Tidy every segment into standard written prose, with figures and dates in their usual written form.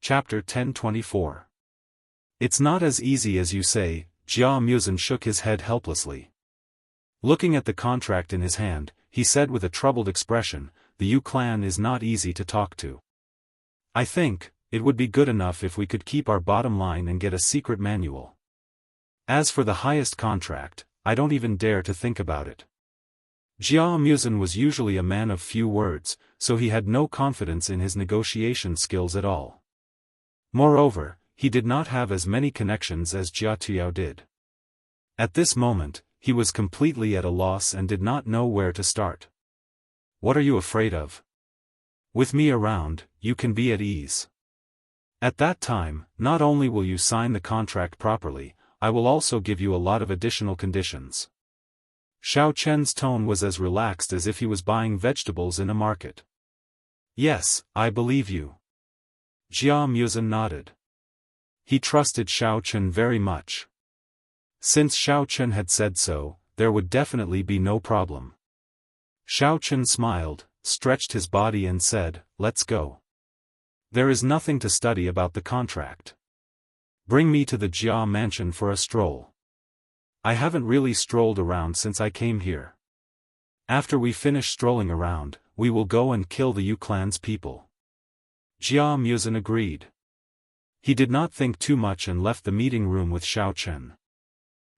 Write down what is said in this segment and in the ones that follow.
Chapter 1024. It's not as easy as you say, Jia Muzin shook his head helplessly. Looking at the contract in his hand, he said with a troubled expression, the Yu clan is not easy to talk to. I think, it would be good enough if we could keep our bottom line and get a secret manual. As for the highest contract, I don't even dare to think about it. Jia Muzin was usually a man of few words, so he had no confidence in his negotiation skills at all. Moreover, he did not have as many connections as Jia Tuyao did. At this moment, he was completely at a loss and did not know where to start. What are you afraid of? With me around, you can be at ease. At that time, not only will you sign the contract properly, I will also give you a lot of additional conditions. Xiao Chen's tone was as relaxed as if he was buying vegetables in a market. Yes, I believe you. Jia Muzin nodded. He trusted Xiao Chen very much. Since Xiao Chen had said so, there would definitely be no problem. Xiao Chen smiled, stretched his body and said, let's go. There is nothing to study about the contract. Bring me to the Jia mansion for a stroll. I haven't really strolled around since I came here. After we finish strolling around, we will go and kill the Yu clan's people. Jia Muzin agreed. He did not think too much and left the meeting room with Xiao Chen.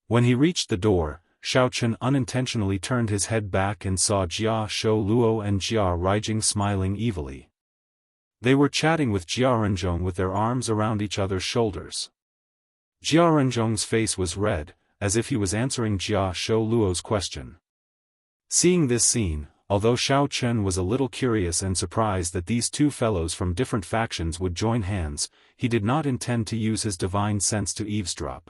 When he reached the door, Xiao Chen unintentionally turned his head back and saw Jia Shou Luo and Jia Rijing smiling evilly. They were chatting with Jia Renzhong with their arms around each other's shoulders. Jia Renzhong's face was red, as if he was answering Jia Shou Luo's question. Seeing this scene, although Xiao Chen was a little curious and surprised that these two fellows from different factions would join hands, he did not intend to use his divine sense to eavesdrop.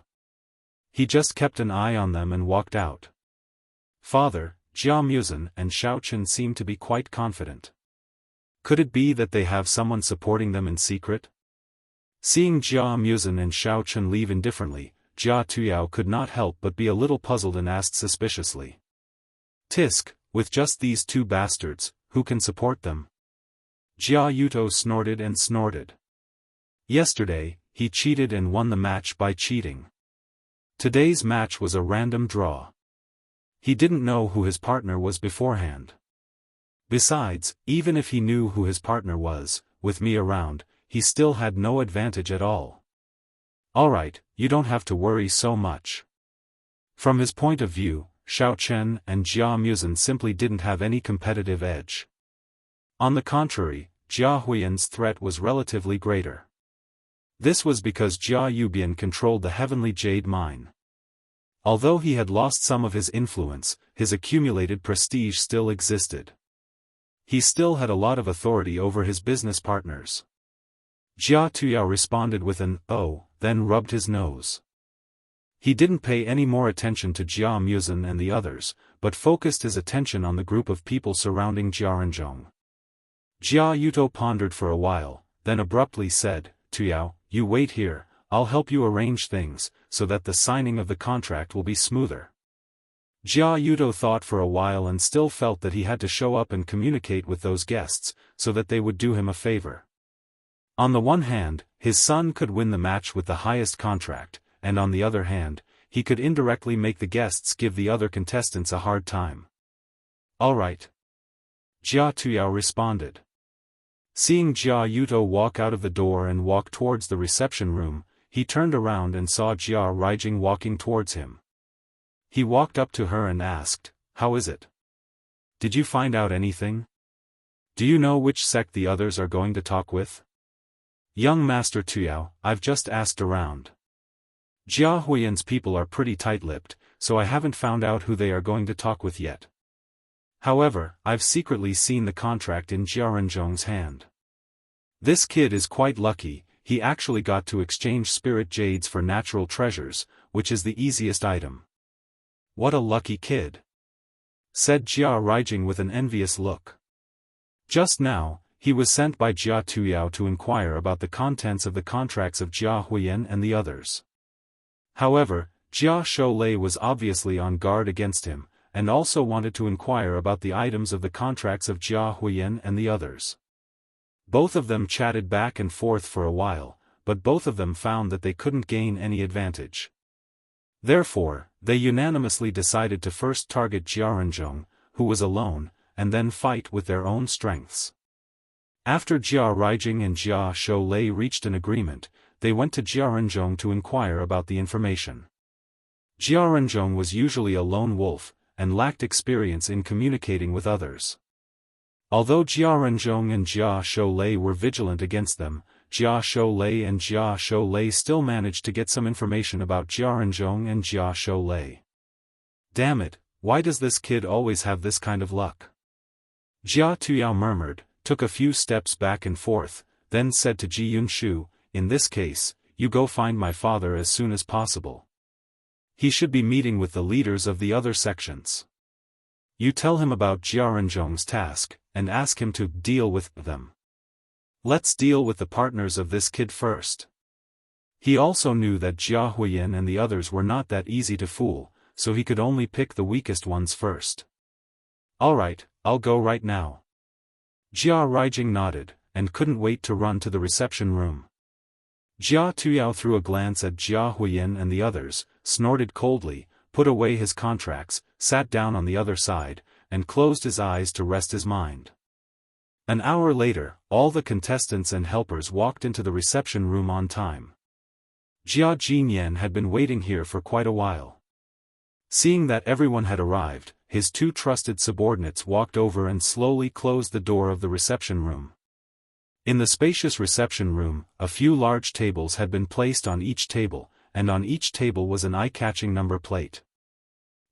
He just kept an eye on them and walked out. Father, Jia Muzin and Xiao Chen seemed to be quite confident. Could it be that they have someone supporting them in secret? Seeing Jia Muzin and Xiao Chen leave indifferently, Jia Tuyao could not help but be a little puzzled and asked suspiciously. Tisk, with just these two bastards, who can support them? Jia Yuto snorted and snorted. Yesterday, he cheated and won the match by cheating. Today's match was a random draw. He didn't know who his partner was beforehand. Besides, even if he knew who his partner was, with me around, he still had no advantage at all. Alright, you don't have to worry so much. From his point of view, Xiao Chen and Jia Muzin simply didn't have any competitive edge. On the contrary, Jia Huiyan's threat was relatively greater. This was because Jia Yubian controlled the heavenly jade mine. Although he had lost some of his influence, his accumulated prestige still existed. He still had a lot of authority over his business partners. Jia Tuyao responded with an "oh," then rubbed his nose. He didn't pay any more attention to Jia Muzin and the others, but focused his attention on the group of people surrounding Jia Renzhong. Jia Yuto pondered for a while, then abruptly said, Tuyao, you wait here, I'll help you arrange things, so that the signing of the contract will be smoother. Jia Yuto thought for a while and still felt that he had to show up and communicate with those guests, so that they would do him a favor. On the one hand, his son could win the match with the highest contract, and on the other hand, he could indirectly make the guests give the other contestants a hard time. Alright. Jia Tuyao responded. Seeing Jia Yuto walk out of the door and walk towards the reception room, he turned around and saw Jia Rijing walking towards him. He walked up to her and asked, how is it? Did you find out anything? Do you know which sect the others are going to talk with? Young Master Tuyao, I've just asked around. Jia Huiyan's people are pretty tight-lipped, so I haven't found out who they are going to talk with yet. However, I've secretly seen the contract in Jia Renzhong's hand. This kid is quite lucky, he actually got to exchange spirit jades for natural treasures, which is the easiest item. What a lucky kid! Said Jia Rijing with an envious look. Just now, he was sent by Jia Tuyao to inquire about the contents of the contracts of Jia Huiyan and the others. However, Jia Shoulei was obviously on guard against him, and also wanted to inquire about the items of the contracts of Jia Huiyan and the others. Both of them chatted back and forth for a while, but both of them found that they couldn't gain any advantage. Therefore, they unanimously decided to first target Jiaranzhong, who was alone, and then fight with their own strengths. After Jia Ruijing and Jia Shoulei reached an agreement, they went to Jiaranzhong to inquire about the information. Jiaranzhong was usually a lone wolf, and lacked experience in communicating with others. Although Jiaranzhong and Jia Shoulei were vigilant against them, Jia Shoulei and Jia Shoulei still managed to get some information about Jiaranzhong and Jia Shoulei. Damn it, why does this kid always have this kind of luck? Jia Tuyao murmured, took a few steps back and forth, then said to Ji Yunshu, in this case, you go find my father as soon as possible. He should be meeting with the leaders of the other sections. You tell him about Jiaranzhong's task, and ask him to deal with them. Let's deal with the partners of this kid first. He also knew that Jia Huiyin and the others were not that easy to fool, so he could only pick the weakest ones first. Alright, I'll go right now. Jia Ruijing nodded, and couldn't wait to run to the reception room. Jia Tuyao threw a glance at Jia Huiyin and the others, snorted coldly, put away his contracts, sat down on the other side, and closed his eyes to rest his mind. An hour later, all the contestants and helpers walked into the reception room on time. Jia Jinyan had been waiting here for quite a while. Seeing that everyone had arrived, his two trusted subordinates walked over and slowly closed the door of the reception room. In the spacious reception room, a few large tables had been placed on each table, and on each table was an eye-catching number plate.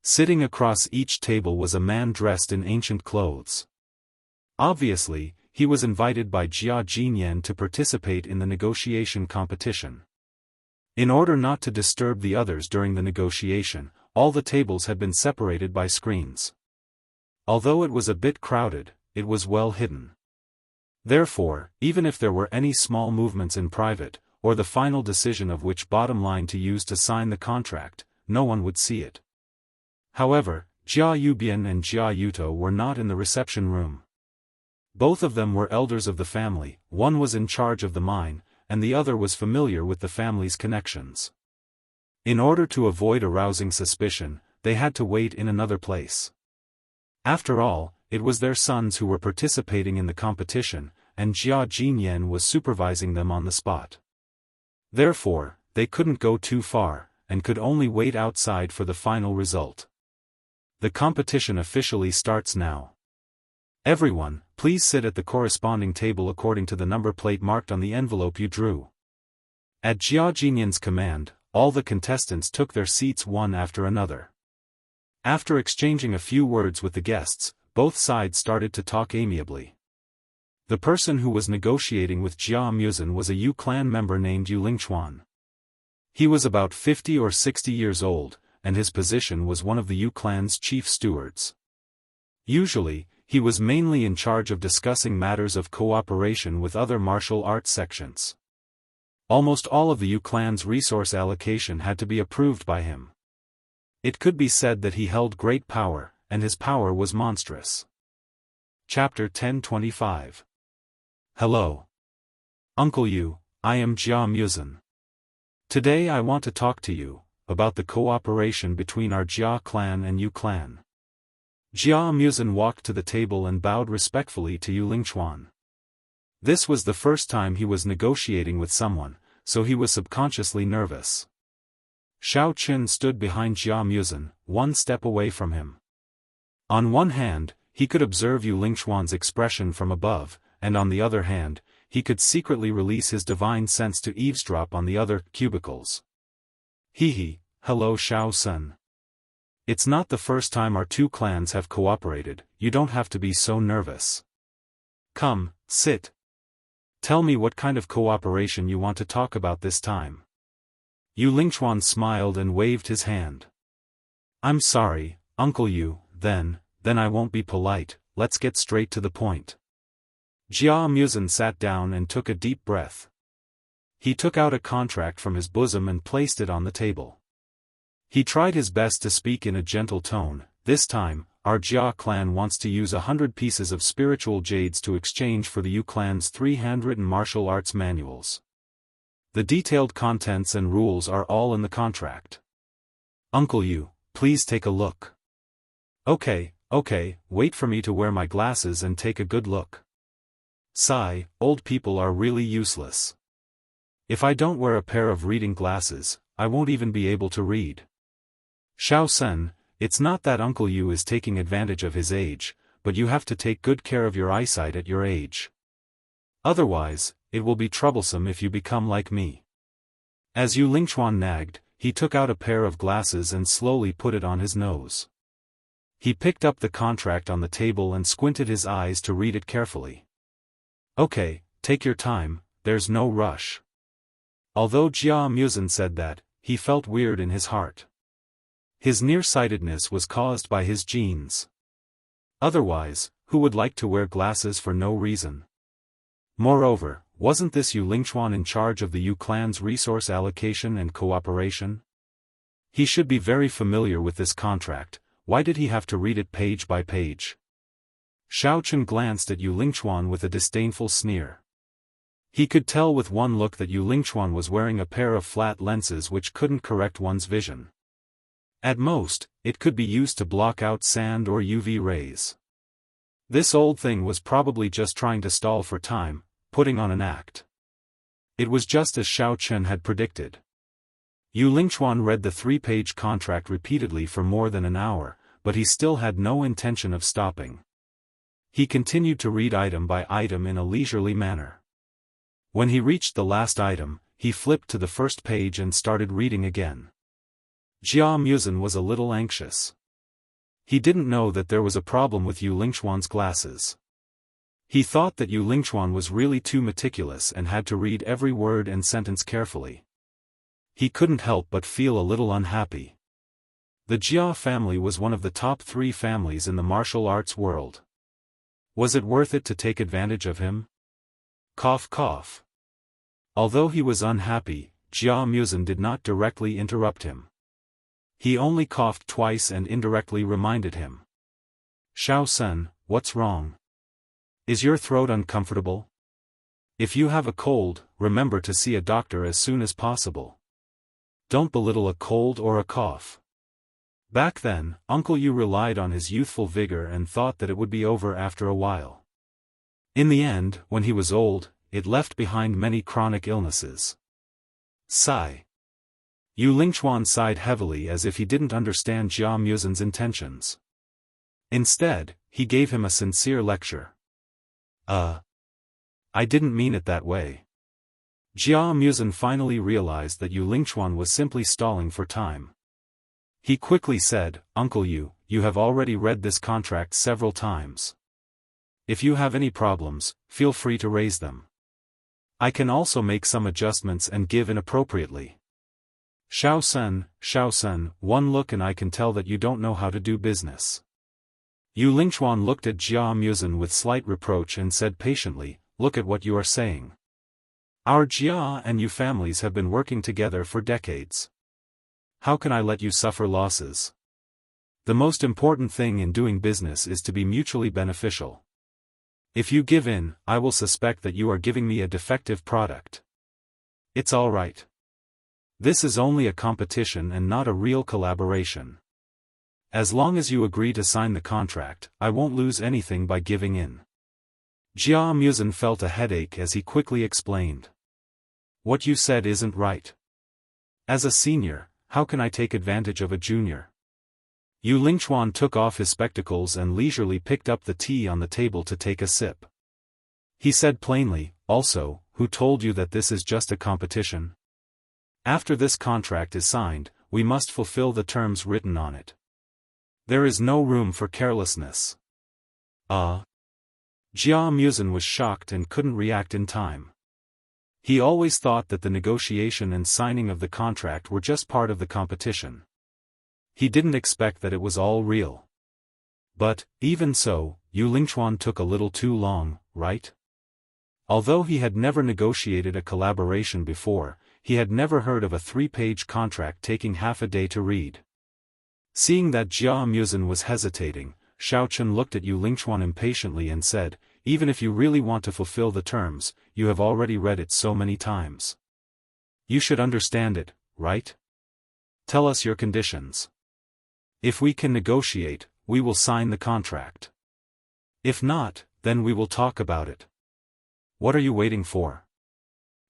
Sitting across each table was a man dressed in ancient clothes. Obviously, he was invited by Jia Jinyan to participate in the negotiation competition. In order not to disturb the others during the negotiation, all the tables had been separated by screens. Although it was a bit crowded, it was well hidden. Therefore, even if there were any small movements in private, or the final decision of which bottom line to use to sign the contract, no one would see it. However, Jia Yubian and Jia Yuto were not in the reception room. Both of them were elders of the family, one was in charge of the mine, and the other was familiar with the family's connections. In order to avoid arousing suspicion, they had to wait in another place. After all, it was their sons who were participating in the competition, and Jia Jinyan was supervising them on the spot. Therefore, they couldn't go too far, and could only wait outside for the final result. The competition officially starts now. Everyone, please sit at the corresponding table according to the number plate marked on the envelope you drew. At Jia Jinyan's command, all the contestants took their seats one after another. After exchanging a few words with the guests, both sides started to talk amiably. The person who was negotiating with Jia Muzin was a Yu clan member named Yu Lingchuan. He was about 50 or 60 years old, and his position was one of the Yu clan's chief stewards. Usually, he was mainly in charge of discussing matters of cooperation with other martial arts sections. Almost all of the Yu clan's resource allocation had to be approved by him. It could be said that he held great power, and his power was monstrous. Chapter 1025. Hello. Uncle Yu, I am Jia Muzin. Today I want to talk to you about the cooperation between our Jia clan and Yu clan. Jia Muzin walked to the table and bowed respectfully to Yu Lingchuan. This was the first time he was negotiating with someone, so he was subconsciously nervous. Shao Qun stood behind Jia Muzin, one step away from him. On one hand, he could observe Yu Lingchuan's expression from above, and on the other hand, he could secretly release his divine sense to eavesdrop on the other cubicles. Hehe, hello Shao Sun. It's not the first time our two clans have cooperated, you don't have to be so nervous. Come, sit. Tell me what kind of cooperation you want to talk about this time. Yu Lingchuan smiled and waved his hand. I'm sorry, Uncle Yu, then I won't be polite, let's get straight to the point. Jia Muzin sat down and took a deep breath. He took out a contract from his bosom and placed it on the table. He tried his best to speak in a gentle tone, this time, our Jia clan wants to use 100 pieces of spiritual jades to exchange for the Yu clan's 3 handwritten martial arts manuals. The detailed contents and rules are all in the contract. Uncle Yu, please take a look. Okay, wait for me to wear my glasses and take a good look. Sigh, old people are really useless. If I don't wear a pair of reading glasses, I won't even be able to read. Xiaofan, it's not that Uncle Yu is taking advantage of his age, but you have to take good care of your eyesight at your age. Otherwise, it will be troublesome if you become like me. As Yu Lingchuan nagged, he took out a pair of glasses and slowly put it on his nose. He picked up the contract on the table and squinted his eyes to read it carefully. Okay, take your time, there's no rush. Although Jia Muzin said that, he felt weird in his heart. His nearsightedness was caused by his genes. Otherwise, who would like to wear glasses for no reason? Moreover, wasn't this Yu Lingchuan in charge of the Yu clan's resource allocation and cooperation? He should be very familiar with this contract. Why did he have to read it page by page? Xiaochun glanced at Yu Lingchuan with a disdainful sneer. He could tell with one look that Yu Lingchuan was wearing a pair of flat lenses which couldn't correct one's vision. At most, it could be used to block out sand or UV rays. This old thing was probably just trying to stall for time, putting on an act. It was just as Xiaochun had predicted. Yu Lingchuan read the 3-page contract repeatedly for more than an hour, but he still had no intention of stopping. He continued to read item by item in a leisurely manner. When he reached the last item, he flipped to the first page and started reading again. Jia Muzin was a little anxious. He didn't know that there was a problem with Yu Lingchuan's glasses. He thought that Yu Lingchuan was really too meticulous and had to read every word and sentence carefully. He couldn't help but feel a little unhappy. The Jia family was one of the top 3 families in the martial arts world. Was it worth it to take advantage of him? Cough cough. Although he was unhappy, Jia Muzin did not directly interrupt him. He only coughed twice and indirectly reminded him. Xiaofan, what's wrong? Is your throat uncomfortable? If you have a cold, remember to see a doctor as soon as possible. Don't belittle a cold or a cough. Back then, Uncle Yu relied on his youthful vigor and thought that it would be over after a while. In the end, when he was old, it left behind many chronic illnesses. Sigh. Yu Lingchuan sighed heavily as if he didn't understand Jia Muzin's intentions. Instead, he gave him a sincere lecture. I didn't mean it that way. Jia Muzin finally realized that Yu Lingchuan was simply stalling for time. He quickly said, Uncle Yu, you have already read this contract several times. If you have any problems, feel free to raise them. I can also make some adjustments and give inappropriately. Xiaofan, one look and I can tell that you don't know how to do business. Yu Lingchuan looked at Jia Muzin with slight reproach and said patiently, look at what you are saying. Our Jia and Yu families have been working together for decades. How can I let you suffer losses? The most important thing in doing business is to be mutually beneficial. If you give in, I will suspect that you are giving me a defective product. It's all right. This is only a competition and not a real collaboration. As long as you agree to sign the contract, I won't lose anything by giving in. Jia Muzin felt a headache as he quickly explained. What you said isn't right. As a senior, how can I take advantage of a junior? Yu Lingchuan took off his spectacles and leisurely picked up the tea on the table to take a sip. He said plainly, also, who told you that this is just a competition? After this contract is signed, we must fulfill the terms written on it. There is no room for carelessness. Jia Muzin was shocked and couldn't react in time. He always thought that the negotiation and signing of the contract were just part of the competition. He didn't expect that it was all real. But, even so, Yu Lingchuan took a little too long, right? Although he had never negotiated a collaboration before, he had never heard of a 3-page contract taking half a day to read. Seeing that Jia Muzin was hesitating, Xiaochen looked at Yu Lingchuan impatiently and said, even if you really want to fulfill the terms, you have already read it so many times. You should understand it, right? Tell us your conditions. If we can negotiate, we will sign the contract. If not, then we will talk about it. What are you waiting for?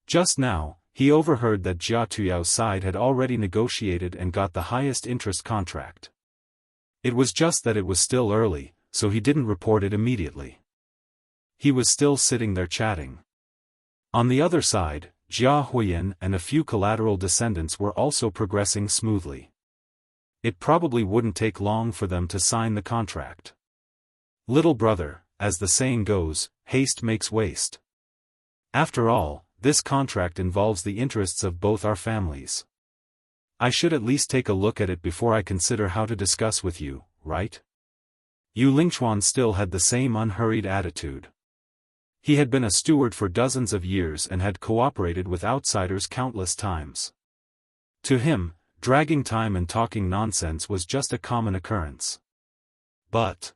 Just now, he overheard that Jia Tuyao's side had already negotiated and got the highest interest contract. It was just that it was still early, so he didn't report it immediately. He was still sitting there chatting. On the other side, Jia Huiyan and a few collateral descendants were also progressing smoothly. It probably wouldn't take long for them to sign the contract. Little brother, as the saying goes, haste makes waste. After all, this contract involves the interests of both our families. I should at least take a look at it before I consider how to discuss with you, right? Yu Lingchuan still had the same unhurried attitude. He had been a steward for dozens of years and had cooperated with outsiders countless times. To him, dragging time and talking nonsense was just a common occurrence. But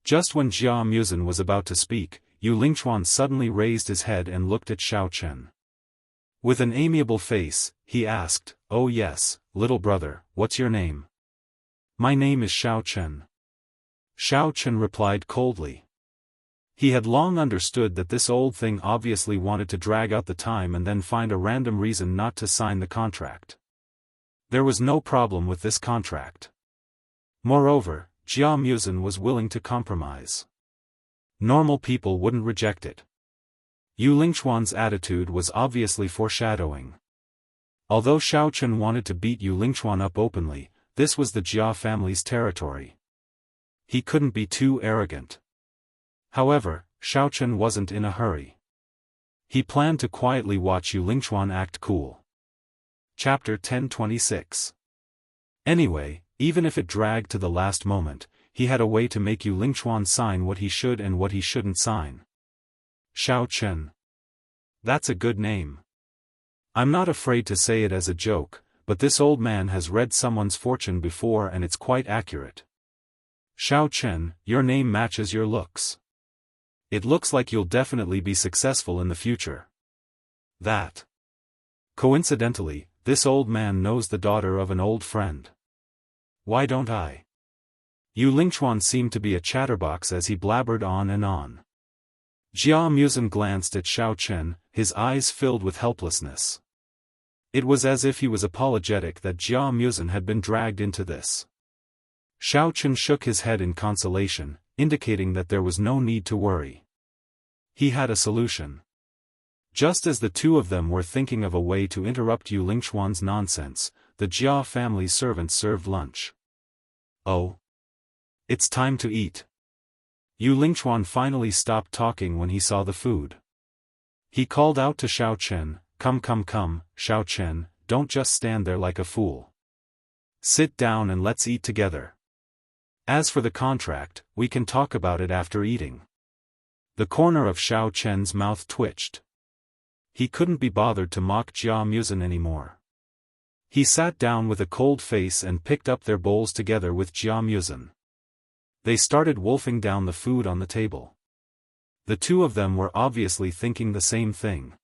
just when Jia Muzhen was about to speak, Yu Lingchuan suddenly raised his head and looked at Xiaochen. With an amiable face, he asked, "Oh yes, little brother, what's your name?" "My name is Xiaochen." Xiaochen replied coldly. He had long understood that this old thing obviously wanted to drag out the time and then find a random reason not to sign the contract. There was no problem with this contract. Moreover, Jia Muzhen was willing to compromise. Normal people wouldn't reject it. Yu Lingchuan's attitude was obviously foreshadowing. Although Xiaochen wanted to beat Yu Lingchuan up openly, this was the Jia family's territory. He couldn't be too arrogant. However, Xiaochen wasn't in a hurry. He planned to quietly watch Yu Lingchuan act cool. Chapter 1026. Anyway, even if it dragged to the last moment, he had a way to make Yu Lingchuan sign what he should and what he shouldn't sign. Xiaochen. That's a good name. I'm not afraid to say it as a joke, but this old man has read someone's fortune before and it's quite accurate. Xiaochen, your name matches your looks. It looks like you'll definitely be successful in the future. That. Coincidentally, this old man knows the daughter of an old friend. Why don't I? Yu Lingchuan seemed to be a chatterbox as he blabbered on and on. Jia Muzhen glanced at Xiaochen, his eyes filled with helplessness. It was as if he was apologetic that Jia Muzhen had been dragged into this. Xiaochen shook his head in consolation, indicating that there was no need to worry. He had a solution. Just as the two of them were thinking of a way to interrupt Yu Lingchuan's nonsense, the Jia family servants served lunch. Oh. It's time to eat. Yu Lingchuan finally stopped talking when he saw the food. He called out to Xiaochen, "Come, Xiaochen, don't just stand there like a fool. Sit down and let's eat together. As for the contract, we can talk about it after eating." The corner of Xiaochen's mouth twitched. He couldn't be bothered to mock Jia Muzhen anymore. He sat down with a cold face and picked up their bowls together with Jia Muzhen. They started wolfing down the food on the table. The two of them were obviously thinking the same thing.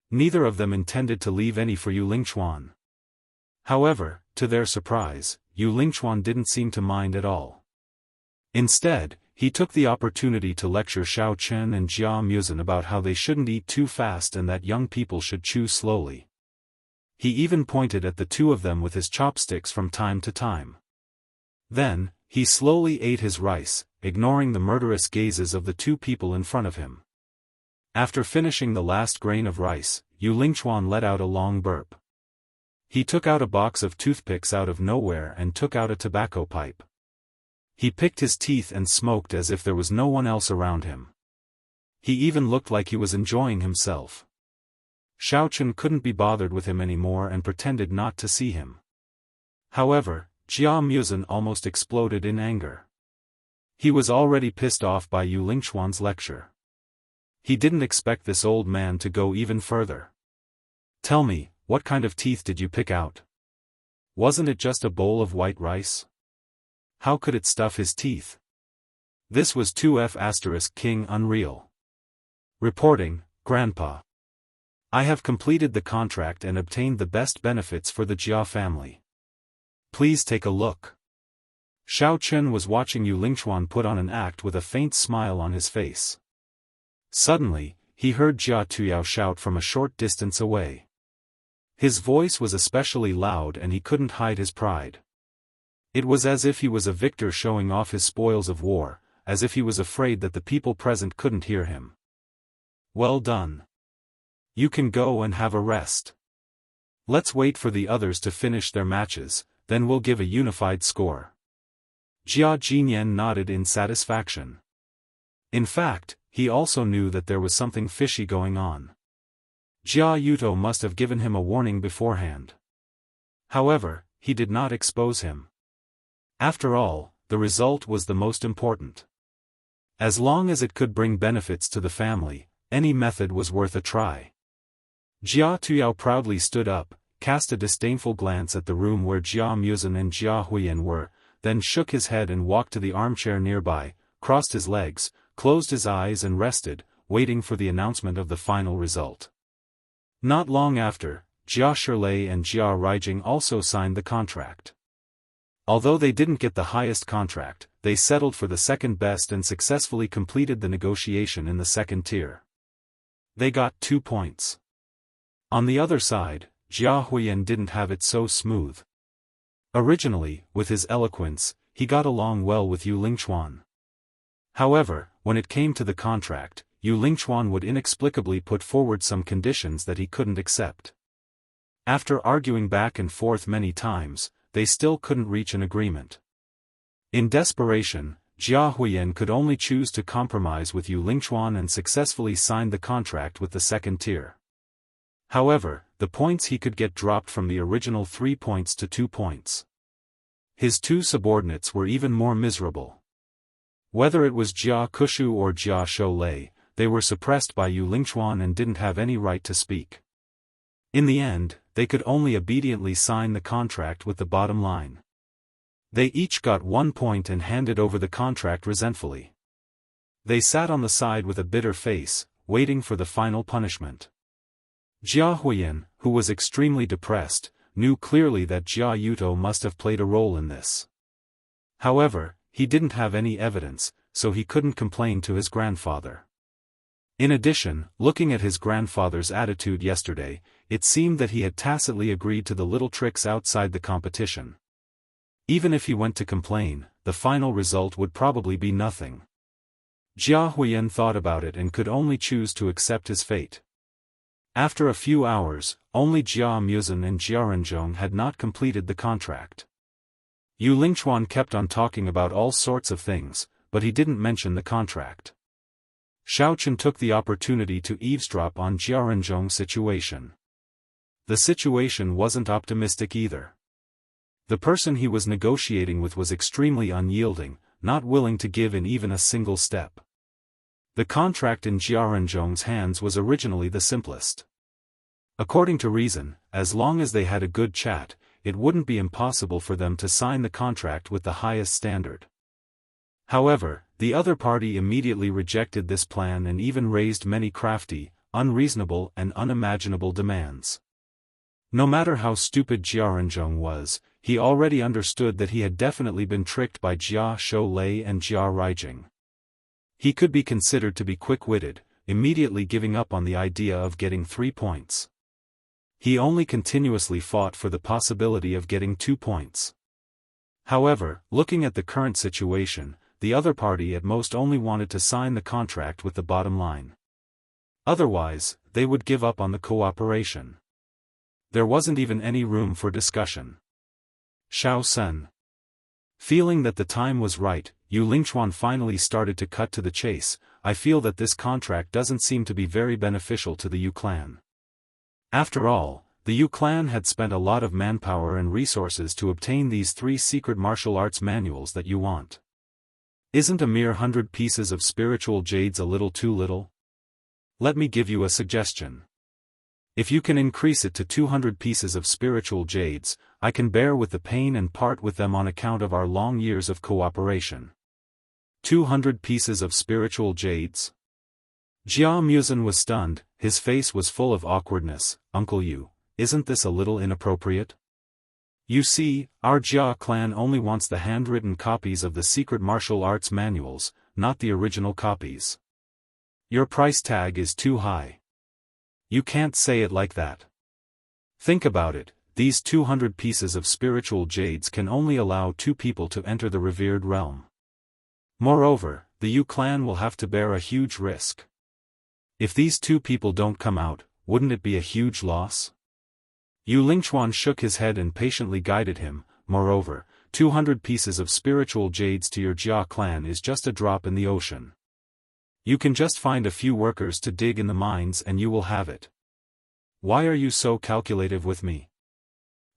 Neither of them intended to leave any for Yu Lingchuan. However, to their surprise, Yu Lingchuan didn't seem to mind at all. Instead, he took the opportunity to lecture Xiaochen and Jia Muzhen about how they shouldn't eat too fast and that young people should chew slowly. He even pointed at the two of them with his chopsticks from time to time. Then, he slowly ate his rice, ignoring the murderous gazes of the two people in front of him. After finishing the last grain of rice, Yu Lingchuan let out a long burp. He took out a box of toothpicks out of nowhere and took out a tobacco pipe. He picked his teeth and smoked as if there was no one else around him. He even looked like he was enjoying himself. Xiaochen couldn't be bothered with him anymore and pretended not to see him. However, Jia Muzhen almost exploded in anger. He was already pissed off by Yu Lingchuan's lecture. He didn't expect this old man to go even further. "Tell me, what kind of teeth did you pick out? Wasn't it just a bowl of white rice?" How could it stuff his teeth? This was 2F** King Unreal. Reporting, Grandpa. I have completed the contract and obtained the best benefits for the Jia family. Please take a look. Xiao Chun was watching Yu Lingchuan put on an act with a faint smile on his face. Suddenly, he heard Jia Tuyao shout from a short distance away. His voice was especially loud and he couldn't hide his pride. It was as if he was a victor showing off his spoils of war, as if he was afraid that the people present couldn't hear him. Well done. You can go and have a rest. Let's wait for the others to finish their matches, then we'll give a unified score. Jia Jinyan nodded in satisfaction. In fact, he also knew that there was something fishy going on. Jia Yuto must have given him a warning beforehand. However, he did not expose him. After all, the result was the most important. As long as it could bring benefits to the family, any method was worth a try. Jia Tuyao proudly stood up, cast a disdainful glance at the room where Jia Muzhen and Jia Huiyan were, then shook his head and walked to the armchair nearby, crossed his legs, closed his eyes and rested, waiting for the announcement of the final result. Not long after, Jia Shilei and Jia Raijing also signed the contract. Although they didn't get the highest contract, they settled for the second best and successfully completed the negotiation in the second tier. They got 2 points. On the other side, Jia Huiyan didn't have it so smooth. Originally, with his eloquence, he got along well with Yu Lingchuan. However, when it came to the contract, Yu Lingchuan would inexplicably put forward some conditions that he couldn't accept. After arguing back and forth many times, they still couldn't reach an agreement. In desperation, Jia Huiyan could only choose to compromise with Yu Lingchuan and successfully signed the contract with the second tier. However, the points he could get dropped from the original 3 points to 2 points. His 2 subordinates were even more miserable. Whether it was Jia Kushu or Jia Shilei, they were suppressed by Yu Lingchuan and didn't have any right to speak. In the end, they could only obediently sign the contract with the bottom line. They each got 1 point and handed over the contract resentfully. They sat on the side with a bitter face, waiting for the final punishment. Jia Huiyan, who was extremely depressed, knew clearly that Jia Yuto must have played a role in this. However, he didn't have any evidence, so he couldn't complain to his grandfather. In addition, looking at his grandfather's attitude yesterday, it seemed that he had tacitly agreed to the little tricks outside the competition. Even if he went to complain, the final result would probably be nothing. Jia Huiyan thought about it and could only choose to accept his fate. After a few hours, only Jia Muzhen and Jia Renzhong had not completed the contract. Yu Lingchuan kept on talking about all sorts of things, but he didn't mention the contract. Xiao Chun took the opportunity to eavesdrop on Jia Renzhong's situation. The situation wasn't optimistic either. The person he was negotiating with was extremely unyielding, not willing to give in even a single step. The contract in Jia Renzhong's hands was originally the simplest. According to reason, as long as they had a good chat, it wouldn't be impossible for them to sign the contract with the highest standard. However, the other party immediately rejected this plan and even raised many crafty, unreasonable and unimaginable demands. No matter how stupid Jia Renzhong was, he already understood that he had definitely been tricked by Jia Shilei and Jia Raijing. He could be considered to be quick-witted, immediately giving up on the idea of getting 3 points. He only continuously fought for the possibility of getting 2 points. However, looking at the current situation, the other party at most only wanted to sign the contract with the bottom line. Otherwise, they would give up on the cooperation. There wasn't even any room for discussion. Xiao Sen. Feeling that the time was right, Yu Lingchuan finally started to cut to the chase. I feel that this contract doesn't seem to be very beneficial to the Yu clan. After all, the Yu clan had spent a lot of manpower and resources to obtain these 3 secret martial arts manuals that you want. Isn't a mere 100 pieces of spiritual jades a little too little? Let me give you a suggestion. If you can increase it to 200 pieces of spiritual jades, I can bear with the pain and part with them on account of our long years of cooperation. 200 pieces of spiritual jades? Jia Muzin was stunned, his face was full of awkwardness. Uncle Yu, isn't this a little inappropriate? You see, our Jia clan only wants the handwritten copies of the secret martial arts manuals, not the original copies. Your price tag is too high. You can't say it like that. Think about it, these 200 pieces of spiritual jades can only allow 2 people to enter the revered realm. Moreover, the Yu clan will have to bear a huge risk. If these 2 people don't come out, wouldn't it be a huge loss? Yu Lingchuan shook his head and patiently guided him. Moreover, 200 pieces of spiritual jades to your Jia clan is just a drop in the ocean. You can just find a few workers to dig in the mines and you will have it. Why are you so calculative with me?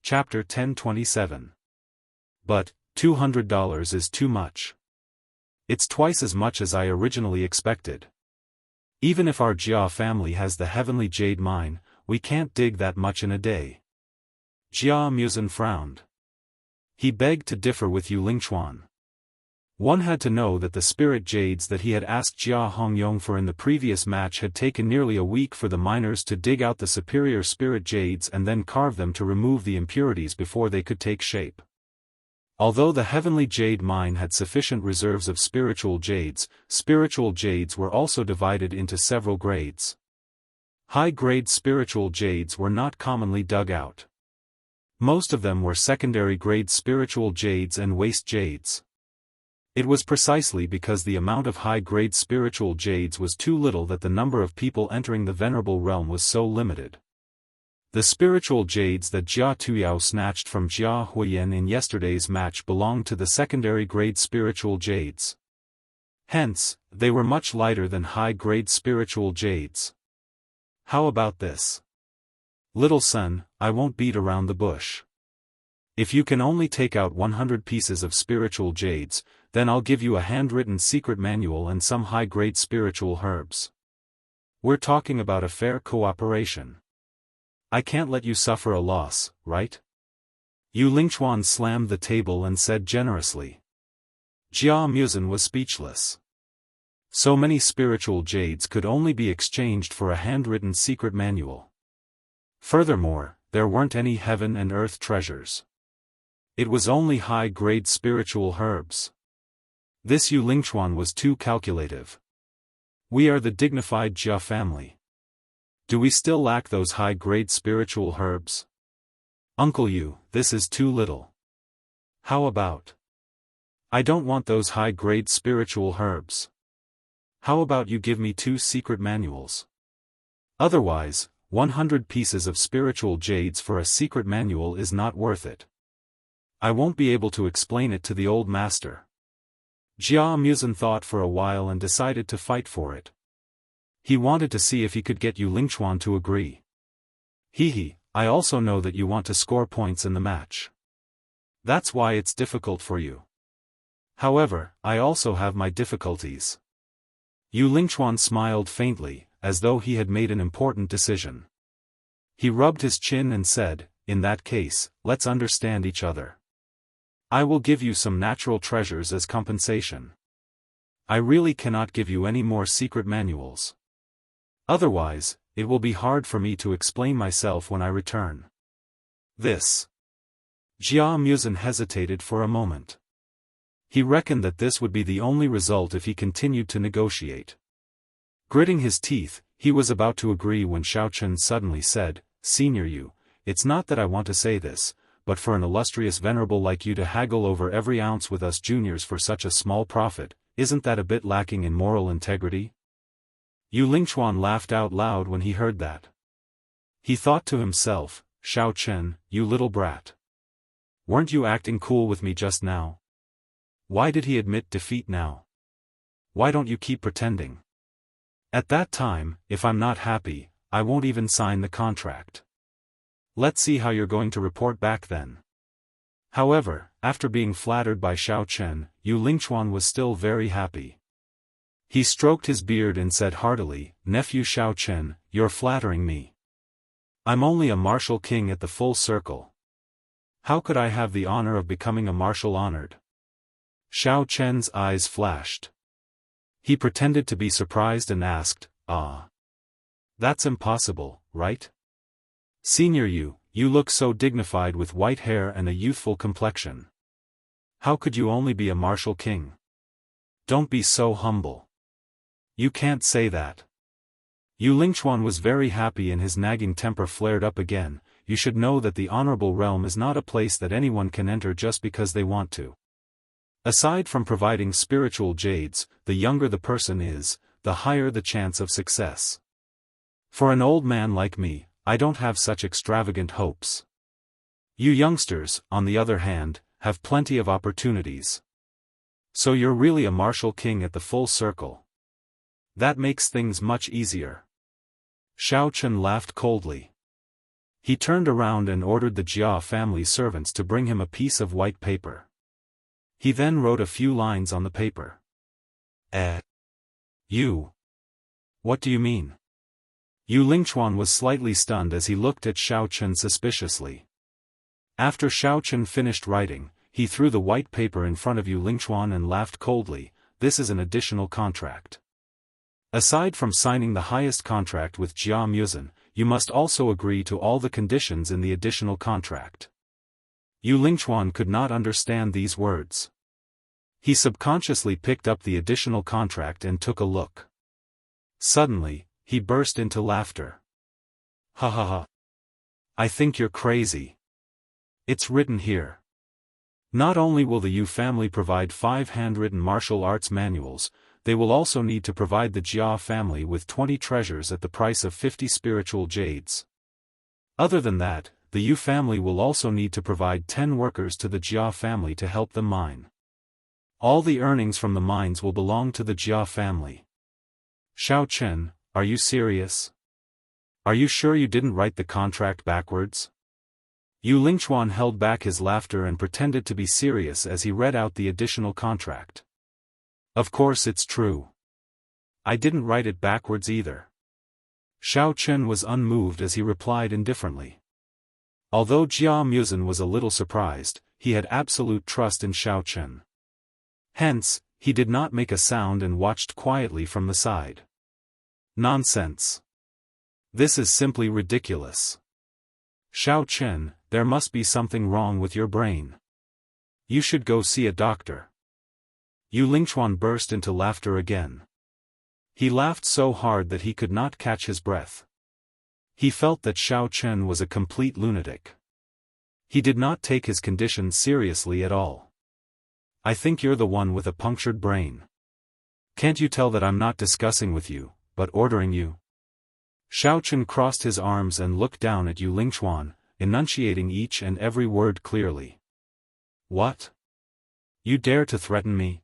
Chapter 1027. But, $200 is too much. It's twice as much as I originally expected. Even if our Jia family has the heavenly jade mine, we can't dig that much in a day. Jia Muzin frowned. He begged to differ with Yu Lingchuan. One had to know that the spirit jades that he had asked Jia Hongyong for in the previous match had taken nearly a week for the miners to dig out the superior spirit jades and then carve them to remove the impurities before they could take shape. Although the heavenly jade mine had sufficient reserves of spiritual jades were also divided into several grades. High-grade spiritual jades were not commonly dug out. Most of them were secondary-grade spiritual jades and waste jades. It was precisely because the amount of high-grade spiritual jades was too little that the number of people entering the venerable realm was so limited. The spiritual jades that Jia Tuyao snatched from Jia Huiyan in yesterday's match belonged to the secondary-grade spiritual jades. Hence, they were much lighter than high-grade spiritual jades. How about this? Little son, I won't beat around the bush. If you can only take out 100 pieces of spiritual jades, then I'll give you a handwritten secret manual and some high-grade spiritual herbs. We're talking about a fair cooperation. I can't let you suffer a loss, right? Yu Lingchuan slammed the table and said generously. Jia Muzin was speechless. So many spiritual jades could only be exchanged for a handwritten secret manual. Furthermore, there weren't any heaven and earth treasures. It was only high-grade spiritual herbs. This Yu Lingchuan was too calculative. We are the dignified Jia family. Do we still lack those high-grade spiritual herbs? Uncle Yu, this is too little. How about? I don't want those high-grade spiritual herbs. How about you give me 2 secret manuals? Otherwise, 100 pieces of spiritual jades for a secret manual is not worth it. I won't be able to explain it to the old master. Jia Muzin thought for a while and decided to fight for it. He wanted to see if he could get Yu Lingchuan to agree. I also know that you want to score points in the match. That's why it's difficult for you. However, I also have my difficulties. Yu Lingchuan smiled faintly, as though he had made an important decision. He rubbed his chin and said, in that case, let's understand each other. I will give you some natural treasures as compensation. I really cannot give you any more secret manuals. Otherwise, it will be hard for me to explain myself when I return. This. Jia Muzin hesitated for a moment. He reckoned that this would be the only result if he continued to negotiate. Gritting his teeth, he was about to agree when Xiaofan suddenly said, Senior Yu, it's not that I want to say this, but for an illustrious venerable like you to haggle over every ounce with us juniors for such a small profit, isn't that a bit lacking in moral integrity? Yu Lingchuan laughed out loud when he heard that. He thought to himself, Xiaofan, you little brat. Weren't you acting cool with me just now? Why did he admit defeat now? Why don't you keep pretending? At that time, if I'm not happy, I won't even sign the contract. Let's see how you're going to report back then. However, after being flattered by Xiaofan, Yu Lingchuan was still very happy. He stroked his beard and said heartily, Nephew Xiaofan, you're flattering me. I'm only a martial king at the full circle. How could I have the honor of becoming a marshal honored? Xiao Chen's eyes flashed. He pretended to be surprised and asked, "Ah. That's impossible, right? Senior you look so dignified with white hair and a youthful complexion. How could you only be a martial king? Don't be so humble. You can't say that." Yu Lingchuan was very happy and his nagging temper flared up again. You should know that the honorable realm is not a place that anyone can enter just because they want to. Aside from providing spiritual jades, the younger the person is, the higher the chance of success. For an old man like me, I don't have such extravagant hopes. You youngsters, on the other hand, have plenty of opportunities. So you're really a martial king at the full circle. That makes things much easier. Xiao Chen laughed coldly. He turned around and ordered the Jia family servants to bring him a piece of white paper. He then wrote a few lines on the paper. You? What do you mean? Yu Lingchuan was slightly stunned as he looked at Xiao Chen suspiciously. After Xiao Chen finished writing, he threw the white paper in front of Yu Lingchuan and laughed coldly. This is an additional contract. Aside from signing the highest contract with Jia Muzin, you must also agree to all the conditions in the additional contract. Yu Lingchuan could not understand these words. He subconsciously picked up the additional contract and took a look. Suddenly, he burst into laughter. Ha ha ha. I think you're crazy. It's written here. Not only will the Yu family provide 5 handwritten martial arts manuals, they will also need to provide the Jia family with 20 treasures at the price of 50 spiritual jades. Other than that, the Yu family will also need to provide 10 workers to the Jia family to help them mine. All the earnings from the mines will belong to the Jia family. Xiao Chen, are you serious? Are you sure you didn't write the contract backwards? Yu Lingchuan held back his laughter and pretended to be serious as he read out the additional contract. Of course it's true. I didn't write it backwards either. Xiao Chen was unmoved as he replied indifferently. Although Jia Muzin was a little surprised, he had absolute trust in Xiao Chen. Hence, he did not make a sound and watched quietly from the side. Nonsense. This is simply ridiculous. Xiao Chen, there must be something wrong with your brain. You should go see a doctor. Yu Lingchuan burst into laughter again. He laughed so hard that he could not catch his breath. He felt that Xiao Chen was a complete lunatic. He did not take his condition seriously at all. I think you're the one with a punctured brain. Can't you tell that I'm not discussing with you, but ordering you? Xiao Chen crossed his arms and looked down at Yu Lingchuan, enunciating each and every word clearly. What? You dare to threaten me?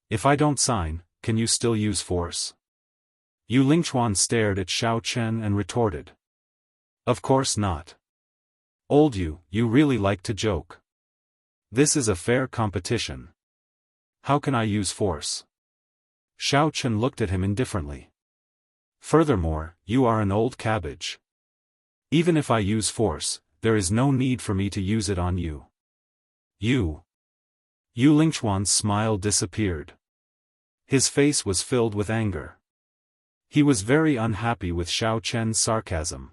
If I don't sign, can you still use force? Yu Lingchuan stared at Xiao Chen and retorted. Of course not. Old you really like to joke. This is a fair competition. How can I use force? Xiao Chen looked at him indifferently. Furthermore, you are an old cabbage. Even if I use force, there is no need for me to use it on you. You. Yu Lingchuan's smile disappeared. His face was filled with anger. He was very unhappy with Xiao Chen's sarcasm.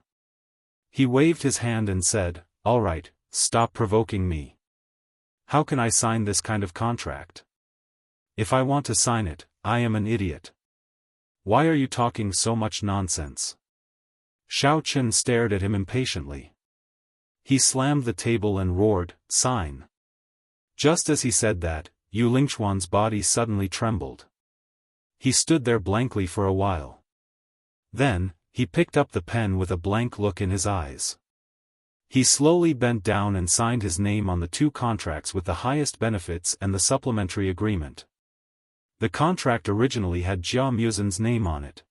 He waved his hand and said, "All right, stop provoking me. How can I sign this kind of contract? If I want to sign it, I am an idiot. Why are you talking so much nonsense?" Xiao Chen stared at him impatiently. He slammed the table and roared, "Sign." Just as he said that, Yu Lingchuan's body suddenly trembled. He stood there blankly for a while. Then, he picked up the pen with a blank look in his eyes. He slowly bent down and signed his name on the 2 contracts with the highest benefits and the supplementary agreement. The contract originally had Jia Muzin's name on it.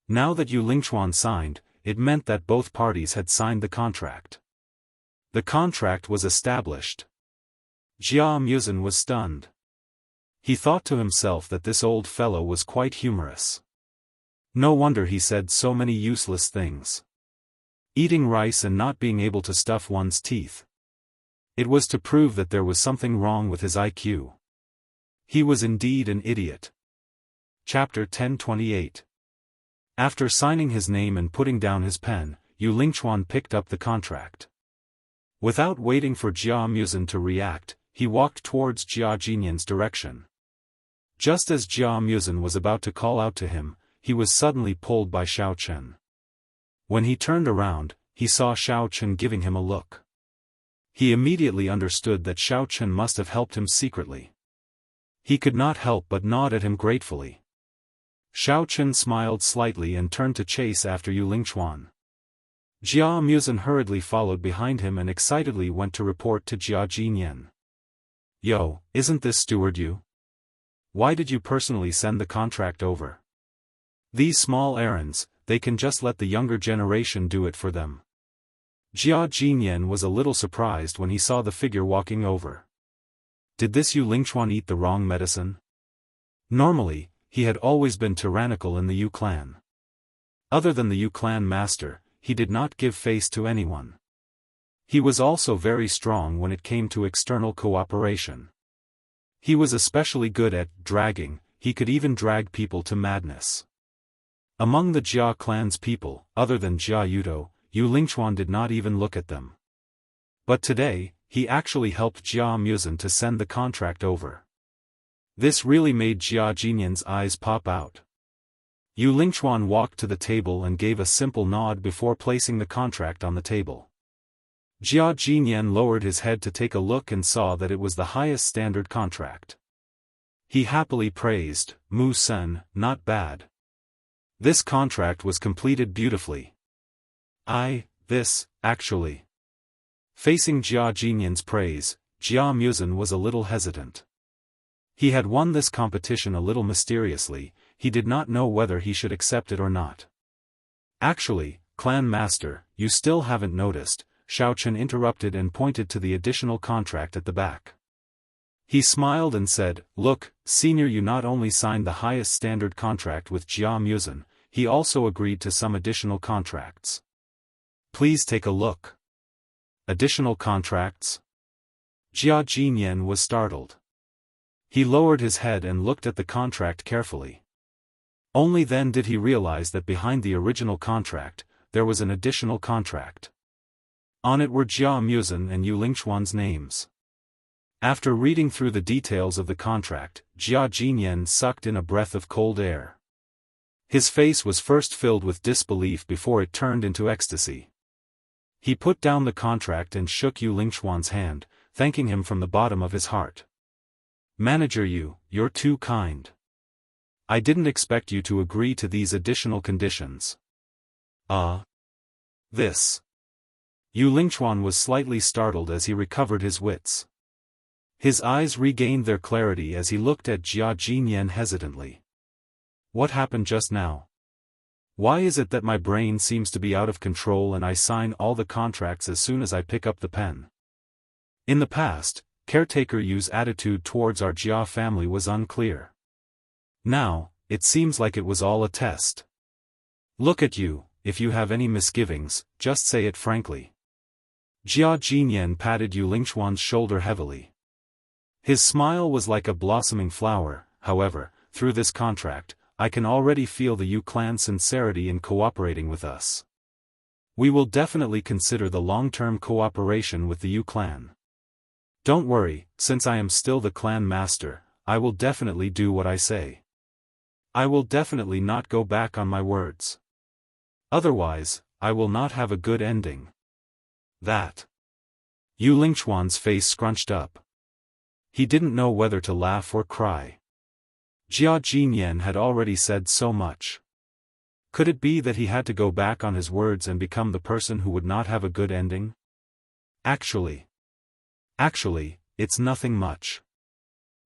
Now that Yu Lingchuan signed, it meant that both parties had signed the contract. The contract was established. Jia Muzin was stunned. He thought to himself that this old fellow was quite humorous. No wonder he said so many useless things. Eating rice and not being able to stuff one's teeth. It was to prove that there was something wrong with his IQ. He was indeed an idiot. Chapter 1028. After signing his name and putting down his pen, Yu Lingchuan picked up the contract. Without waiting for Jia Muzhen to react, he walked towards Jia Jinyan's direction. Just as Jia Muzhen was about to call out to him, he was suddenly pulled by Xiao Chen. When he turned around, he saw Xiao Chen giving him a look. He immediately understood that Xiao Chen must have helped him secretly. He could not help but nod at him gratefully. Xiao Chen smiled slightly and turned to chase after Yu Lingchuan. Jia Muzhen hurriedly followed behind him and excitedly went to report to Jia Jinyan. Yo, isn't this steward you? Why did you personally send the contract over? These small errands, they can just let the younger generation do it for them. Jia Jinyan was a little surprised when he saw the figure walking over. Did this Yu Lingchuan eat the wrong medicine? Normally, he had always been tyrannical in the Yu clan. Other than the Yu clan master, he did not give face to anyone. He was also very strong when it came to external cooperation. He was especially good at dragging, he could even drag people to madness. Among the Jia clan's people, other than Jia Yudo, Yu Lingchuan did not even look at them. But today, he actually helped Jia Muzhen to send the contract over. This really made Jia Jinyan's eyes pop out. Yu Lingchuan walked to the table and gave a simple nod before placing the contract on the table. Jia Jinyan lowered his head to take a look and saw that it was the highest standard contract. He happily praised, Mu Sen, not bad. This contract was completed beautifully. Actually. Facing Jia Jinyan's praise, Jia Muzhen was a little hesitant. He had won this competition a little mysteriously, he did not know whether he should accept it or not. Actually, clan master, you still haven't noticed, Xiao Chen interrupted and pointed to the additional contract at the back. He smiled and said, look, senior, you not only signed the highest standard contract with Jia Muzhen, he also agreed to some additional contracts. Please take a look. Additional contracts? Jia Jinyan was startled. He lowered his head and looked at the contract carefully. Only then did he realize that behind the original contract, there was an additional contract. On it were Jia Muzhen and Yu Lingchuan's names. After reading through the details of the contract, Jia Jinyan sucked in a breath of cold air. His face was first filled with disbelief before it turned into ecstasy. He put down the contract and shook Yu Lingchuan's hand, thanking him from the bottom of his heart. Manager Yu, you're too kind. I didn't expect you to agree to these additional conditions. This. Yu Lingchuan was slightly startled as he recovered his wits. His eyes regained their clarity as he looked at Jia Jinyan hesitantly. What happened just now? Why is it that my brain seems to be out of control and I sign all the contracts as soon as I pick up the pen? In the past, Caretaker Yu's attitude towards our Jia family was unclear. Now, it seems like it was all a test. Look at you, if you have any misgivings, just say it frankly. Jia Jinyan patted Yu Lingchuan's shoulder heavily. His smile was like a blossoming flower. However, through this contract, I can already feel the Yu clan's sincerity in cooperating with us. We will definitely consider the long-term cooperation with the Yu clan. Don't worry, since I am still the clan master, I will definitely do what I say. I will definitely not go back on my words. Otherwise, I will not have a good ending. That. Yu Lingchuan's face scrunched up. He didn't know whether to laugh or cry. Jia Jinyan had already said so much. Could it be that he had to go back on his words and become the person who would not have a good ending? Actually, it's nothing much.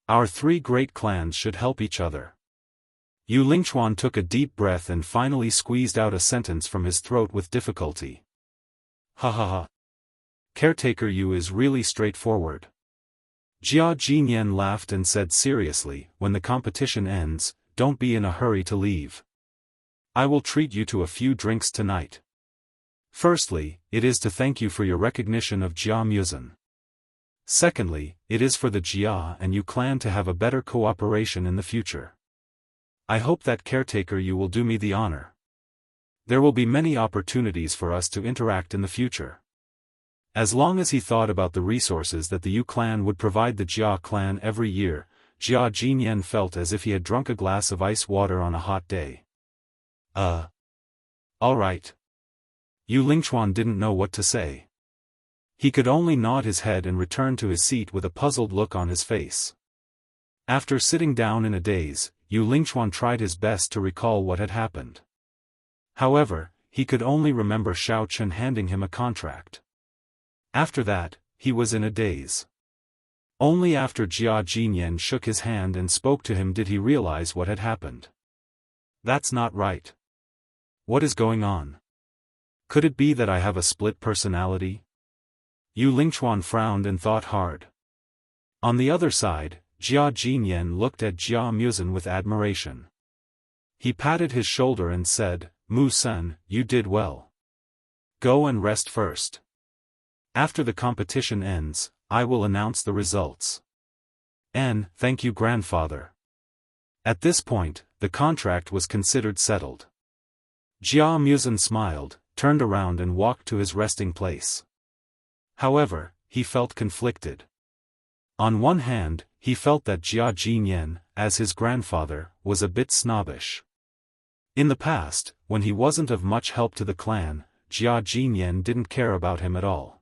Our three great clans should help each other. Yu Lingchuan took a deep breath and finally squeezed out a sentence from his throat with difficulty. Ha ha ha. Caretaker Yu is really straightforward. Jia Jinyan laughed and said seriously, when the competition ends, don't be in a hurry to leave. I will treat you to a few drinks tonight. Firstly, it is to thank you for your recognition of Jia Musen. Secondly, it is for the Jia and you clan to have a better cooperation in the future. I hope that caretaker you will do me the honor. There will be many opportunities for us to interact in the future. As long as he thought about the resources that the Yu clan would provide the Jia clan every year, Jia Jinyan felt as if he had drunk a glass of ice water on a hot day. Alright. Yu Lingchuan didn't know what to say. He could only nod his head and return to his seat with a puzzled look on his face. After sitting down in a daze, Yu Lingchuan tried his best to recall what had happened. However, he could only remember Xiao Chen handing him a contract. After that, he was in a daze. Only after Jia Jinyan shook his hand and spoke to him did he realize what had happened. That's not right. What is going on? Could it be that I have a split personality? Yu Lingchuan frowned and thought hard. On the other side, Jia Jinyan looked at Jia Musen with admiration. He patted his shoulder and said, Mu-san, you did well. Go and rest first. After the competition ends, I will announce the results. Thank you grandfather. At this point, the contract was considered settled. Jia Musen smiled, turned around and walked to his resting place. However, he felt conflicted. On one hand, he felt that Jia Jinyan, as his grandfather, was a bit snobbish. In the past, when he wasn't of much help to the clan, Jia Jinyan didn't care about him at all.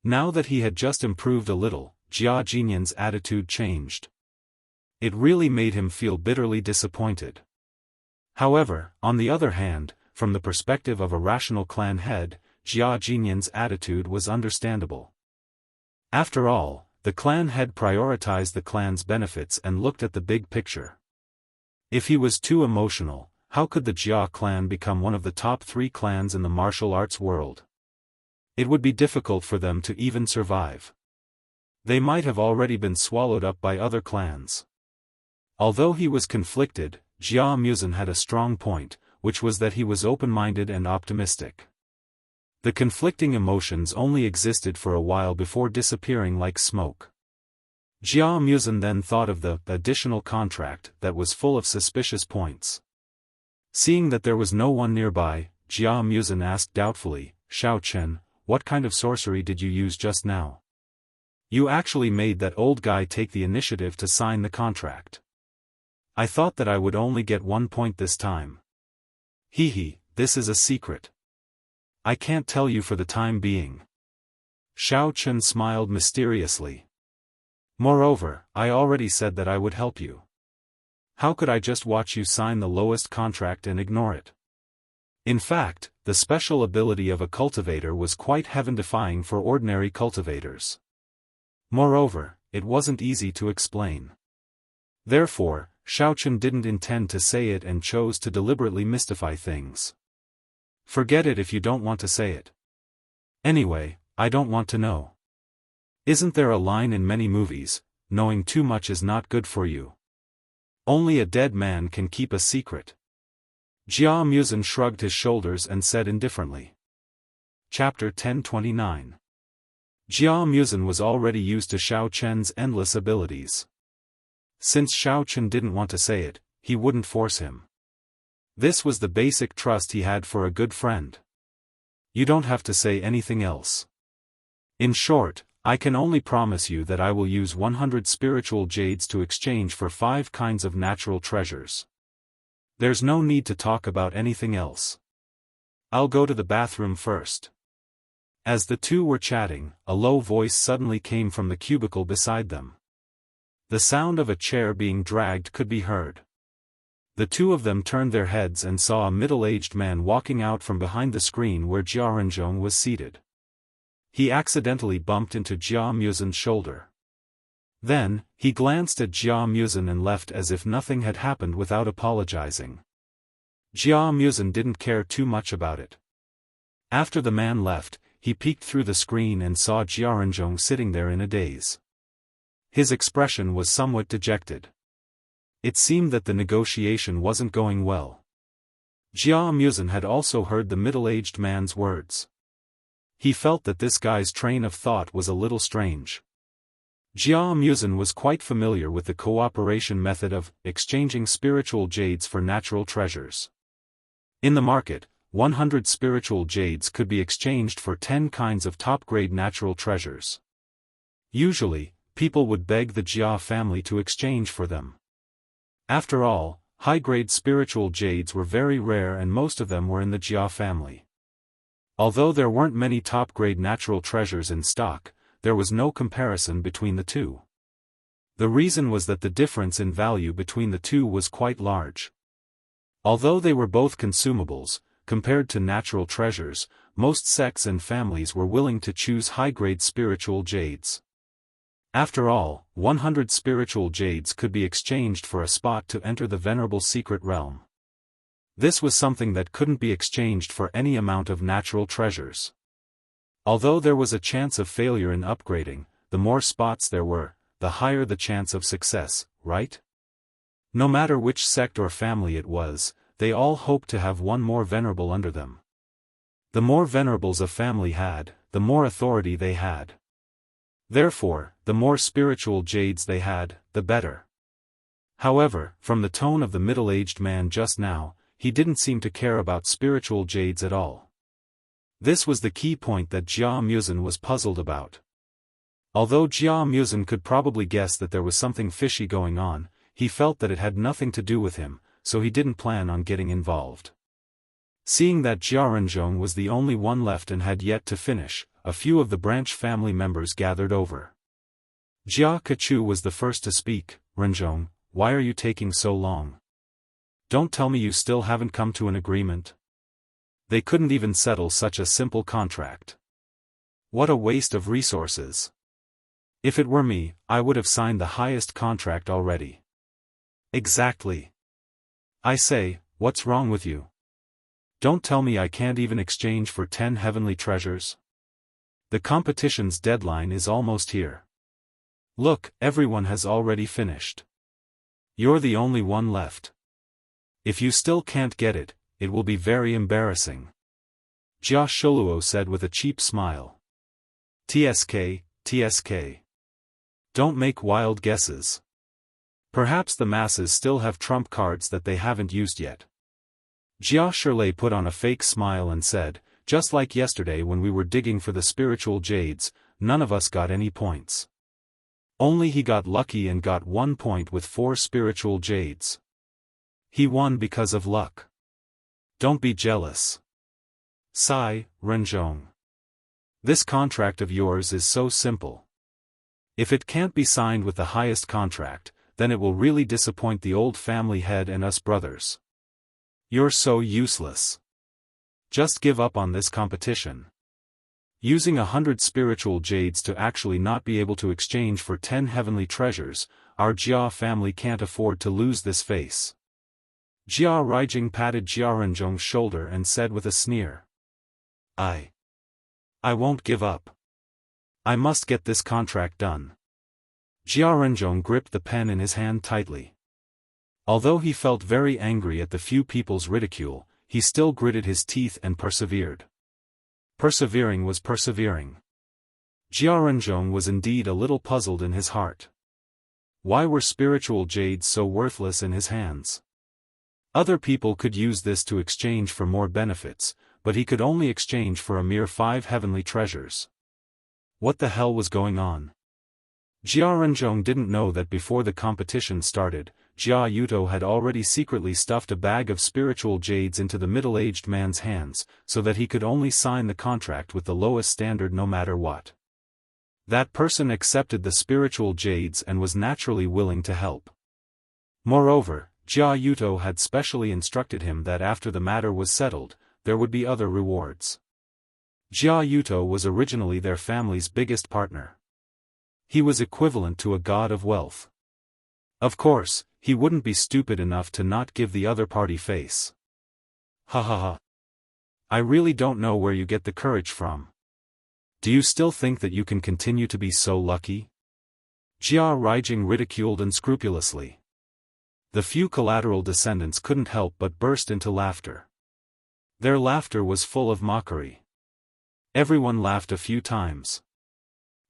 Now that he had just improved a little, Jia Jinyan's attitude changed. It really made him feel bitterly disappointed. However, on the other hand, from the perspective of a rational clan head, Jia Jinyan's attitude was understandable. After all, the clan head prioritized the clan's benefits and looked at the big picture. If he was too emotional, how could the Jia clan become one of the top 3 clans in the martial arts world? It would be difficult for them to even survive. They might have already been swallowed up by other clans. Although he was conflicted, Jia Musen had a strong point, which was that he was open-minded and optimistic. The conflicting emotions only existed for a while before disappearing like smoke. Jia Musen then thought of the additional contract that was full of suspicious points. Seeing that there was no one nearby, Jia Musen asked doubtfully, Xiao Chen, what kind of sorcery did you use just now? You actually made that old guy take the initiative to sign the contract. I thought that I would only get 1 point this time. This is a secret. I can't tell you for the time being. Xiao Chen smiled mysteriously. Moreover, I already said that I would help you. How could I just watch you sign the lowest contract and ignore it? In fact, the special ability of a cultivator was quite heaven-defying for ordinary cultivators. Moreover, it wasn't easy to explain. Therefore, Xiao Chen didn't intend to say it and chose to deliberately mystify things. Forget it if you don't want to say it. Anyway, I don't want to know. Isn't there a line in many movies, knowing too much is not good for you? Only a dead man can keep a secret. Jia Musen shrugged his shoulders and said indifferently. Chapter 1029. Jia Musen was already used to Xiao Chen's endless abilities. Since Xiao Chen didn't want to say it, he wouldn't force him. This was the basic trust he had for a good friend. You don't have to say anything else. In short, I can only promise you that I will use 100 spiritual jades to exchange for 5 kinds of natural treasures. There's no need to talk about anything else. I'll go to the bathroom first. As the two were chatting, a low voice suddenly came from the cubicle beside them. The sound of a chair being dragged could be heard. The two of them turned their heads and saw a middle-aged man walking out from behind the screen where Jiaranzhong was seated. He accidentally bumped into Jia Musen's shoulder. Then, he glanced at Jia Musen and left as if nothing had happened without apologizing. Jia Musen didn't care too much about it. After the man left, he peeked through the screen and saw Jiaranzhong sitting there in a daze. His expression was somewhat dejected. It seemed that the negotiation wasn't going well. Jia Muzen had also heard the middle-aged man's words. He felt that this guy's train of thought was a little strange. Jia Muzen was quite familiar with the cooperation method of exchanging spiritual jades for natural treasures. In the market, 100 spiritual jades could be exchanged for 10 kinds of top-grade natural treasures. Usually, people would beg the Jia family to exchange for them. After all, high-grade spiritual jades were very rare and most of them were in the Jia family. Although there weren't many top-grade natural treasures in stock, there was no comparison between the two. The reason was that the difference in value between the two was quite large. Although they were both consumables, compared to natural treasures, most sects and families were willing to choose high-grade spiritual jades. After all, 100 spiritual jades could be exchanged for a spot to enter the venerable secret realm. This was something that couldn't be exchanged for any amount of natural treasures. Although there was a chance of failure in upgrading, the more spots there were, the higher the chance of success, right? No matter which sect or family it was, they all hoped to have one more venerable under them. The more venerables a family had, the more authority they had. Therefore, the more spiritual jades they had, the better. However, from the tone of the middle-aged man just now, he didn't seem to care about spiritual jades at all. This was the key point that Jia Muzen was puzzled about. Although Jia Muzen could probably guess that there was something fishy going on, he felt that it had nothing to do with him, so he didn't plan on getting involved. Seeing that Jia Renzhong was the only one left and had yet to finish, a few of the branch family members gathered over. Jia Kechu was the first to speak. "Renzhong, why are you taking so long? Don't tell me you still haven't come to an agreement? They couldn't even settle such a simple contract. What a waste of resources. If it were me, I would have signed the highest contract already." "Exactly. I say, what's wrong with you? Don't tell me I can't even exchange for 10 heavenly treasures? The competition's deadline is almost here. Look, everyone has already finished. You're the only one left. If you still can't get it, it will be very embarrassing." Jia Sholuo said with a cheap smile. "TSK, TSK. Don't make wild guesses. Perhaps the masses still have trump cards that they haven't used yet." Jia Shirlei put on a fake smile and said, "Just like yesterday when we were digging for the spiritual jades, none of us got any points. Only he got lucky and got 1 point with 4 spiritual jades. He won because of luck. Don't be jealous. Sigh, Renzhong. This contract of yours is so simple. If it can't be signed with the highest contract, then it will really disappoint the old family head and us brothers. You're so useless. Just give up on this competition. Using 100 spiritual jades to actually not be able to exchange for 10 heavenly treasures, our Jia family can't afford to lose this face." Jia Raijing patted Jia Renzhong's shoulder and said with a sneer. I won't give up. I must get this contract done." Jia Renzhong gripped the pen in his hand tightly. Although he felt very angry at the few people's ridicule, he still gritted his teeth and persevered. Persevering was persevering. Jia Renzhong was indeed a little puzzled in his heart. Why were spiritual jades so worthless in his hands? Other people could use this to exchange for more benefits, but he could only exchange for a mere 5 heavenly treasures. What the hell was going on? Jia Renzhong didn't know that before the competition started, Jia Yuto had already secretly stuffed a bag of spiritual jades into the middle-aged man's hands, so that he could only sign the contract with the lowest standard no matter what. That person accepted the spiritual jades and was naturally willing to help. Moreover, Jia Yuto had specially instructed him that after the matter was settled, there would be other rewards. Jia Yuto was originally their family's biggest partner. He was equivalent to a god of wealth. Of course, he wouldn't be stupid enough to not give the other party face. Ha ha ha. I really don't know where you get the courage from. Do you still think that you can continue to be so lucky? Jia Raijing ridiculed unscrupulously. The few collateral descendants couldn't help but burst into laughter. Their laughter was full of mockery. Everyone laughed a few times.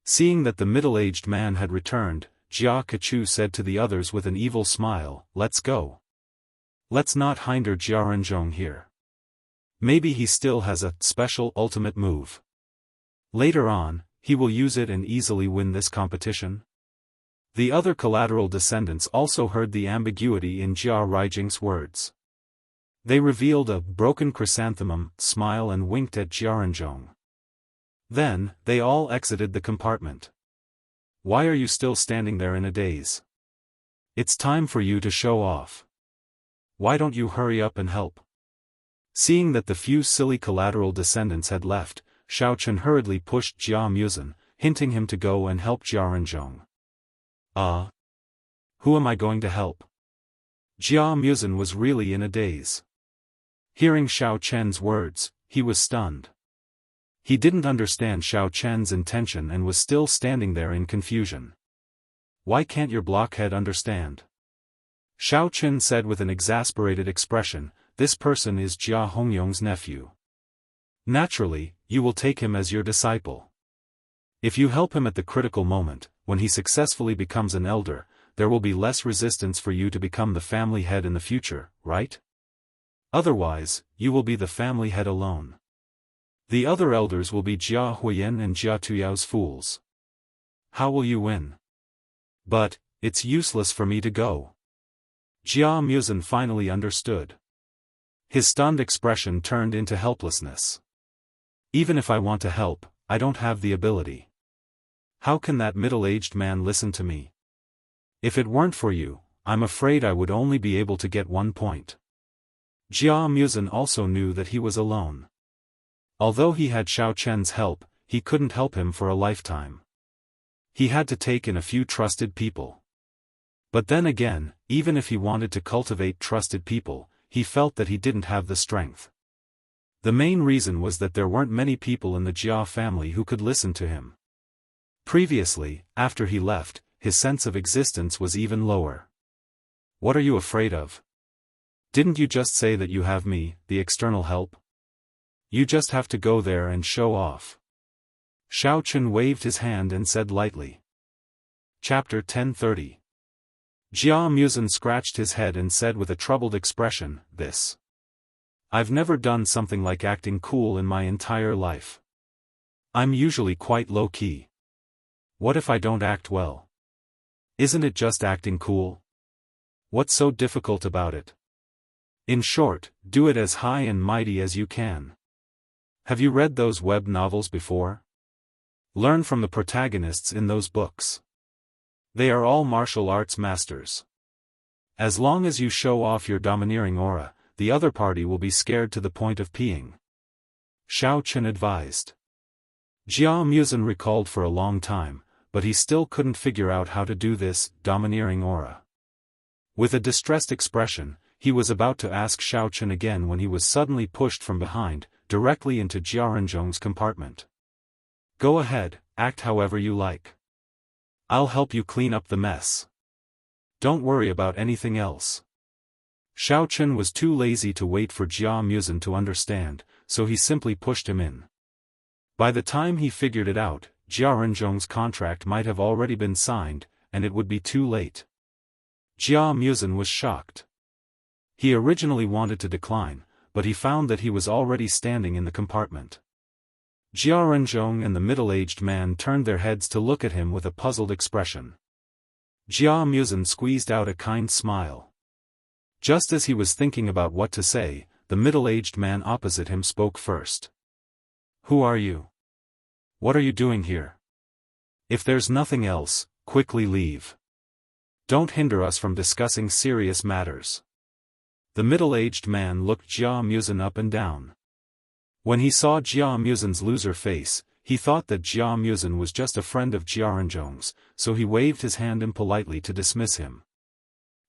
Seeing that the middle-aged man had returned, Jia Kechu said to the others with an evil smile, "Let's go. Let's not hinder Jiaranzhong here. Maybe he still has a special ultimate move. Later on, he will use it and easily win this competition." The other collateral descendants also heard the ambiguity in Jia Rijing's words. They revealed a broken chrysanthemum smile and winked at Jiaranzhong. Then, they all exited the compartment. "Why are you still standing there in a daze? It's time for you to show off. Why don't you hurry up and help?" Seeing that the few silly collateral descendants had left, Xiaochen hurriedly pushed Jia Muzin, hinting him to go and help Jiaranzhong. Who am I going to help?" Jia Muzin was really in a daze. Hearing Xiao Chen's words, he was stunned. He didn't understand Xiao Chen's intention and was still standing there in confusion. "Why can't your blockhead understand?" Xiao Chen said with an exasperated expression, "This person is Jia Hongyong's nephew. Naturally, you will take him as your disciple. If you help him at the critical moment, when he successfully becomes an elder, there will be less resistance for you to become the family head in the future, right? Otherwise, you will be the family head alone. The other elders will be Jia Huiyan and Jia Tuyao's fools. How will you win?" "But, it's useless for me to go." Jia Muzin finally understood. His stunned expression turned into helplessness. "Even if I want to help, I don't have the ability. How can that middle-aged man listen to me? If it weren't for you, I'm afraid I would only be able to get 1 point." Jia Muzin also knew that he was alone. Although he had Xiao Chen's help, he couldn't help him for a lifetime. He had to take in a few trusted people. But then again, even if he wanted to cultivate trusted people, he felt that he didn't have the strength. The main reason was that there weren't many people in the Jia family who could listen to him. Previously, after he left, his sense of existence was even lower. "What are you afraid of? Didn't you just say that you have me, the external help? You just have to go there and show off." Xiao Chen waved his hand and said lightly. Chapter 1030. Jia Muzin scratched his head and said with a troubled expression, I've never done something like acting cool in my entire life. I'm usually quite low-key. What if I don't act well? Isn't it just acting cool? What's so difficult about it? In short, do it as high and mighty as you can. Have you read those web novels before? Learn from the protagonists in those books. They are all martial arts masters. As long as you show off your domineering aura, the other party will be scared to the point of peeing. Xiao Chen advised. Jia Muzin recalled for a long time, but he still couldn't figure out how to do this domineering aura. With a distressed expression, he was about to ask Xiao Chen again when he was suddenly pushed from behind, directly into Jiaranzhong's compartment. Go ahead, act however you like. I'll help you clean up the mess. Don't worry about anything else. Xiao Chen was too lazy to wait for Jia Muzin to understand, so he simply pushed him in. By the time he figured it out, Jiaranzhong's contract might have already been signed, and it would be too late. Jia Muzin was shocked. He originally wanted to decline, but he found that he was already standing in the compartment. Jiaranzhong and the middle-aged man turned their heads to look at him with a puzzled expression. Jia Muzin squeezed out a kind smile. Just as he was thinking about what to say, the middle-aged man opposite him spoke first. Who are you? What are you doing here? If there's nothing else, quickly leave. Don't hinder us from discussing serious matters. The middle-aged man looked Jia Muzin up and down. When he saw Jia Muzin's loser face, he thought that Jia Muzin was just a friend of Jiaranzhong's, so he waved his hand impolitely to dismiss him.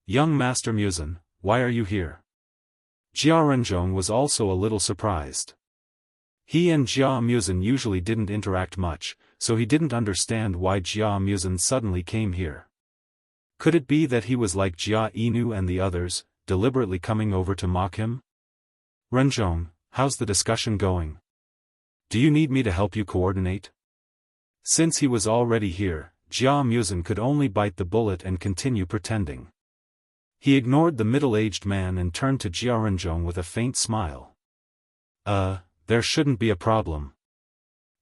Young Master Muzin, why are you here? Jiaranzhong was also a little surprised. He and Jia Muzin usually didn't interact much, so he didn't understand why Jia Muzin suddenly came here. Could it be that he was like Jia Inu and the others, deliberately coming over to mock him? Renzhong, how's the discussion going? Do you need me to help you coordinate? Since he was already here, Jia Musen could only bite the bullet and continue pretending. He ignored the middle-aged man and turned to Jia Renjong with a faint smile. There shouldn't be a problem.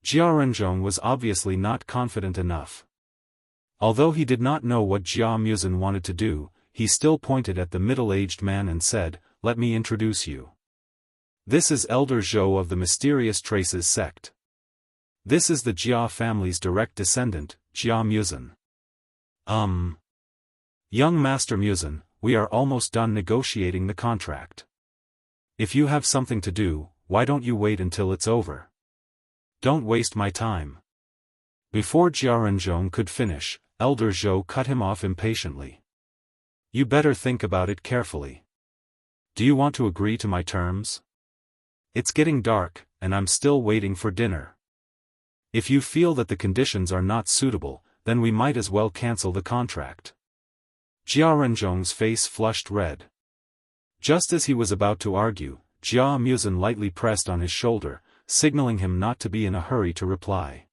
Jia Renjong was obviously not confident enough. Although he did not know what Jia Musen wanted to do, he still pointed at the middle-aged man and said, "Let me introduce you. This is Elder Zhou of the Mysterious Traces sect. This is the Jia family's direct descendant, Jia Musen. Young Master Musen, we are almost done negotiating the contract. If you have something to do, why don't you wait until it's over? Don't waste my time." Before Jia Renjong could finish, Elder Zhou cut him off impatiently. "You better think about it carefully. Do you want to agree to my terms? It's getting dark, and I'm still waiting for dinner. If you feel that the conditions are not suitable, then we might as well cancel the contract." Jia Renjong's face flushed red. Just as he was about to argue, Jia Musen lightly pressed on his shoulder, signaling him not to be in a hurry to reply.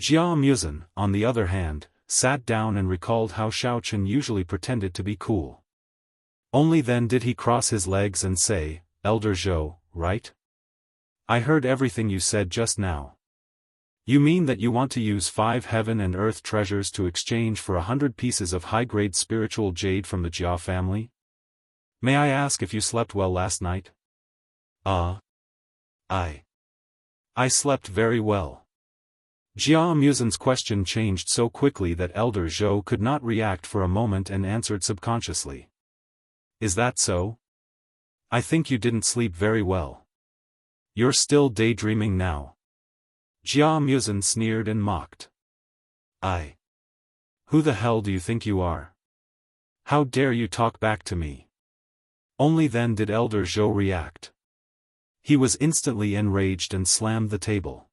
Jia Musen, on the other hand, sat down and recalled how Xiaofan usually pretended to be cool. Only then did he cross his legs and say, "Elder Zhou, right? I heard everything you said just now. You mean that you want to use 5 heaven and earth treasures to exchange for 100 pieces of high-grade spiritual jade from the Jia family? May I ask if you slept well last night?" I slept very well." Jia Musen's question changed so quickly that Elder Zhou could not react for a moment and answered subconsciously. "Is that so? I think you didn't sleep very well. You're still daydreaming now." Jia Musen sneered and mocked. Who the hell do you think you are? How dare you talk back to me?" Only then did Elder Zhou react. He was instantly enraged and slammed the table.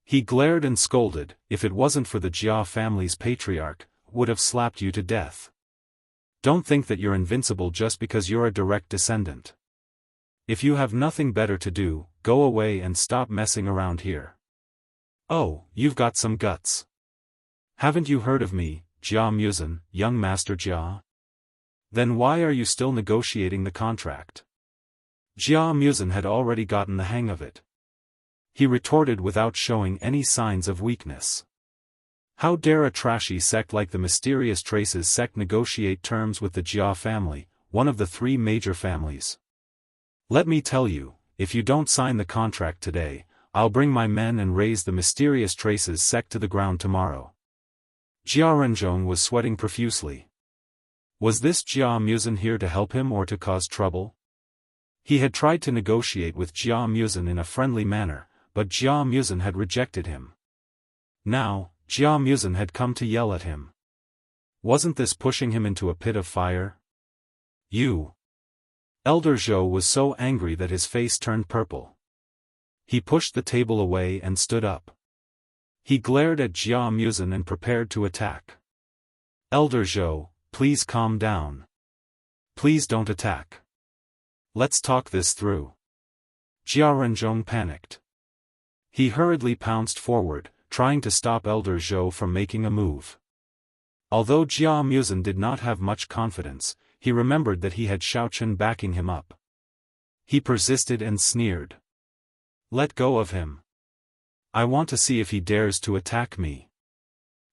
He glared and scolded, "If it wasn't for the Jia family's patriarch, would have slapped you to death. Don't think that you're invincible just because you're a direct descendant. If you have nothing better to do, go away and stop messing around here. Oh, you've got some guts. Haven't you heard of me, Jia Musen, young Master Jia? Then why are you still negotiating the contract?" Jia Musen had already gotten the hang of it. He retorted without showing any signs of weakness. How dare a trashy sect like the Mysterious Traces sect negotiate terms with the Jia family, one of the 3 major families? "Let me tell you, if you don't sign the contract today, I'll bring my men and raze the Mysterious Traces sect to the ground tomorrow." Jia Renjong was sweating profusely. Was this Jia Musen here to help him or to cause trouble? He had tried to negotiate with Jia Musen in a friendly manner, but Jia Musen had rejected him. Now, Jia Musen had come to yell at him. Wasn't this pushing him into a pit of fire? "You!" Elder Zhou was so angry that his face turned purple. He pushed the table away and stood up. He glared at Jia Musen and prepared to attack. "Elder Zhou, please calm down. Please don't attack. Let's talk this through." Jia Renjong panicked. He hurriedly pounced forward, trying to stop Elder Zhou from making a move. Although Jia Musen did not have much confidence, he remembered that he had Xiaofan backing him up. He persisted and sneered. "Let go of him. I want to see if he dares to attack me.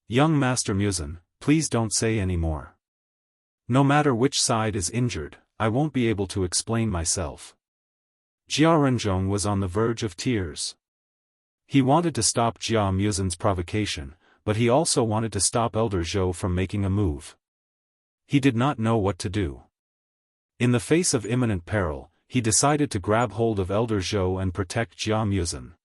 Young Master Musen, please don't say any more. No matter which side is injured, I won't be able to explain myself." Jia Renjong was on the verge of tears. He wanted to stop Jia Musen's provocation, but he also wanted to stop Elder Zhou from making a move. He did not know what to do. In the face of imminent peril, he decided to grab hold of Elder Zhou and protect Jia Musen.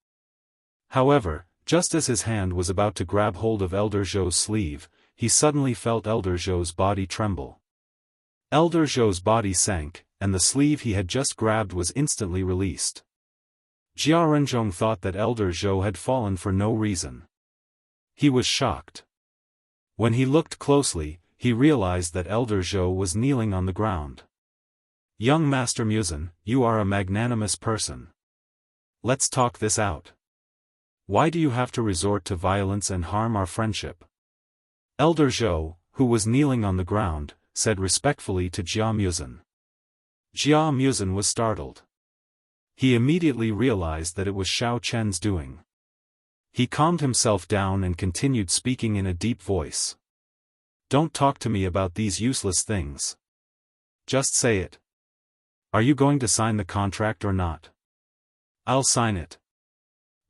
However, just as his hand was about to grab hold of Elder Zhou's sleeve, he suddenly felt Elder Zhou's body tremble. Elder Zhou's body sank, and the sleeve he had just grabbed was instantly released. Jia Renjong thought that Elder Zhou had fallen for no reason. He was shocked. When he looked closely, he realized that Elder Zhou was kneeling on the ground. Young Master Muzin, you are a magnanimous person. Let's talk this out. Why do you have to resort to violence and harm our friendship? Elder Zhou, who was kneeling on the ground, said respectfully to Jia Muzin. Jia Muzin was startled. He immediately realized that it was Xiao Chen's doing. He calmed himself down and continued speaking in a deep voice. Don't talk to me about these useless things. Just say it. Are you going to sign the contract or not? I'll sign it.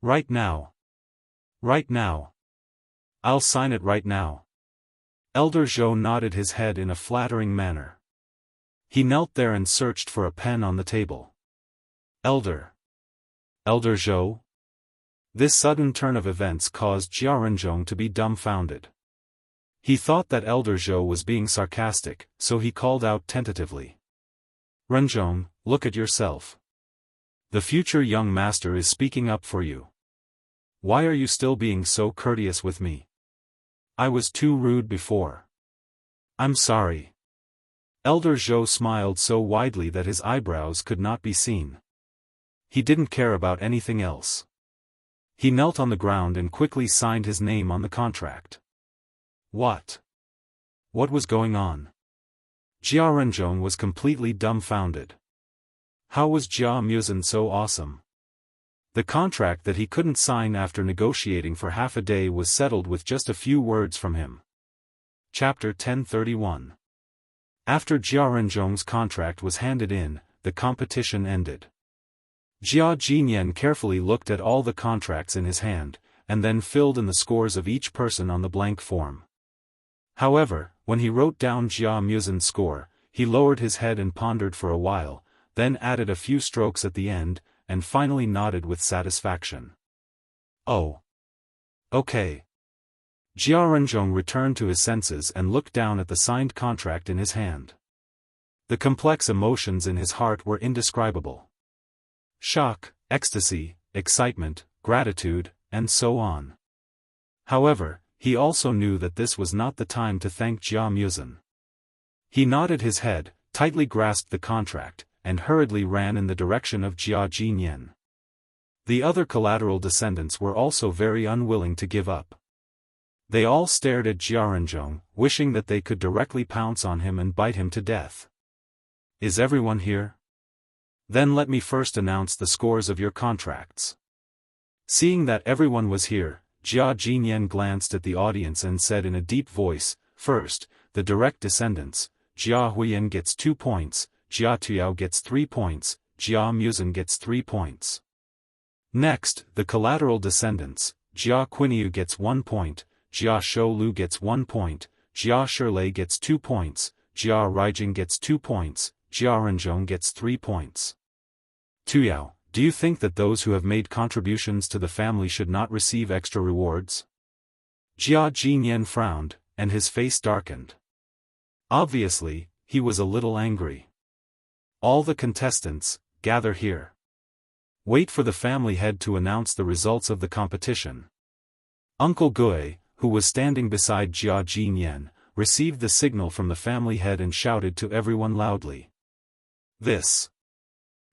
Right now. Right now. I'll sign it right now. Elder Zhou nodded his head in a flattering manner. He knelt there and searched for a pen on the table. Elder Zhou? This sudden turn of events caused Jia Renzhong to be dumbfounded. He thought that Elder Zhou was being sarcastic, so he called out tentatively. Renzhong, look at yourself. The future young master is speaking up for you. Why are you still being so courteous with me? I was too rude before. I'm sorry. Elder Zhou smiled so widely that his eyebrows could not be seen. He didn't care about anything else. He knelt on the ground and quickly signed his name on the contract. What? What was going on? Jia Renzhong was completely dumbfounded. How was Jia Muzin so awesome? The contract that he couldn't sign after negotiating for half a day was settled with just a few words from him. Chapter 1031. After Jia Renzhong's contract was handed in, the competition ended. Jia Jinyan carefully looked at all the contracts in his hand, and then filled in the scores of each person on the blank form. However, when he wrote down Jia Muzin's score, he lowered his head and pondered for a while, then added a few strokes at the end, and finally nodded with satisfaction. Oh. Okay. Jia Renzhong returned to his senses and looked down at the signed contract in his hand. The complex emotions in his heart were indescribable. Shock, ecstasy, excitement, gratitude, and so on. However, he also knew that this was not the time to thank Jia Muzin. He nodded his head, tightly grasped the contract, and hurriedly ran in the direction of Jia Jinyan. The other collateral descendants were also very unwilling to give up. They all stared at Jia Renzhong, wishing that they could directly pounce on him and bite him to death. Is everyone here? Then let me first announce the scores of your contracts. Seeing that everyone was here, Jia Jinyan glanced at the audience and said in a deep voice, first, the direct descendants, Jia Huiyan gets 2 points, Jia Tuyao gets 3 points, Jia Muzin gets 3 points. Next, the collateral descendants, Jia Quinyu gets 1 point, Jia Shoulu gets 1 point, Jia Shirlei gets 2 points, Jia Raijing gets 2 points, Jia Renzhong gets 3 points. Tuyao, do you think that those who have made contributions to the family should not receive extra rewards? Jia Jinyan frowned, and his face darkened. Obviously, he was a little angry. All the contestants, gather here. Wait for the family head to announce the results of the competition. Uncle Gui, who was standing beside Jia Jinyan, received the signal from the family head and shouted to everyone loudly. This.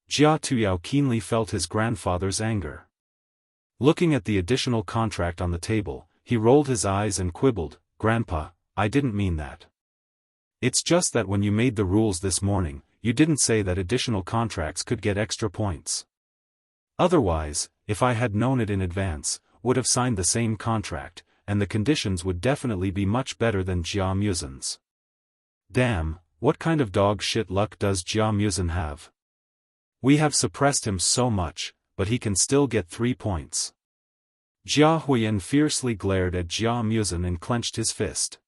Jia Tuyao keenly felt his grandfather's anger. Looking at the additional contract on the table, he rolled his eyes and quibbled, Grandpa, I didn't mean that. It's just that when you made the rules this morning, you didn't say that additional contracts could get extra points. Otherwise, if I had known it in advance, would have signed the same contract, and the conditions would definitely be much better than Jia Muzin's. Damn, what kind of dog shit luck does Jia Muzin have? We have suppressed him so much, but he can still get 3 points. Jia Huiyan fiercely glared at Jia Muzin and clenched his fist.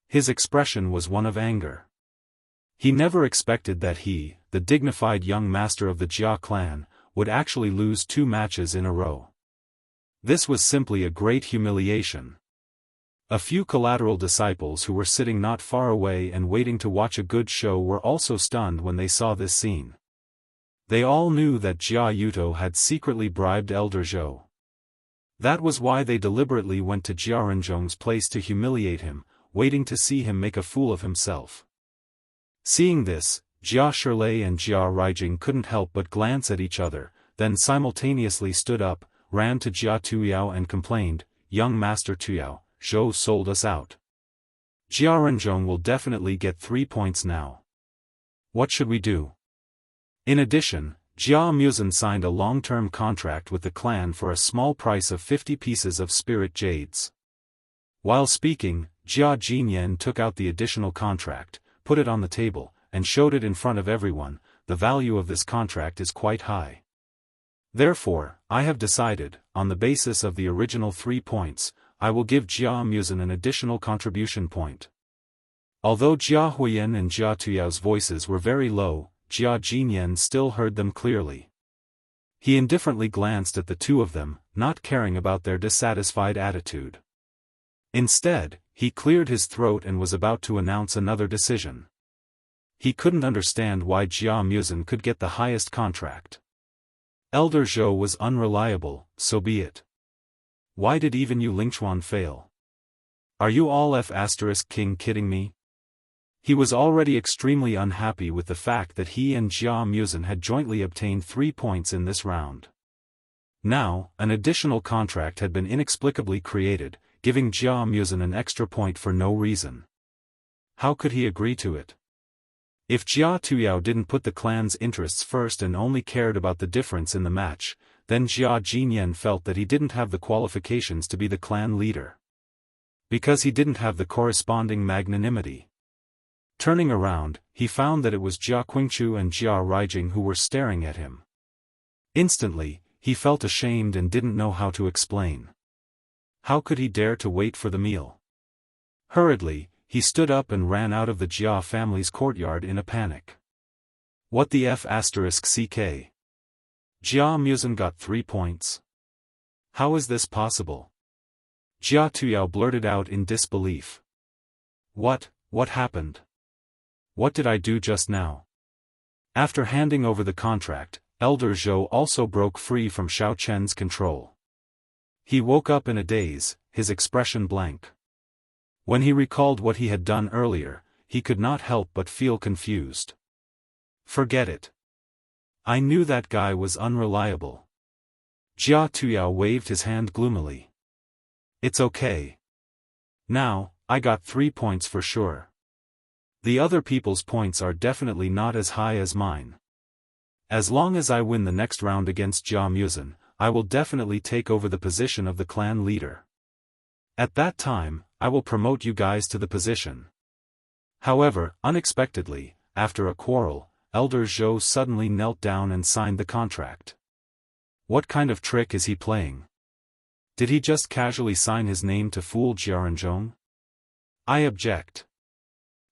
His expression was one of anger. He never expected that he, the dignified young master of the Jia clan, would actually lose 2 matches in a row. This was simply a great humiliation. A few collateral disciples who were sitting not far away and waiting to watch a good show were also stunned when they saw this scene. They all knew that Jia Yuto had secretly bribed Elder Zhou. That was why they deliberately went to Jia Renzhong's place to humiliate him, waiting to see him make a fool of himself. Seeing this, Jia Shirlei and Jia Ruijing couldn't help but glance at each other, then simultaneously stood up, ran to Jia Tuyao and complained, "Young Master Tuyao, Zhou sold us out. Jia Renzhong will definitely get 3 points now. What should we do?" In addition, Jia Muzhen signed a long-term contract with the clan for a small price of 50 pieces of spirit jades. While speaking, Jia Jinyan took out the additional contract, put it on the table, and showed it in front of everyone. "The value of this contract is quite high. Therefore, I have decided, on the basis of the original 3 points, I will give Jia Muzhen an additional contribution point." Although Jia Huiyan and Jia Tuyao's voices were very low, Jia Jinyan still heard them clearly. He indifferently glanced at the two of them, not caring about their dissatisfied attitude. Instead, he cleared his throat and was about to announce another decision. He couldn't understand why Jia Muzhen could get the highest contract. Elder Zhou was unreliable, so be it. Why did even you Lingchuan fail? Are you all King kidding me? He was already extremely unhappy with the fact that he and Jia Muzhen had jointly obtained 3 points in this round. Now, an additional contract had been inexplicably created, giving Jia Muzhen an extra point for no reason. How could he agree to it? If Jia Tuyao didn't put the clan's interests first and only cared about the difference in the match, then Jia Jinyan felt that he didn't have the qualifications to be the clan leader. Because he didn't have the corresponding magnanimity. Turning around, he found that it was Jia Qingchu and Jia Ruijing who were staring at him. Instantly, he felt ashamed and didn't know how to explain. How could he dare to wait for the meal? Hurriedly, he stood up and ran out of the Jia family's courtyard in a panic. What the F***ck? Jia Muzhen got 3 points. How is this possible? Jia Tuyao blurted out in disbelief. What happened? What did I do just now? After handing over the contract, Elder Zhou also broke free from Xiao Chen's control. He woke up in a daze, his expression blank. When he recalled what he had done earlier, he could not help but feel confused. Forget it. I knew that guy was unreliable. Jia Tuyao waved his hand gloomily. It's okay. Now, I got 3 points for sure. The other people's points are definitely not as high as mine. As long as I win the next round against Jia Muzhen, I will definitely take over the position of the clan leader. At that time, I will promote you guys to the position. However, unexpectedly, after a quarrel, Elder Zhou suddenly knelt down and signed the contract. What kind of trick is he playing? Did he just casually sign his name to fool Jia Renzhong? I object.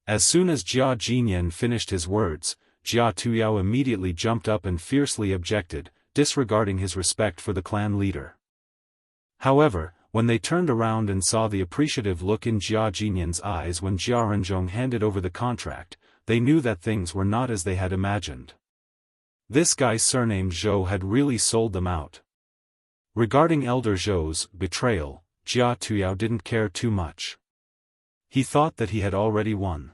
As soon as Jia Jinyan finished his words, Jia Tuyao immediately jumped up and fiercely objected, disregarding his respect for the clan leader. However, when they turned around and saw the appreciative look in Jia Jinyan's eyes when Jia Renzhong handed over the contract, they knew that things were not as they had imagined. This guy surnamed Zhou had really sold them out. Regarding Elder Zhou's betrayal, Jia Tuyao didn't care too much. He thought that he had already won.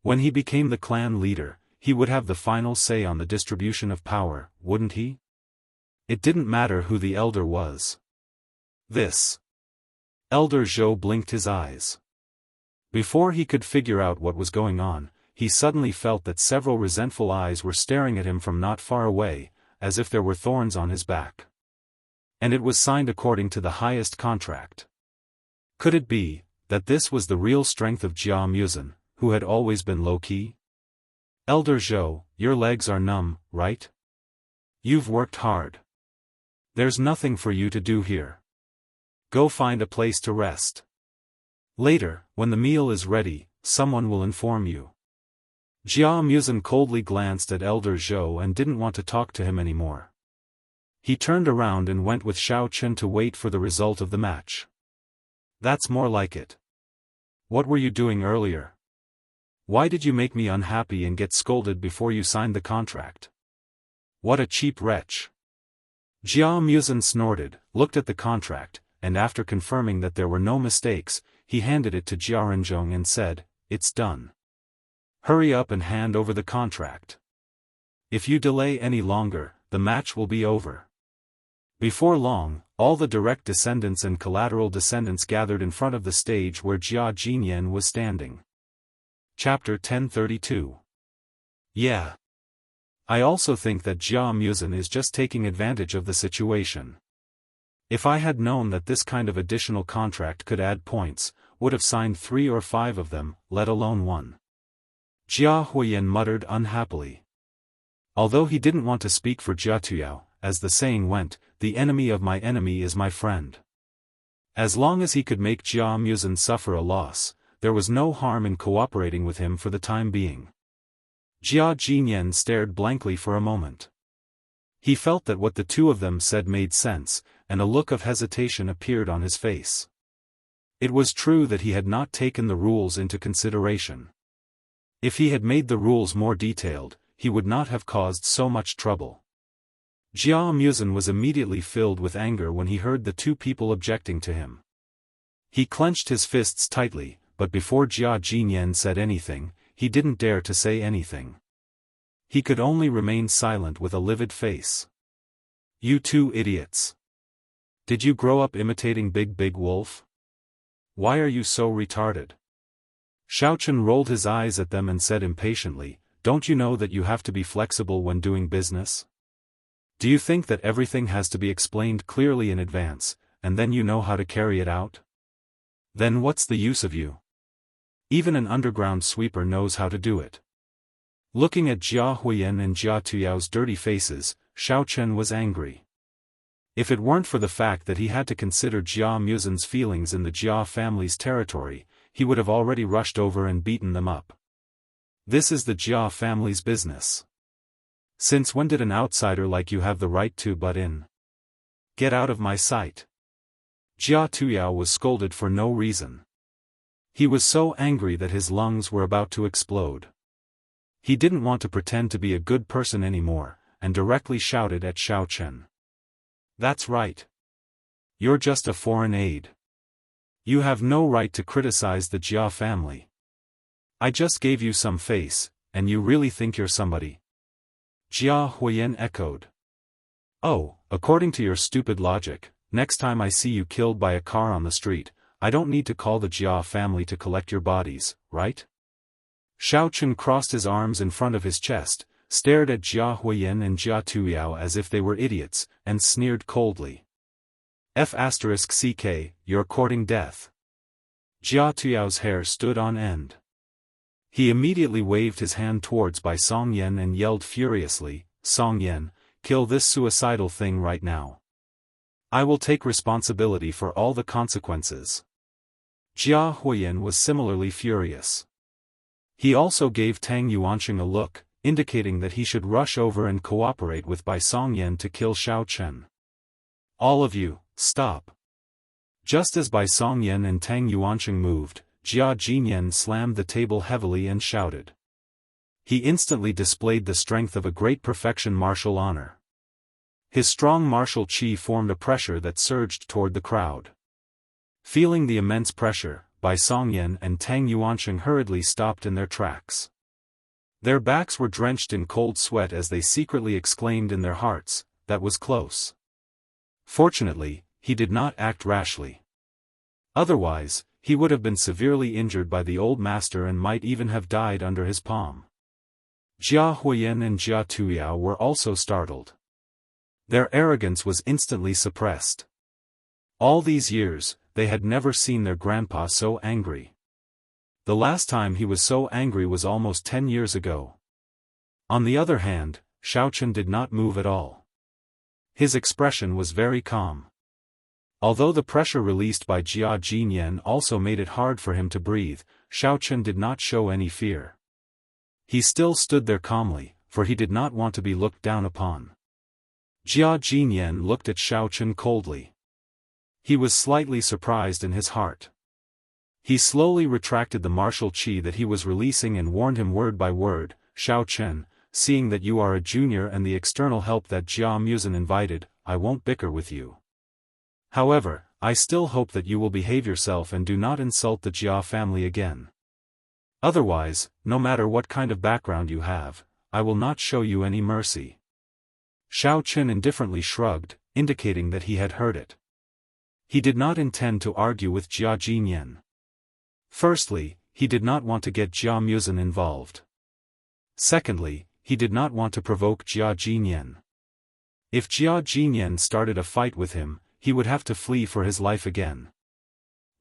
When he became the clan leader, he would have the final say on the distribution of power, wouldn't he? It didn't matter who the elder was. This. Elder Zhou blinked his eyes. Before he could figure out what was going on, he suddenly felt that several resentful eyes were staring at him from not far away, as if there were thorns on his back. And it was signed according to the highest contract. Could it be that this was the real strength of Jia Muzhen, who had always been low-key? Elder Zhou, your legs are numb, right? You've worked hard. There's nothing for you to do here. Go find a place to rest. Later, when the meal is ready, someone will inform you. Jia Muzhen coldly glanced at Elder Zhou and didn't want to talk to him anymore. He turned around and went with Xiao Chen to wait for the result of the match. That's more like it. What were you doing earlier? Why did you make me unhappy and get scolded before you signed the contract? What a cheap wretch. Jia Muzhen snorted, looked at the contract, and after confirming that there were no mistakes, he handed it to Jia Renzhong and said, "It's done." Hurry up and hand over the contract. If you delay any longer, the match will be over. Before long, all the direct descendants and collateral descendants gathered in front of the stage where Jia Jinyan was standing. Chapter 1032. Yeah. I also think that Jia Muzin is just taking advantage of the situation. If I had known that this kind of additional contract could add points, would have signed 3 or 5 of them, let alone 1. Jia Huiyan muttered unhappily. Although he didn't want to speak for Jia Tuyao, as the saying went, the enemy of my enemy is my friend. As long as he could make Jia Muzin suffer a loss, there was no harm in cooperating with him for the time being. Jia Jinyan stared blankly for a moment. He felt that what the two of them said made sense, and a look of hesitation appeared on his face. It was true that he had not taken the rules into consideration. If he had made the rules more detailed, he would not have caused so much trouble. Jia Muzin was immediately filled with anger when he heard the two people objecting to him. He clenched his fists tightly, but before Jia Jinyan said anything, he didn't dare to say anything. He could only remain silent with a livid face. You two idiots. Did you grow up imitating Big Wolf? Why are you so retarded? Xiaofan rolled his eyes at them and said impatiently, don't you know that you have to be flexible when doing business? Do you think that everything has to be explained clearly in advance, and then you know how to carry it out? Then what's the use of you? Even an underground sweeper knows how to do it. Looking at Jia Huiyan and Jia Tuyao's dirty faces, Xiaofan was angry. If it weren't for the fact that he had to consider Jia Muzin's feelings in the Jia family's territory, he would have already rushed over and beaten them up. This is the Jia family's business. Since when did an outsider like you have the right to butt in? Get out of my sight. Jia Tuyao was scolded for no reason. He was so angry that his lungs were about to explode. He didn't want to pretend to be a good person anymore, and directly shouted at Xiaofan. That's right. You're just a foreign aide. You have no right to criticize the Jia family. I just gave you some face, and you really think you're somebody? Jia Huiyan echoed. Oh, according to your stupid logic, next time I see you killed by a car on the street, I don't need to call the Jia family to collect your bodies, right? Xiaofan crossed his arms in front of his chest, stared at Jia Huiyan and Jia Tuyao as if they were idiots, and sneered coldly. F***ck, you're courting death. Jia Tuyao's hair stood on end. He immediately waved his hand towards Bai Songyan and yelled furiously, Songyan, kill this suicidal thing right now. I will take responsibility for all the consequences. Jia Huiyan was similarly furious. He also gave Tang Yuanqing a look, indicating that he should rush over and cooperate with Bai Songyan to kill Xiaofan. All of you, stop. Just as Bai Songyan and Tang Yuanqing moved, Jia Jinyan slammed the table heavily and shouted. He instantly displayed the strength of a great perfection martial honor. His strong martial chi formed a pressure that surged toward the crowd. Feeling the immense pressure, Bai Songyan and Tang Yuanqing hurriedly stopped in their tracks. Their backs were drenched in cold sweat as they secretly exclaimed in their hearts, that was close. Fortunately, he did not act rashly. Otherwise, he would have been severely injured by the old master and might even have died under his palm. Jia Huiyan and Jia Tuyao were also startled. Their arrogance was instantly suppressed. All these years, they had never seen their grandpa so angry. The last time he was so angry was almost 10 years ago. On the other hand, Xiaofan did not move at all. His expression was very calm. Although the pressure released by Jia Jinyan also made it hard for him to breathe, Xiaofan did not show any fear. He still stood there calmly, for he did not want to be looked down upon. Jia Jinyan looked at Xiaofan coldly. He was slightly surprised in his heart. He slowly retracted the martial chi that he was releasing and warned him word by word, Xiaofan, seeing that you are a junior and the external help that Jia Muzin invited, I won't bicker with you. However, I still hope that you will behave yourself and do not insult the Jia family again. Otherwise, no matter what kind of background you have, I will not show you any mercy. Xiao Qin indifferently shrugged, indicating that he had heard it. He did not intend to argue with Jia Jinyan. Firstly, he did not want to get Jia Muzhen involved. Secondly, he did not want to provoke Jia Jinyan. If Jia Jinyan started a fight with him, he would have to flee for his life again.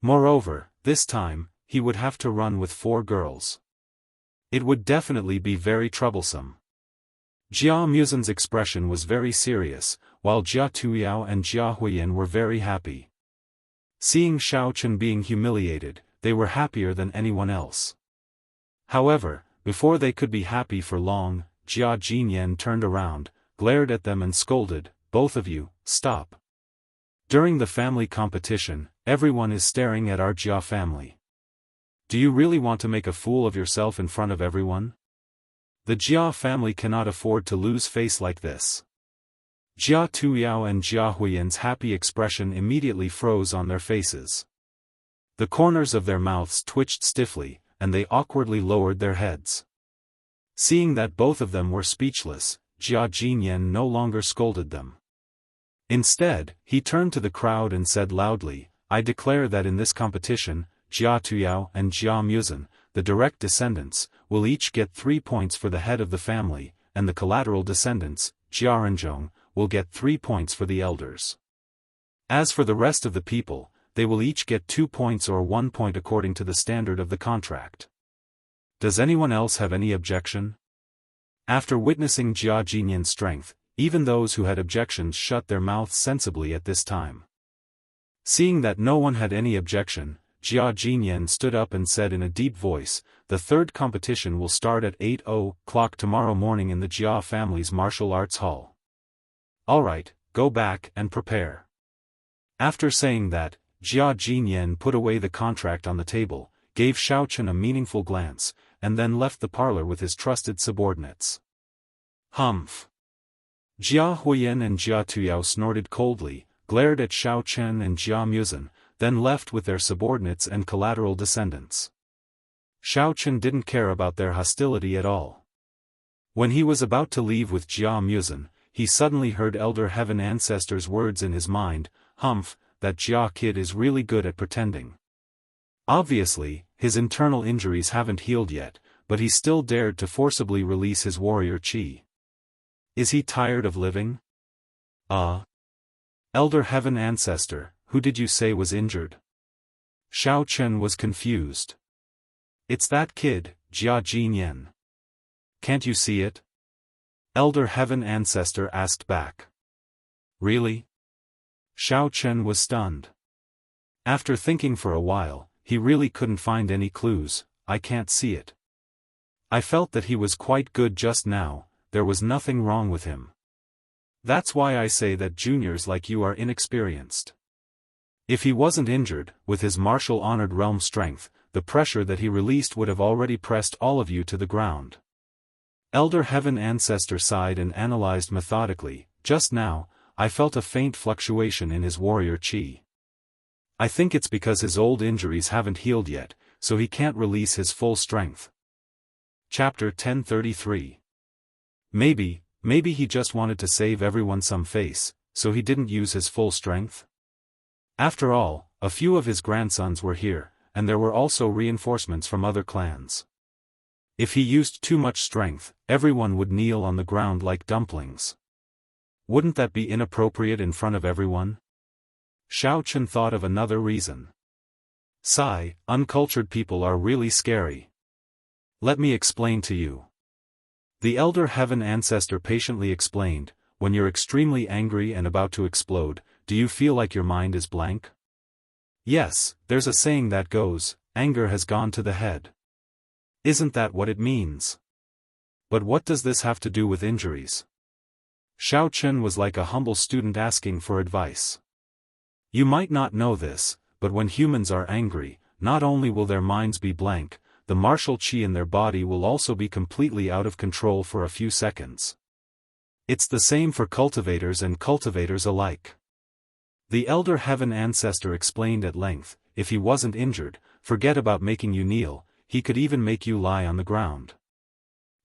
Moreover, this time, he would have to run with 4 girls. It would definitely be very troublesome. Jia Muzhen's expression was very serious, while Jia Tuyao and Jia Huiyan were very happy. Seeing Xiao Qin being humiliated, they were happier than anyone else. However, before they could be happy for long, Jia Jinyan turned around, glared at them and scolded, "Both of you, stop. During the family competition, everyone is staring at our Jia family. Do you really want to make a fool of yourself in front of everyone? The Jia family cannot afford to lose face like this." Jia Tuyao and Jia Huiyan's happy expression immediately froze on their faces. The corners of their mouths twitched stiffly, and they awkwardly lowered their heads. Seeing that both of them were speechless, Jia Jinyan no longer scolded them. Instead, he turned to the crowd and said loudly, "I declare that in this competition, Jia Tuyao and Jia Muzhen, the direct descendants, will each get 3 points for the head of the family, and the collateral descendants, Jia Renzhong, will get 3 points for the elders. As for the rest of the people, they will each get 2 points or 1 point according to the standard of the contract. Does anyone else have any objection?" After witnessing Jia Jinyan's strength, even those who had objections shut their mouths sensibly at this time. Seeing that no one had any objection, Jia Jinyan stood up and said in a deep voice, "The third competition will start at 8:00 tomorrow morning in the Jia family's martial arts hall. Alright, go back and prepare." After saying that, Jia Jinyan put away the contract on the table, gave Xiao Qin a meaningful glance, and then left the parlor with his trusted subordinates. Humph! Jia Huiyan and Jia Tuyao snorted coldly, glared at Xiao Qin and Jia Muzhen, then left with their subordinates and collateral descendants. Xiao Qin didn't care about their hostility at all. When he was about to leave with Jia Muzhen, he suddenly heard Elder Heaven Ancestor's words in his mind, "Humph, that Jia kid is really good at pretending." Obviously, his internal injuries haven't healed yet, but he still dared to forcibly release his warrior chi. Is he tired of living? Elder Heaven Ancestor, who did you say was injured? Xiao Qin was confused. It's that kid, Jia Jinyan. Can't you see it? Elder Heaven Ancestor asked back. Really? Xiao Qin was stunned. After thinking for a while, he really couldn't find any clues. "I can't see it. I felt that he was quite good just now, there was nothing wrong with him. That's why I say that juniors like you are inexperienced. If he wasn't injured, with his martial honored realm strength, the pressure that he released would have already pressed all of you to the ground." Elder Heaven Ancestor sighed and analyzed methodically, "Just now, I felt a faint fluctuation in his warrior chi. I think it's because his old injuries haven't healed yet, so he can't release his full strength." Chapter 1033. Maybe he just wanted to save everyone some face, so he didn't use his full strength? After all, a few of his grandsons were here, and there were also reinforcements from other clans. If he used too much strength, everyone would kneel on the ground like dumplings. Wouldn't that be inappropriate in front of everyone? Xiao Qin thought of another reason. Sigh, uncultured people are really scary. Let me explain to you. The Elder Heaven Ancestor patiently explained, when you're extremely angry and about to explode, do you feel like your mind is blank? Yes, there's a saying that goes, anger has gone to the head. Isn't that what it means? But what does this have to do with injuries? Xiao Qin was like a humble student asking for advice. You might not know this, but when humans are angry, not only will their minds be blank, the martial chi in their body will also be completely out of control for a few seconds. It's the same for cultivators and cultivators alike. The Elder Heaven Ancestor explained at length, if he wasn't injured, forget about making you kneel, he could even make you lie on the ground.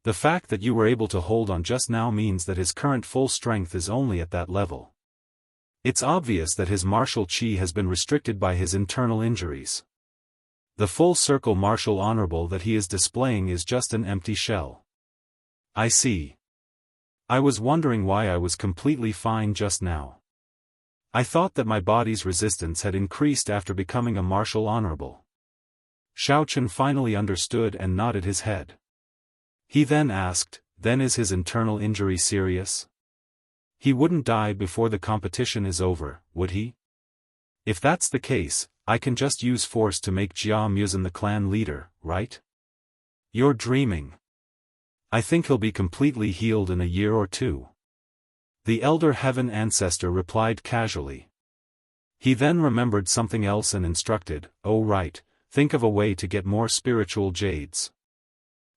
The fact that you were able to hold on just now means that his current full strength is only at that level. It's obvious that his martial chi has been restricted by his internal injuries. The full circle martial honorable that he is displaying is just an empty shell. I see. I was wondering why I was completely fine just now. I thought that my body's resistance had increased after becoming a martial honorable. Xiaofan finally understood and nodded his head. He then asked, then is his internal injury serious? He wouldn't die before the competition is over, would he? If that's the case, I can just use force to make Jia Muzhen the clan leader, right? You're dreaming. I think he'll be completely healed in a year or two. The elder heaven ancestor replied casually. He then remembered something else and instructed, oh right, think of a way to get more spiritual jades.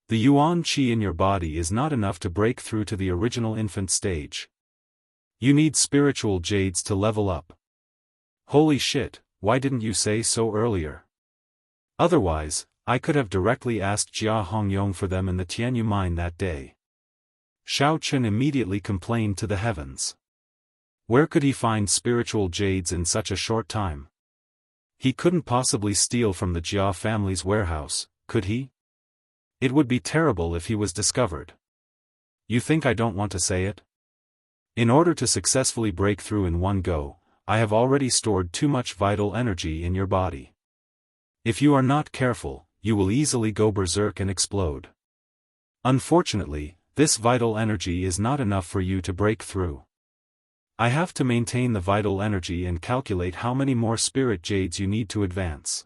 The yuan qi in your body is not enough to break through to the original infant stage. You need spiritual jades to level up. Holy shit, why didn't you say so earlier? Otherwise, I could have directly asked Jia Hongyong for them in the Tianyu mine that day. Xiaofan immediately complained to the heavens. Where could he find spiritual jades in such a short time? He couldn't possibly steal from the Jia family's warehouse, could he? It would be terrible if he was discovered. You think I don't want to say it? In order to successfully break through in one go, I have already stored too much vital energy in your body. If you are not careful, you will easily go berserk and explode. Unfortunately, this vital energy is not enough for you to break through. I have to maintain the vital energy and calculate how many more spirit jades you need to advance.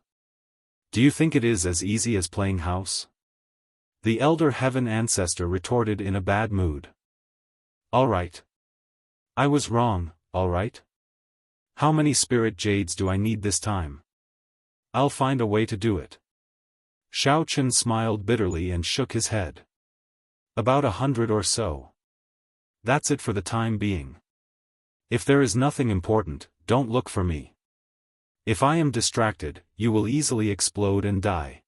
Do you think it is as easy as playing house? The elder heaven ancestor retorted in a bad mood. Alright. I was wrong, alright? How many spirit jades do I need this time? I'll find a way to do it. Xiaofan smiled bitterly and shook his head. About 100 or so. That's it for the time being. If there is nothing important, don't look for me. If I am distracted, you will easily explode and die.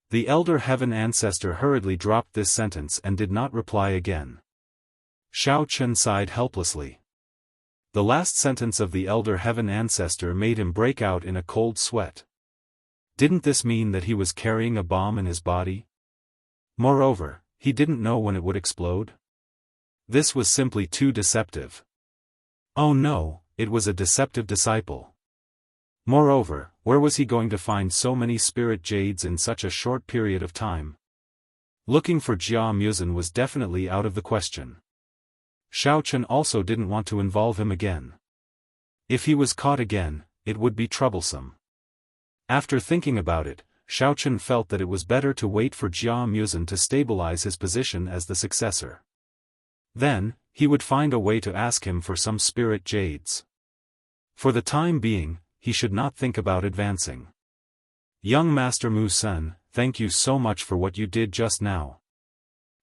The elder heaven ancestor hurriedly dropped this sentence and did not reply again. Xiaofan sighed helplessly. The last sentence of the elder heaven ancestor made him break out in a cold sweat. Didn't this mean that he was carrying a bomb in his body? Moreover, he didn't know when it would explode? This was simply too deceptive. Oh no, it was a deceptive disciple. Moreover, where was he going to find so many spirit jades in such a short period of time? Looking for Jia Muzhen was definitely out of the question. Xiaofan also didn't want to involve him again. If he was caught again, it would be troublesome. After thinking about it, Xiaofan felt that it was better to wait for Jia Muzhen to stabilize his position as the successor. Then, he would find a way to ask him for some spirit jades. For the time being, he should not think about advancing. Young Master Mu Sen, thank you so much for what you did just now.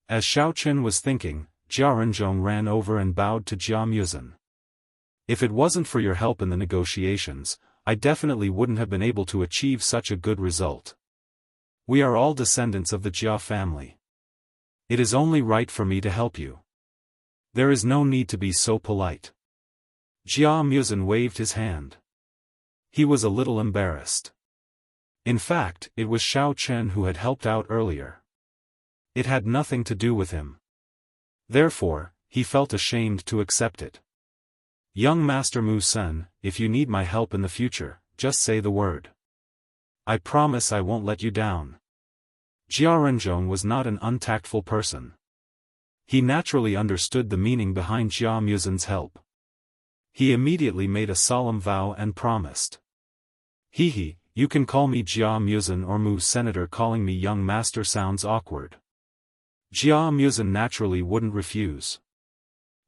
As Xiaofan was thinking, Jia Renzhong ran over and bowed to Jia Muzhen. If it wasn't for your help in the negotiations, I definitely wouldn't have been able to achieve such a good result. We are all descendants of the Jia family. It is only right for me to help you. There is no need to be so polite. Jia Muzhen waved his hand. He was a little embarrassed. In fact, it was Xiaofan who had helped out earlier. It had nothing to do with him. Therefore, he felt ashamed to accept it. Young Master Mu Sen, if you need my help in the future, just say the word. I promise I won't let you down. Jia Renzhong was not an untactful person. He naturally understood the meaning behind Jia Muzhen's help. He immediately made a solemn vow and promised. Hehe, you can call me Jia Muzhen or Mu Senator. Calling me young master sounds awkward. Jia Muzhen naturally wouldn't refuse.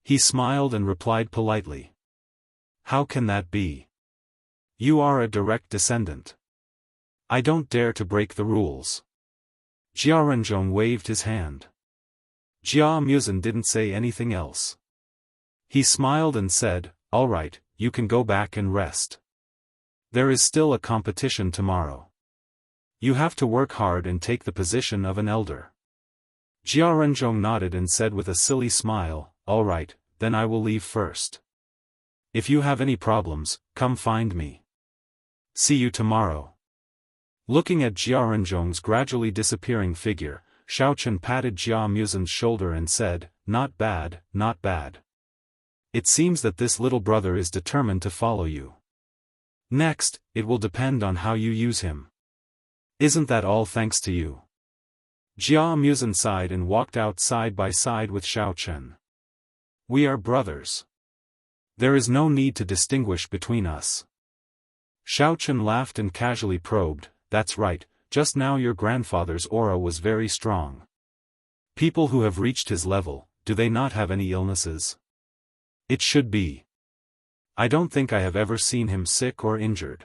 He smiled and replied politely. How can that be? You are a direct descendant. I don't dare to break the rules. Jia Renzhong waved his hand. Jia Muzhen didn't say anything else. He smiled and said, all right, you can go back and rest. There is still a competition tomorrow. You have to work hard and take the position of an elder. Jia Renzhong nodded and said with a silly smile, all right, then I will leave first. If you have any problems, come find me. See you tomorrow. Looking at Jia Renzhong's gradually disappearing figure, Xiaofan patted Jia Muzin's shoulder and said, not bad, not bad. It seems that this little brother is determined to follow you. Next, it will depend on how you use him. Isn't that all thanks to you? Jia Muzin sighed and walked out side by side with Xiaofan. We are brothers. There is no need to distinguish between us. Xiaofan laughed and casually probed, that's right, just now your grandfather's aura was very strong. People who have reached his level, do they not have any illnesses? It should be. I don't think I have ever seen him sick or injured.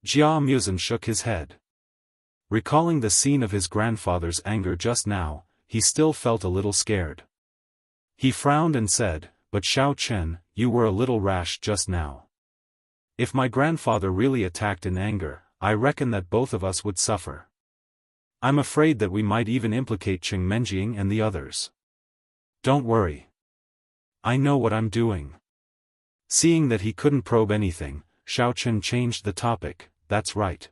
Jia Muzin shook his head. Recalling the scene of his grandfather's anger just now, he still felt a little scared. He frowned and said, but Xiaofan, you were a little rash just now. If my grandfather really attacked in anger, I reckon that both of us would suffer. I'm afraid that we might even implicate Qing Menjing and the others. Don't worry. I know what I'm doing. Seeing that he couldn't probe anything, Xiaofan changed the topic, that's right.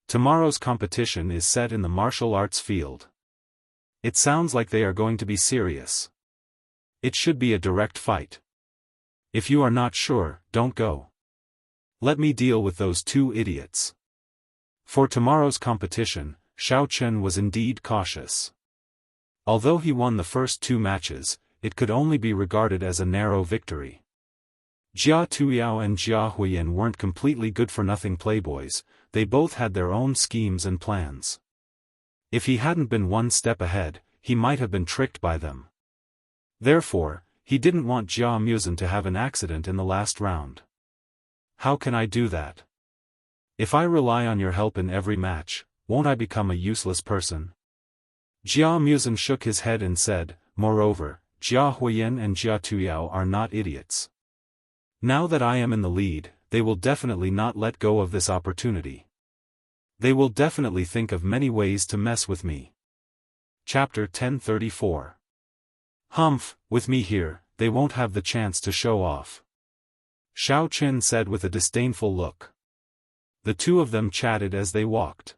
Tomorrow's competition is set in the martial arts field. It sounds like they are going to be serious. It should be a direct fight. If you are not sure, don't go. Let me deal with those two idiots. For tomorrow's competition, Xiaofan was indeed cautious. Although he won the first two matches, it could only be regarded as a narrow victory. Jia Tuiyao and Jia Huiyan weren't completely good-for-nothing playboys, they both had their own schemes and plans. If he hadn't been one step ahead, he might have been tricked by them. Therefore, he didn't want Jia Muzin to have an accident in the last round. How can I do that? If I rely on your help in every match, won't I become a useless person? Jia Muzin shook his head and said, moreover, Jia Huiyan and Jia Tuiyao are not idiots. Now that I am in the lead, they will definitely not let go of this opportunity. They will definitely think of many ways to mess with me. Chapter 1034. Humph, with me here, they won't have the chance to show off. Xiaofan said with a disdainful look. The two of them chatted as they walked.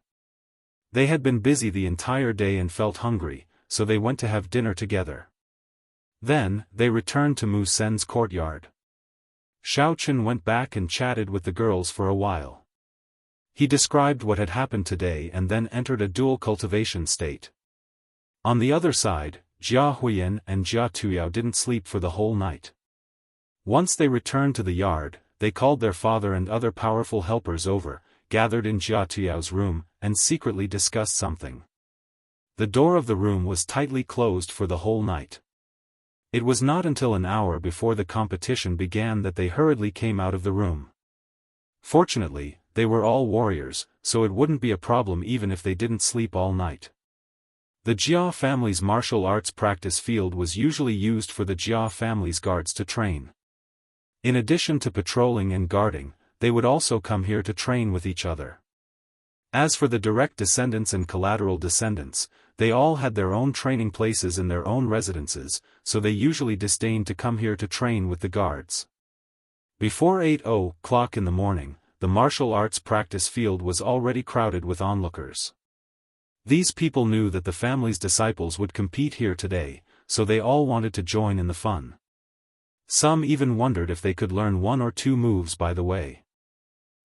They had been busy the entire day and felt hungry, so they went to have dinner together. Then, they returned to Mu Sen's courtyard. Xiaofan went back and chatted with the girls for a while. He described what had happened today and then entered a dual cultivation state. On the other side, Jia Huiyan and Jia Tuiyao didn't sleep for the whole night. Once they returned to the yard, they called their father and other powerful helpers over, gathered in Jia Tuiyao's room, and secretly discussed something. The door of the room was tightly closed for the whole night. It was not until an hour before the competition began that they hurriedly came out of the room. Fortunately, they were all warriors, so it wouldn't be a problem even if they didn't sleep all night. The Jia family's martial arts practice field was usually used for the Jia family's guards to train. In addition to patrolling and guarding, they would also come here to train with each other. As for the direct descendants and collateral descendants, they all had their own training places in their own residences, so they usually disdained to come here to train with the guards. Before 8:00 in the morning, the martial arts practice field was already crowded with onlookers. These people knew that the family's disciples would compete here today, so they all wanted to join in the fun. Some even wondered if they could learn one or two moves by the way.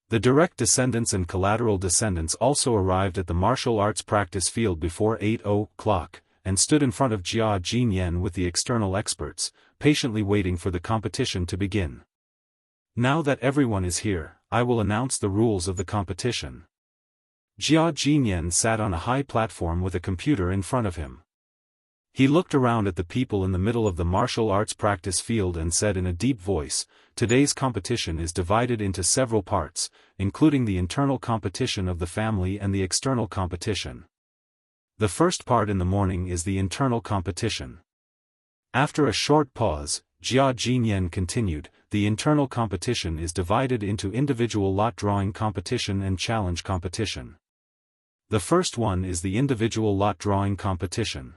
The direct descendants and collateral descendants also arrived at the martial arts practice field before 8:00, and stood in front of Jia Jinyan with the external experts, patiently waiting for the competition to begin. Now that everyone is here, I will announce the rules of the competition. Jia Jinyan sat on a high platform with a computer in front of him. He looked around at the people in the middle of the martial arts practice field and said in a deep voice, today's competition is divided into several parts, including the internal competition of the family and the external competition. The first part in the morning is the internal competition. After a short pause, Jia Jinyan continued, the internal competition is divided into individual lot drawing competition and challenge competition. The first one is the individual lot drawing competition.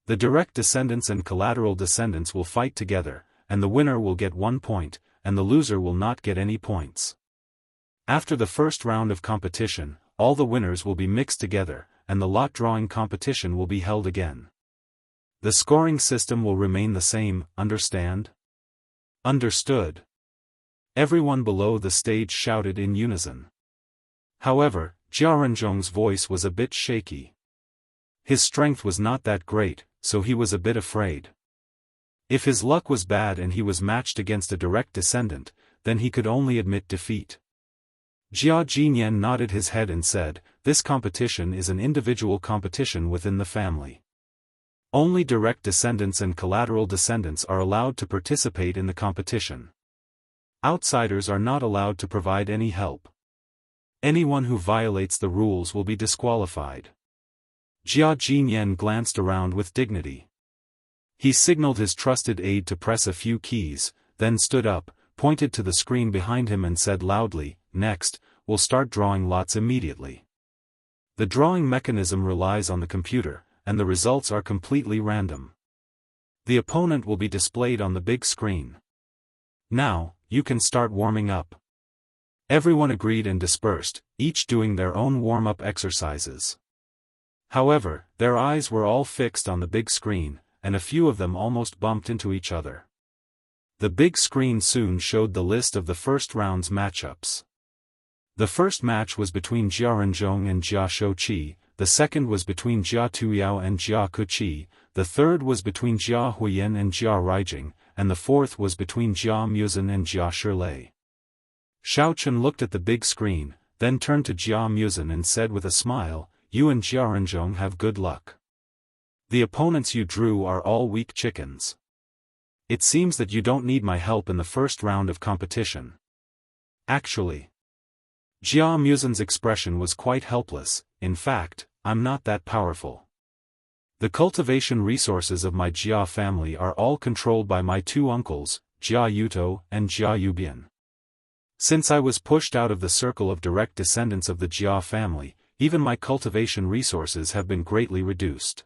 The direct descendants and collateral descendants will fight together, and the winner will get 1 point, and the loser will not get any points. After the first round of competition, all the winners will be mixed together, and the lot drawing competition will be held again. The scoring system will remain the same, understand? Understood. Everyone below the stage shouted in unison. However, Jiaranzhong's voice was a bit shaky. His strength was not that great, so he was a bit afraid. If his luck was bad and he was matched against a direct descendant, then he could only admit defeat. Jia Jinyan nodded his head and said, "This competition is an individual competition within the family. Only direct descendants and collateral descendants are allowed to participate in the competition. Outsiders are not allowed to provide any help. Anyone who violates the rules will be disqualified." Jia Jinyan glanced around with dignity. He signaled his trusted aide to press a few keys, then stood up, pointed to the screen behind him and said loudly, "Next, we'll start drawing lots immediately. The drawing mechanism relies on the computer, and the results are completely random. The opponent will be displayed on the big screen. Now, you can start warming up." Everyone agreed and dispersed, each doing their own warm-up exercises. However, their eyes were all fixed on the big screen, and a few of them almost bumped into each other. The big screen soon showed the list of the first round's matchups. The first match was between Jiaranzhong and Jia Shouqi, the second was between Jia Tuyao and Jia Kuqi, the third was between Jia Huiyan and Jia Ruijing, and the fourth was between Jia Muzan and Jia Shilei. Xiaochen looked at the big screen, then turned to Jia Muzan and said with a smile, "You and Jiaranzhong have good luck. The opponents you drew are all weak chickens. It seems that you don't need my help in the first round of competition." Actually, Jia Muzan's expression was quite helpless. "In fact, I'm not that powerful. The cultivation resources of my Jia family are all controlled by my two uncles, Jia Yuto and Jia Yubian. Since I was pushed out of the circle of direct descendants of the Jia family, even my cultivation resources have been greatly reduced.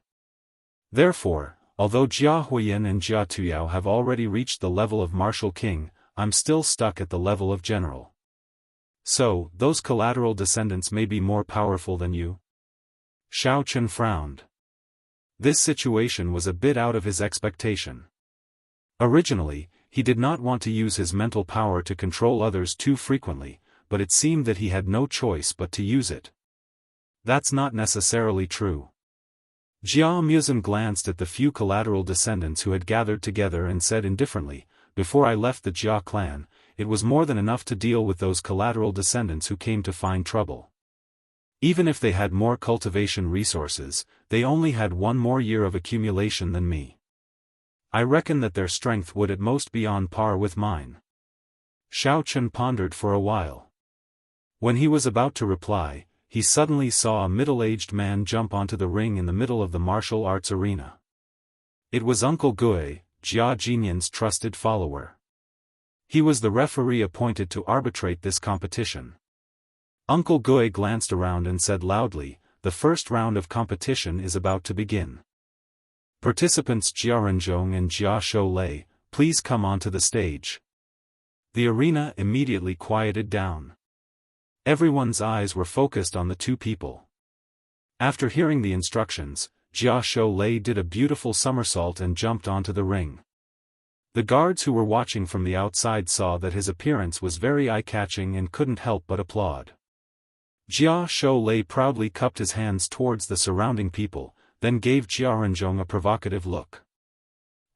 Therefore, although Jia Huiyan and Jia Tuyao have already reached the level of martial king, I'm still stuck at the level of general. So, those collateral descendants may be more powerful than you?" Xiaochen frowned. This situation was a bit out of his expectation. Originally, he did not want to use his mental power to control others too frequently, but it seemed that he had no choice but to use it. That's not necessarily true. Jia Muzan glanced at the few collateral descendants who had gathered together and said indifferently, "Before I left the Jia clan, it was more than enough to deal with those collateral descendants who came to find trouble. Even if they had more cultivation resources, they only had 1 more year of accumulation than me. I reckon that their strength would at most be on par with mine." Xiaochen pondered for a while. When he was about to reply, he suddenly saw a middle-aged man jump onto the ring in the middle of the martial arts arena. It was Uncle Gui, Jia Jinyan's trusted follower. He was the referee appointed to arbitrate this competition. Uncle Gui glanced around and said loudly, "The first round of competition is about to begin. Participants Jiaranzhong and Jia Shilei, please come onto the stage." The arena immediately quieted down. Everyone's eyes were focused on the two people. After hearing the instructions, Jia Shilei did a beautiful somersault and jumped onto the ring. The guards who were watching from the outside saw that his appearance was very eye-catching and couldn't help but applaud. Jia Shilei proudly cupped his hands towards the surrounding people, then gave Jiaranzhong a provocative look.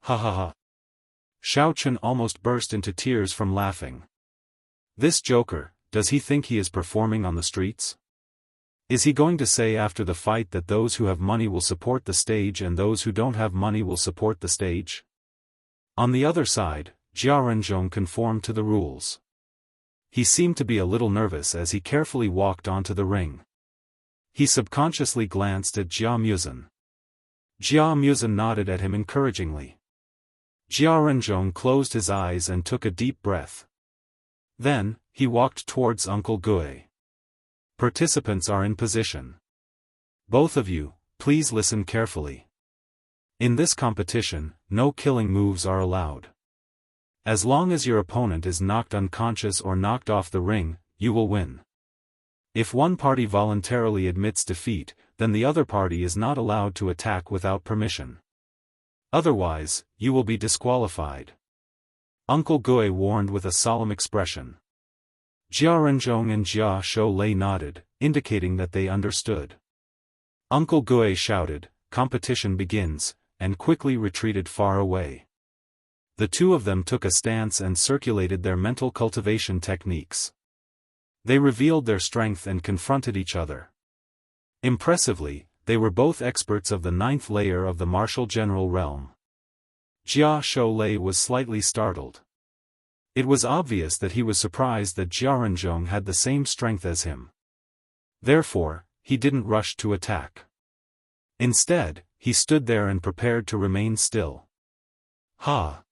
"Ha ha ha." Xiaochen almost burst into tears from laughing. This joker, does he think he is performing on the streets? Is he going to say after the fight that those who have money will support the stage and those who don't have money will support the stage? On the other side, Jiaranzhong conformed to the rules. He seemed to be a little nervous as he carefully walked onto the ring. He subconsciously glanced at Jia Muzan. Jia Muzan nodded at him encouragingly. Jiaranzhong closed his eyes and took a deep breath. Then, he walked towards Uncle Gui. "Participants are in position. Both of you, please listen carefully. In this competition, no killing moves are allowed. As long as your opponent is knocked unconscious or knocked off the ring, you will win. If one party voluntarily admits defeat, then the other party is not allowed to attack without permission. Otherwise, you will be disqualified. Uncle Gui warned with a solemn expression. Jia Renzhong and Jia Shoulei nodded, indicating that they understood. Uncle Gui shouted, "Competition begins," and quickly retreated far away. The two of them took a stance and circulated their mental cultivation techniques. They revealed their strength and confronted each other. Impressively, they were both experts of the 9th layer of the martial general realm. Jia Shoulei was slightly startled. It was obvious that he was surprised that Jia Renzhong had the same strength as him. Therefore, he didn't rush to attack. Instead, he stood there and prepared to remain still. Ha!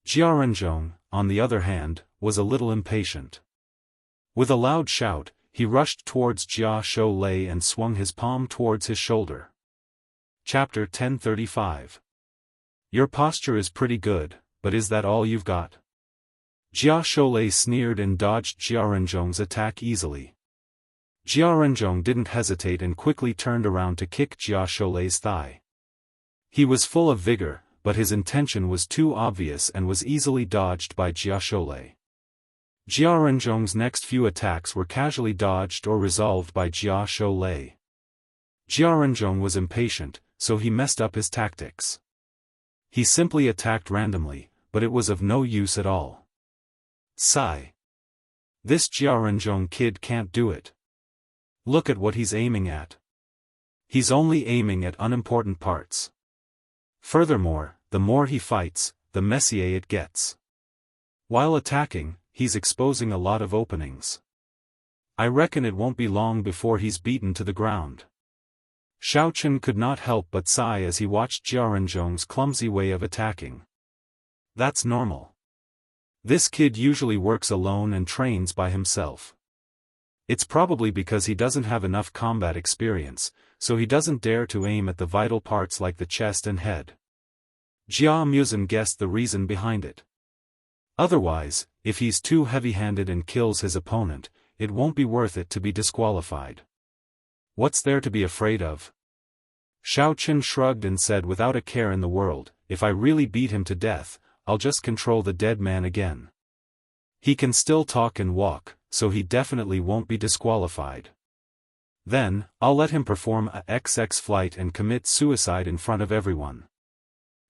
Jia Renzhong, on the other hand, was a little impatient. With a loud shout, he rushed towards Jia Shoulei and swung his palm towards his shoulder. Chapter 1035. Your posture is pretty good, but is that all you've got? Jia Shoulei sneered and dodged Jia Renzhong's attack easily. Jia Renzhong didn't hesitate and quickly turned around to kick Jia Shoulei's thigh. He was full of vigor, but his intention was too obvious and was easily dodged by Jia Shoulei. Jia Renzhong's next few attacks were casually dodged or resolved by Jia Shoulei. Jia Renzhong was impatient, so he messed up his tactics. He simply attacked randomly, but it was of no use at all. Sigh. This Jia Renzhong kid can't do it. Look at what he's aiming at. He's only aiming at unimportant parts. Furthermore, the more he fights, the messier it gets. While attacking, he's exposing a lot of openings. I reckon it won't be long before he's beaten to the ground. Xiaofan could not help but sigh as he watched Jia Renzhong's clumsy way of attacking. That's normal. This kid usually works alone and trains by himself. It's probably because he doesn't have enough combat experience, so he doesn't dare to aim at the vital parts like the chest and head. Jia Muzen guessed the reason behind it. Otherwise, if he's too heavy-handed and kills his opponent, it won't be worth it to be disqualified. What's there to be afraid of? Xiaofan shrugged and said without a care in the world, if I really beat him to death, I'll just control the dead man again. He can still talk and walk, so he definitely won't be disqualified. Then, I'll let him perform a XX flight and commit suicide in front of everyone.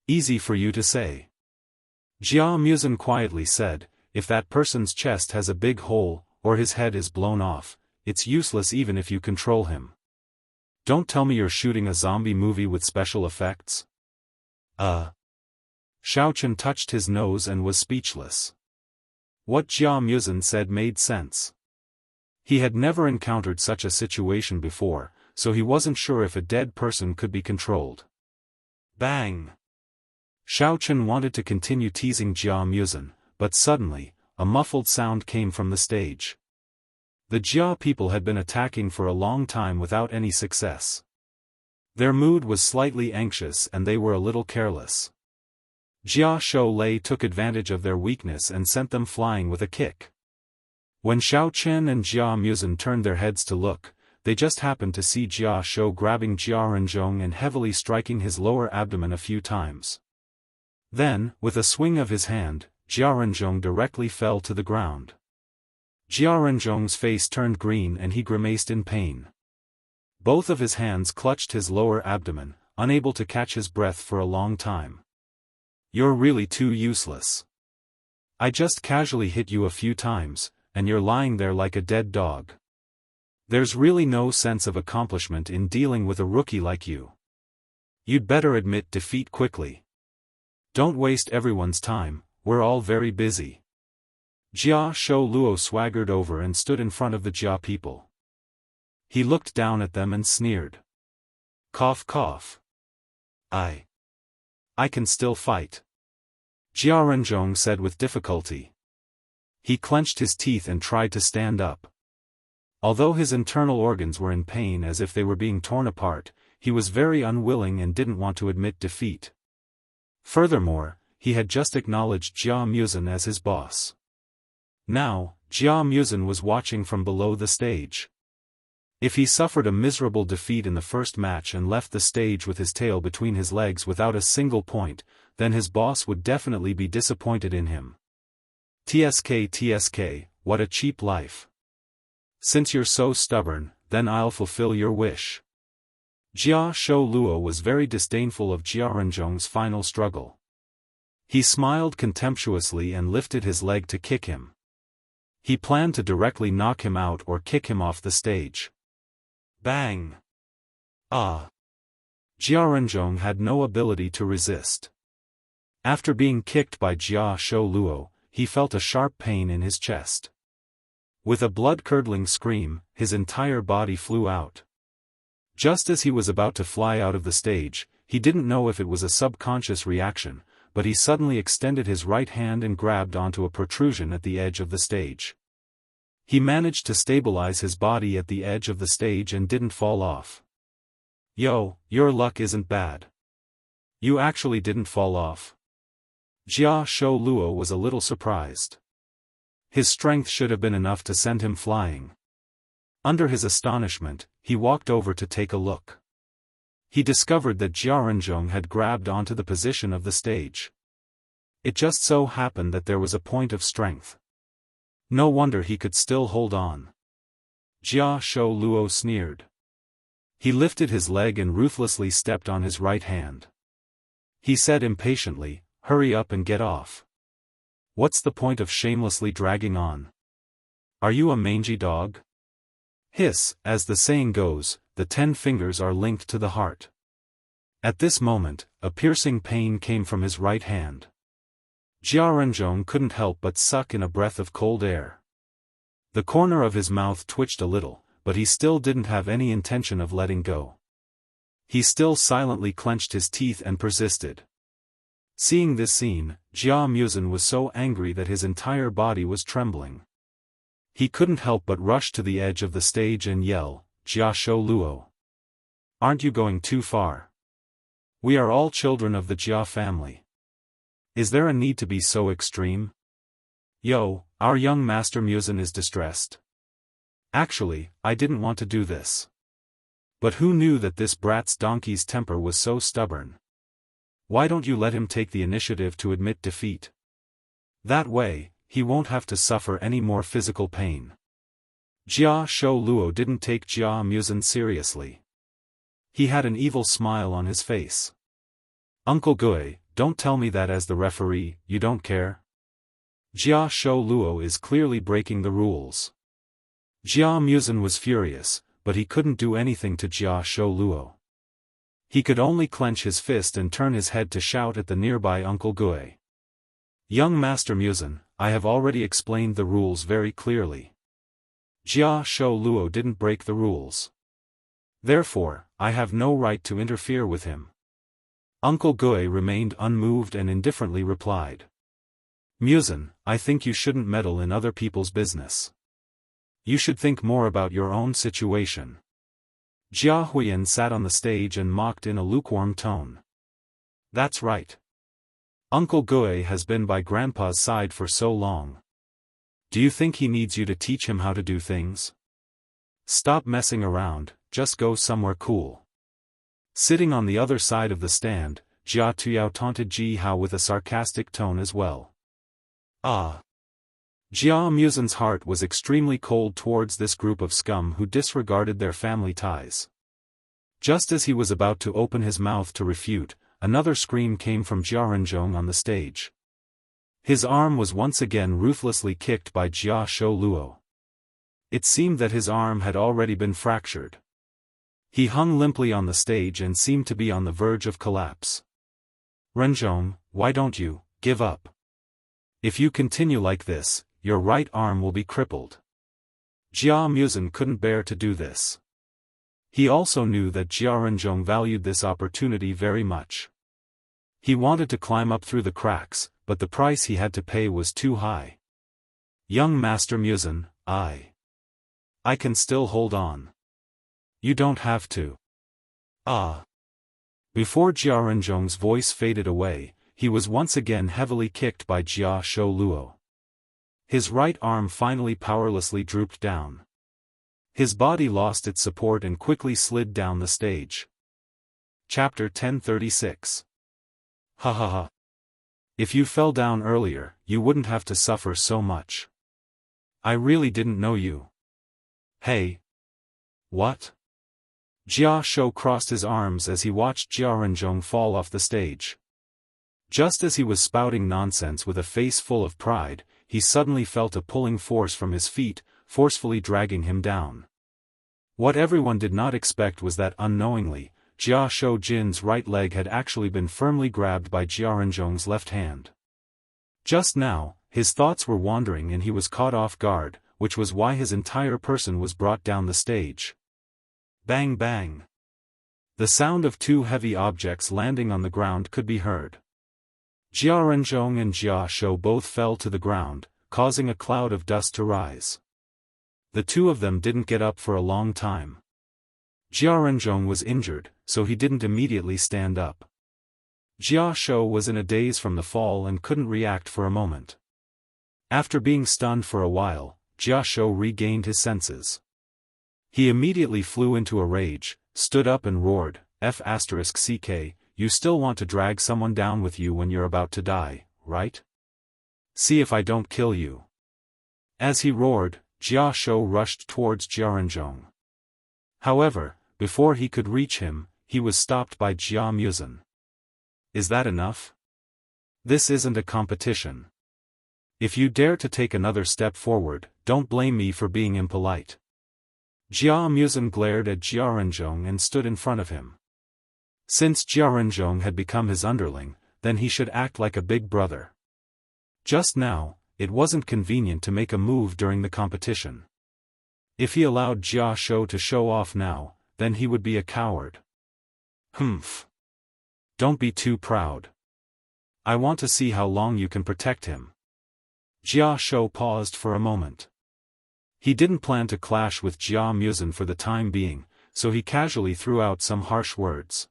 Easy for you to say. Jia Muzen quietly said, if that person's chest has a big hole, or his head is blown off, it's useless even if you control him. Don't tell me you're shooting a zombie movie with special effects. Xiaofan touched his nose and was speechless. What Jia Muzen said made sense. He had never encountered such a situation before, so he wasn't sure if a dead person could be controlled. Bang! Xiaofan wanted to continue teasing Jia Muzen, but suddenly, a muffled sound came from the stage. The Jia people had been attacking for a long time without any success. Their mood was slightly anxious and they were a little careless. Jia Shoulei took advantage of their weakness and sent them flying with a kick. When Xiaofan and Jia Muzen turned their heads to look, they just happened to see Jia Shou grabbing Jia Renzhong and heavily striking his lower abdomen a few times. Then, with a swing of his hand, Jia Renzhong directly fell to the ground. Jia Renzhong's face turned green and he grimaced in pain. Both of his hands clutched his lower abdomen, unable to catch his breath for a long time. You're really too useless. I just casually hit you a few times, and you're lying there like a dead dog. There's really no sense of accomplishment in dealing with a rookie like you. You'd better admit defeat quickly. Don't waste everyone's time, we're all very busy. Jia Shou Luo swaggered over and stood in front of the Jia people. He looked down at them and sneered. Cough cough. I can still fight. Jia Renzhong said with difficulty. He clenched his teeth and tried to stand up. Although his internal organs were in pain as if they were being torn apart, he was very unwilling and didn't want to admit defeat. Furthermore, he had just acknowledged Jia Muzin as his boss. Now, Jia Muzin was watching from below the stage. If he suffered a miserable defeat in the first match and left the stage with his tail between his legs without a single point, then his boss would definitely be disappointed in him. TSK, what a cheap life. Since you're so stubborn, then I'll fulfill your wish. Jia Shou Luo was very disdainful of Jia Renzhong's final struggle. He smiled contemptuously and lifted his leg to kick him. He planned to directly knock him out or kick him off the stage. Bang! Ah! Jia Renzhong had no ability to resist. After being kicked by Jia Shou Luo, he felt a sharp pain in his chest. With a blood-curdling scream, his entire body flew out. Just as he was about to fly out of the stage, he didn't know if it was a subconscious reaction, but he suddenly extended his right hand and grabbed onto a protrusion at the edge of the stage. He managed to stabilize his body at the edge of the stage and didn't fall off. Yo, your luck isn't bad. You actually didn't fall off. Jia Shou Luo was a little surprised. His strength should have been enough to send him flying. Under his astonishment, he walked over to take a look. He discovered that Jia Renzhong had grabbed onto the position of the stage. It just so happened that there was a point of strength. No wonder he could still hold on. Jia Shou Luo sneered. He lifted his leg and ruthlessly stepped on his right hand. He said impatiently, "Hurry up and get off. What's the point of shamelessly dragging on? Are you a mangy dog?" Hiss, as the saying goes, the 10 fingers are linked to the heart. At this moment, a piercing pain came from his right hand. Jia Renzhong couldn't help but suck in a breath of cold air. The corner of his mouth twitched a little, but he still didn't have any intention of letting go. He still silently clenched his teeth and persisted. Seeing this scene, Jia Muzin was so angry that his entire body was trembling. He couldn't help but rush to the edge of the stage and yell, "Jia Shou Luo! Aren't you going too far? We are all children of the Jia family. Is there a need to be so extreme? Yo, our young master Muzin is distressed. Actually, I didn't want to do this. But who knew that this brat's donkey's temper was so stubborn? Why don't you let him take the initiative to admit defeat? That way, he won't have to suffer any more physical pain." Jia Shou Luo didn't take Jia Muzin seriously. He had an evil smile on his face. "Uncle Gui, don't tell me that as the referee, you don't care? Jia Shou Luo is clearly breaking the rules." Jia Muzin was furious, but he couldn't do anything to Jia Shou Luo. He could only clench his fist and turn his head to shout at the nearby Uncle Gui. "Young Master Muzin, I have already explained the rules very clearly. Jia Shou Luo didn't break the rules. Therefore, I have no right to interfere with him." Uncle Gui remained unmoved and indifferently replied. "Muzin, I think you shouldn't meddle in other people's business. You should think more about your own situation." Jia Huiyan sat on the stage and mocked in a lukewarm tone. "That's right. Uncle Gui has been by Grandpa's side for so long. Do you think he needs you to teach him how to do things? Stop messing around, just go somewhere cool." Sitting on the other side of the stand, Jia Tuyao taunted Ji Hao with a sarcastic tone as well. Ah! Jia Muzin's heart was extremely cold towards this group of scum who disregarded their family ties. Just as he was about to open his mouth to refute, another scream came from Jia Renzhong on the stage. His arm was once again ruthlessly kicked by Jia Shou Luo. It seemed that his arm had already been fractured. He hung limply on the stage and seemed to be on the verge of collapse. "Renzhong, why don't you give up? If you continue like this, your right arm will be crippled." Jia Muzin couldn't bear to do this. He also knew that Jia Renzhong valued this opportunity very much. He wanted to climb up through the cracks, but the price he had to pay was too high. "Young Master Muzin, I I can still hold on. You don't have to. Ah. Before Jia Renzhong's voice faded away, he was once again heavily kicked by Jia Shou Luo. His right arm finally powerlessly drooped down. His body lost its support and quickly slid down the stage. Chapter 1036. Ha ha ha. If you fell down earlier, you wouldn't have to suffer so much. I really didn't know you. Hey. What? Jia Shou crossed his arms as he watched Jia Renzhong fall off the stage. Just as he was spouting nonsense with a face full of pride, he suddenly felt a pulling force from his feet, forcefully dragging him down. What everyone did not expect was that unknowingly, Jia Shou Jin's right leg had actually been firmly grabbed by Jia Renzhong's left hand. Just now, his thoughts were wandering and he was caught off guard, which was why his entire person was brought down the stage. Bang bang. The sound of two heavy objects landing on the ground could be heard. Jia Renzhong and Jia Shou both fell to the ground, causing a cloud of dust to rise. The two of them didn't get up for a long time. Jia Renzhong was injured, so he didn't immediately stand up. Jia Shou was in a daze from the fall and couldn't react for a moment. After being stunned for a while, Jia Shou regained his senses. He immediately flew into a rage, stood up and roared, F***ck, you still want to drag someone down with you when you're about to die, right? See if I don't kill you. As he roared, Jia Shou rushed towards Jia Renzhong. However, before he could reach him, he was stopped by Jia Muzhen. Is that enough? This isn't a competition. If you dare to take another step forward, don't blame me for being impolite. Jia Muzhen glared at Jia Renzhong and stood in front of him. Since Jia Renzhong had become his underling, then he should act like a big brother. Just now, it wasn't convenient to make a move during the competition. If he allowed Jia Shou to show off now, then he would be a coward. Humph. Don't be too proud. I want to see how long you can protect him. Jia Shou paused for a moment. He didn't plan to clash with Jia Muzhen for the time being, so he casually threw out some harsh words.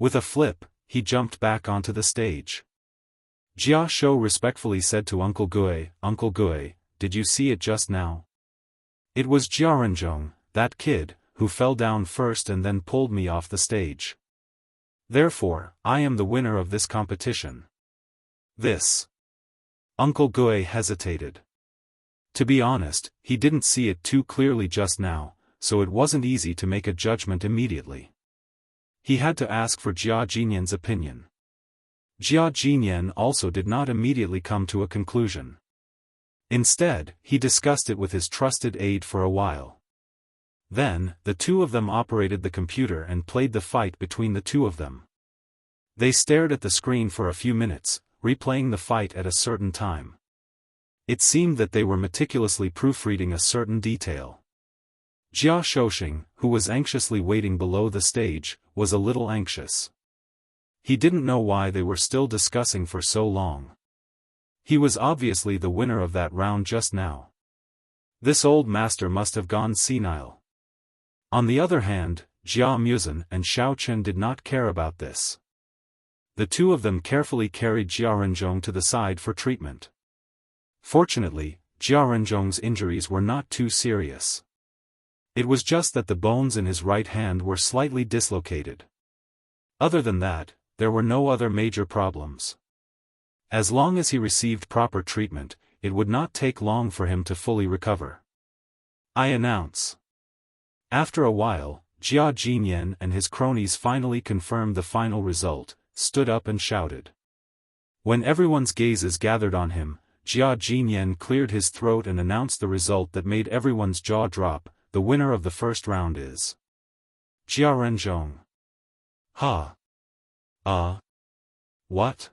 With a flip, he jumped back onto the stage. Jia Shou respectfully said to Uncle Gui, Uncle Gui, did you see it just now? It was Jia Renzhong, that kid, who fell down first and then pulled me off the stage. Therefore, I am the winner of this competition. This. Uncle Gui hesitated. To be honest, he didn't see it too clearly just now, so it wasn't easy to make a judgment immediately. He had to ask for Jia Jinyan's opinion. Jia Jinyan also did not immediately come to a conclusion. Instead, he discussed it with his trusted aide for a while. Then, the two of them operated the computer and played the fight between the two of them. They stared at the screen for a few minutes, replaying the fight at a certain time. It seemed that they were meticulously proofreading a certain detail. Jia Shouxing, who was anxiously waiting below the stage, was a little anxious. He didn't know why they were still discussing for so long. He was obviously the winner of that round just now. This old master must have gone senile. On the other hand, Jia Muzhen and Xiao Chen did not care about this. The two of them carefully carried Jia Renzhong to the side for treatment. Fortunately, Jia Renzhong's injuries were not too serious. It was just that the bones in his right hand were slightly dislocated. Other than that, there were no other major problems. As long as he received proper treatment, it would not take long for him to fully recover. I announce. After a while, Jia Jinyan and his cronies finally confirmed the final result, stood up and shouted. When everyone's gazes gathered on him, Jia Jinyan cleared his throat and announced the result that made everyone's jaw drop. The winner of the first round is Jia Renzhong. Ha. What?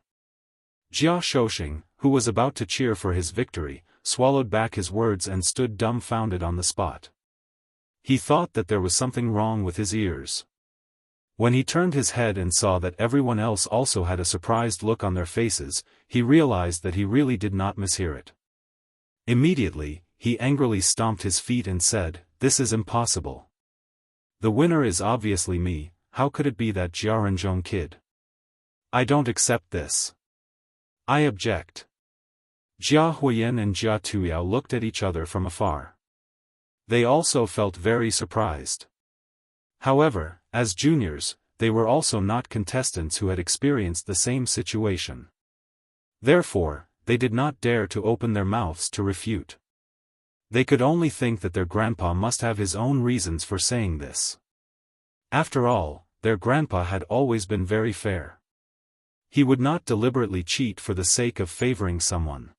Jia Shouxing, who was about to cheer for his victory, swallowed back his words and stood dumbfounded on the spot. He thought that there was something wrong with his ears. When he turned his head and saw that everyone else also had a surprised look on their faces, he realized that he really did not mishear it. Immediately, he angrily stomped his feet and said, "This is impossible. The winner is obviously me, how could it be that Jiaranzhong kid? I don't accept this. I object." Jia Huiyan and Jia Tuyao looked at each other from afar. They also felt very surprised. However, as juniors, they were also not contestants who had experienced the same situation. Therefore, they did not dare to open their mouths to refute. They could only think that their grandpa must have his own reasons for saying this. After all, their grandpa had always been very fair. He would not deliberately cheat for the sake of favoring someone.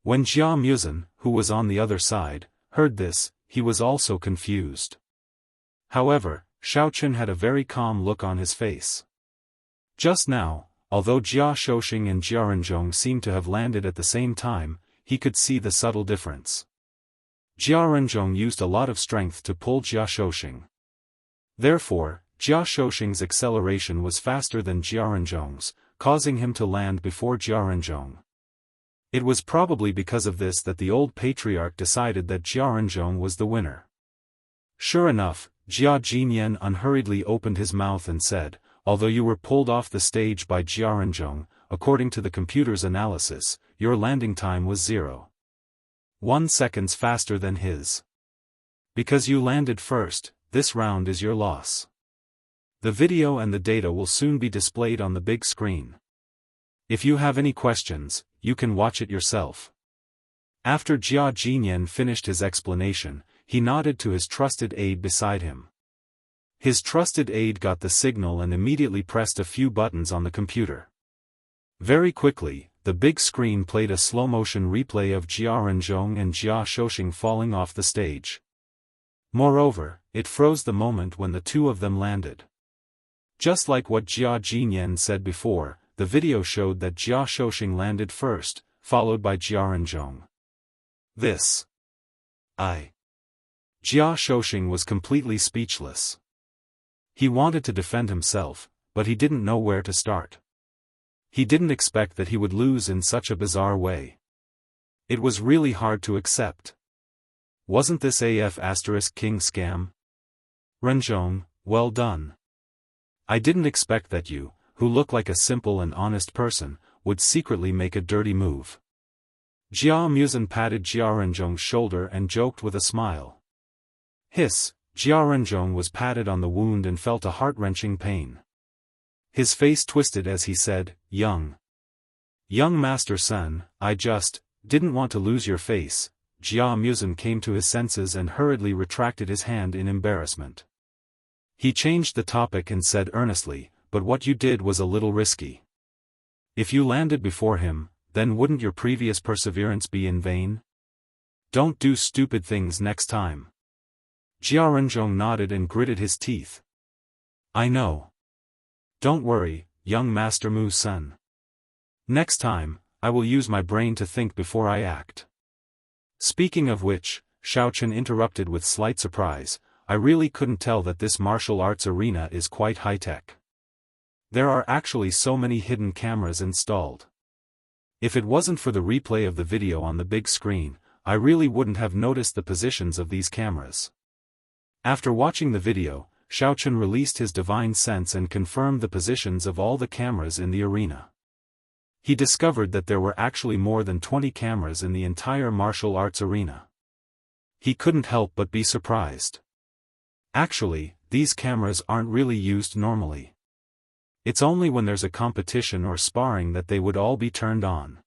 When Jia Muzhen, who was on the other side, heard this, he was also confused. However, Xiaochen had a very calm look on his face. Just now, although Jia Shoxing and Jiaranzhong seemed to have landed at the same time, he could see the subtle difference. Jiaranzhong used a lot of strength to pull Jia Shoxing. Therefore, Jia Shoxing's acceleration was faster than Jiaranzhong's, causing him to land before Jiaranzhong. It was probably because of this that the old patriarch decided that Jiaranzhong was the winner. Sure enough, Jia Jinyan unhurriedly opened his mouth and said, "Although you were pulled off the stage by Jiaranzhong, according to the computer's analysis, your landing time was 0.1 seconds faster than his. Because you landed first, this round is your loss. The video and the data will soon be displayed on the big screen. If you have any questions, you can watch it yourself." After Jia Jinyan finished his explanation, he nodded to his trusted aide beside him. His trusted aide got the signal and immediately pressed a few buttons on the computer. Very quickly, the big screen played a slow-motion replay of Jiaranzhong and Jia Shoxing falling off the stage. Moreover, it froze the moment when the two of them landed. Just like what Jia Jinyan said before, the video showed that Jia Shoxing landed first, followed by Jiaranzhong. Jia Shoxing was completely speechless. He wanted to defend himself, but he didn't know where to start. He didn't expect that he would lose in such a bizarre way. It was really hard to accept. Wasn't this King scam? Renzhong, well done. I didn't expect that you, who look like a simple and honest person, would secretly make a dirty move. Jia Muzhen patted Jiaranzhong's shoulder and joked with a smile. Hiss, Jiaranzhong was patted on the wound and felt a heart-wrenching pain. His face twisted as he said, Young master son, I just didn't want to lose your face." Jia Muzhen came to his senses and hurriedly retracted his hand in embarrassment. He changed the topic and said earnestly, "But what you did was a little risky. If you landed before him, then wouldn't your previous perseverance be in vain? Don't do stupid things next time." Jiaranzhong nodded and gritted his teeth. "I know. Don't worry, young Master Mu's son. Next time, I will use my brain to think before I act." Speaking of which, Xiaochen interrupted with slight surprise, "I really couldn't tell that this martial arts arena is quite high-tech. There are actually so many hidden cameras installed. If it wasn't for the replay of the video on the big screen, I really wouldn't have noticed the positions of these cameras." After watching the video, Xiaochen released his divine sense and confirmed the positions of all the cameras in the arena. He discovered that there were actually more than 20 cameras in the entire martial arts arena. He couldn't help but be surprised. Actually, these cameras aren't really used normally. It's only when there's a competition or sparring that they would all be turned on.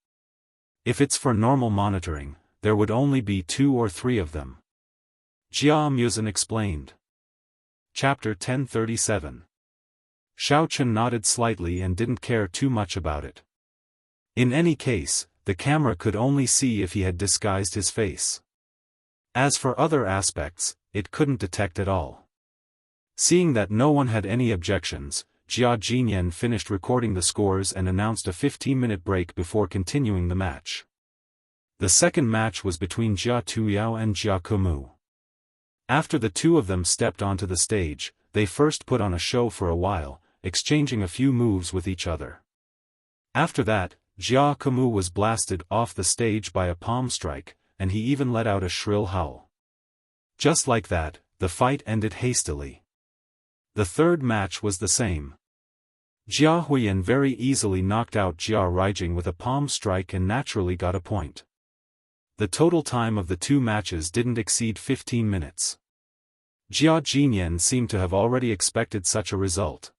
If it's for normal monitoring, there would only be 2 or 3 of them. Jia Muzhen explained. Chapter 1037. Xiaochen nodded slightly and didn't care too much about it. In any case, the camera could only see if he had disguised his face. As for other aspects, it couldn't detect at all. Seeing that no one had any objections, Jia Jinyan finished recording the scores and announced a 15-minute break before continuing the match. The second match was between Jia Tuyao and Jia Kumu. After the two of them stepped onto the stage, they first put on a show for a while, exchanging a few moves with each other. After that, Jia Kumu was blasted off the stage by a palm strike, and he even let out a shrill howl. Just like that, the fight ended hastily. The third match was the same. Jia Huiyan very easily knocked out Jia Ruijing with a palm strike and naturally got a point. The total time of the two matches didn't exceed 15 minutes. Jia Jinyan seemed to have already expected such a result.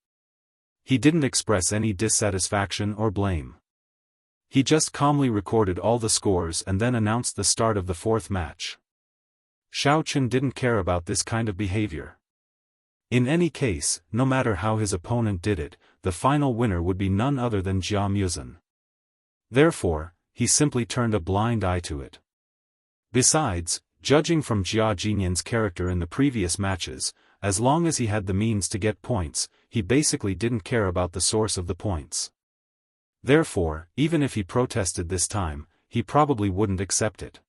He didn't express any dissatisfaction or blame. He just calmly recorded all the scores and then announced the start of the fourth match. Xiao Chen didn't care about this kind of behavior. In any case, no matter how his opponent did it, the final winner would be none other than Jia Muzhen. Therefore, he simply turned a blind eye to it. Besides, judging from Jia Jinyan's character in the previous matches, as long as he had the means to get points, he basically didn't care about the source of the points. Therefore, even if he protested this time, he probably wouldn't accept it.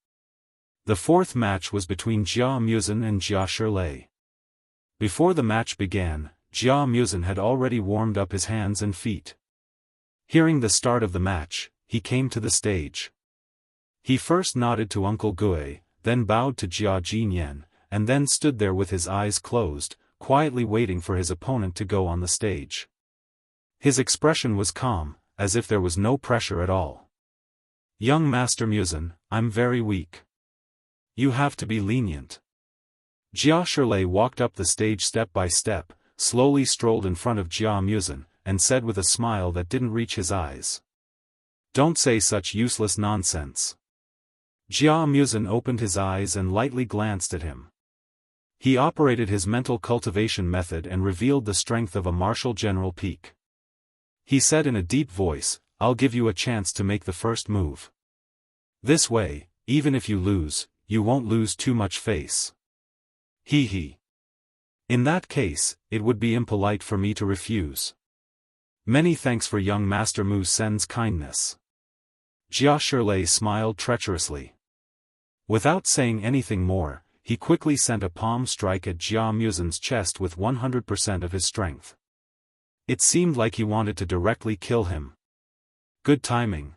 The fourth match was between Jia Muzhen and Jia Shilei. Before the match began, Jia Muzhen had already warmed up his hands and feet. Hearing the start of the match, he came to the stage. He first nodded to Uncle Gui, then bowed to Jia Jinyan, and then stood there with his eyes closed, quietly waiting for his opponent to go on the stage. His expression was calm, as if there was no pressure at all. "Young Master Muzhen, I'm very weak. You have to be lenient." Jia Shilei walked up the stage step by step, slowly strolled in front of Jia Muzhen, and said with a smile that didn't reach his eyes, "Don't say such useless nonsense." Jia Muzhen opened his eyes and lightly glanced at him. He operated his mental cultivation method and revealed the strength of a martial general peak. He said in a deep voice, "I'll give you a chance to make the first move. This way, even if you lose, you won't lose too much face. Hee hee. In that case, it would be impolite for me to refuse. Many thanks for young Master Mu Sen's kindness." Jia Shilei smiled treacherously. Without saying anything more, he quickly sent a palm strike at Jia Muzhen's chest with 100% of his strength. It seemed like he wanted to directly kill him. "Good timing.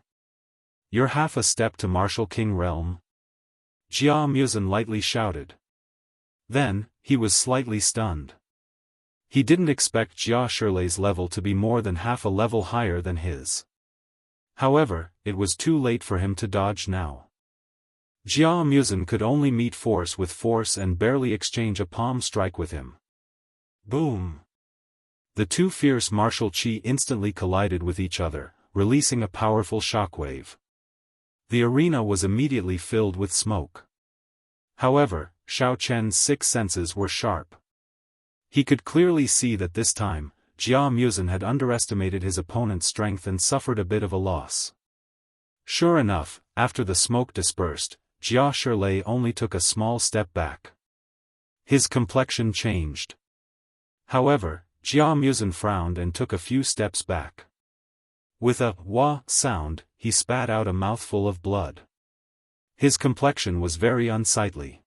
You're half a step to Martial King realm?" Jia Muzhen lightly shouted. Then, he was slightly stunned. He didn't expect Jia Shilei's level to be more than half a level higher than his. However, it was too late for him to dodge now. Jia Muzhen could only meet force with force and barely exchange a palm strike with him. Boom! The two fierce martial chi instantly collided with each other, releasing a powerful shockwave. The arena was immediately filled with smoke. However, Xiao Chen's six senses were sharp. He could clearly see that this time, Jia Muzhen had underestimated his opponent's strength and suffered a bit of a loss. Sure enough, after the smoke dispersed, Jia Shilei only took a small step back. His complexion changed. However, Jia Muzhen frowned and took a few steps back. With a wah sound, he spat out a mouthful of blood. His complexion was very unsightly.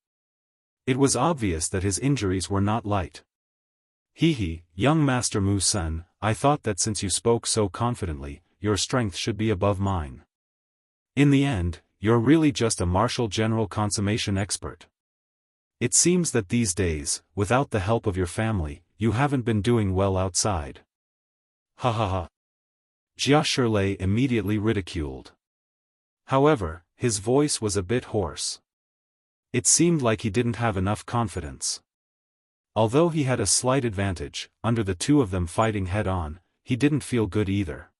It was obvious that his injuries were not light. "Hee hee, young Master Mu Sen, I thought that since you spoke so confidently, your strength should be above mine. In the end, you're really just a martial general consummation expert. It seems that these days, without the help of your family, you haven't been doing well outside." Ha ha ha. Jia Shilei immediately ridiculed. However, his voice was a bit hoarse. It seemed like he didn't have enough confidence. Although he had a slight advantage, under the two of them fighting head-on, he didn't feel good either.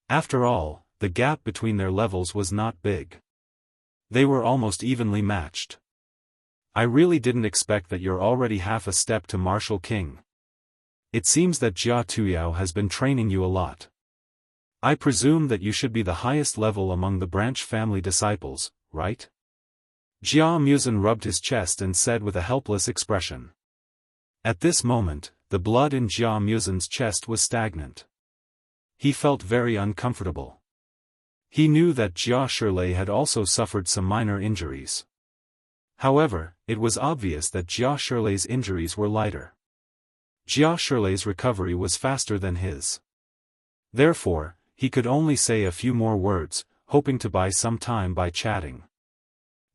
After all, the gap between their levels was not big. They were almost evenly matched. "I really didn't expect that you're already half a step to Martial King. It seems that Jia Tuyao has been training you a lot. I presume that you should be the highest level among the branch family disciples, right?" Jia Muzhen rubbed his chest and said with a helpless expression. At this moment, the blood in Jia Muzhen's chest was stagnant. He felt very uncomfortable. He knew that Jia Shilei had also suffered some minor injuries. However, it was obvious that Jia Shilei's injuries were lighter. Jia Shilei's recovery was faster than his. Therefore, he could only say a few more words, hoping to buy some time by chatting.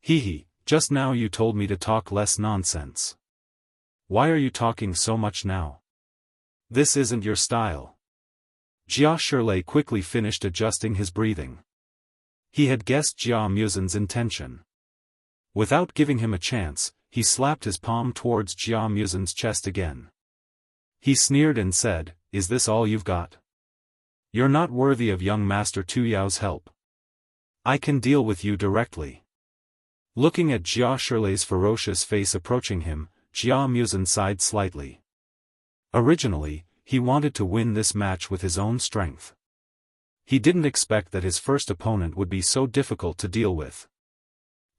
Hee, just now you told me to talk less nonsense. Why are you talking so much now? This isn't your style. Jia Shirlei quickly finished adjusting his breathing. He had guessed Jia Muzin's intention. Without giving him a chance, he slapped his palm towards Jia Muzin's chest again. He sneered and said, "Is this all you've got? You're not worthy of young Master Tuyao's help. I can deal with you directly." Looking at Jia Shirlei's ferocious face approaching him, Jia Muzin sighed slightly. Originally, he wanted to win this match with his own strength. He didn't expect that his first opponent would be so difficult to deal with.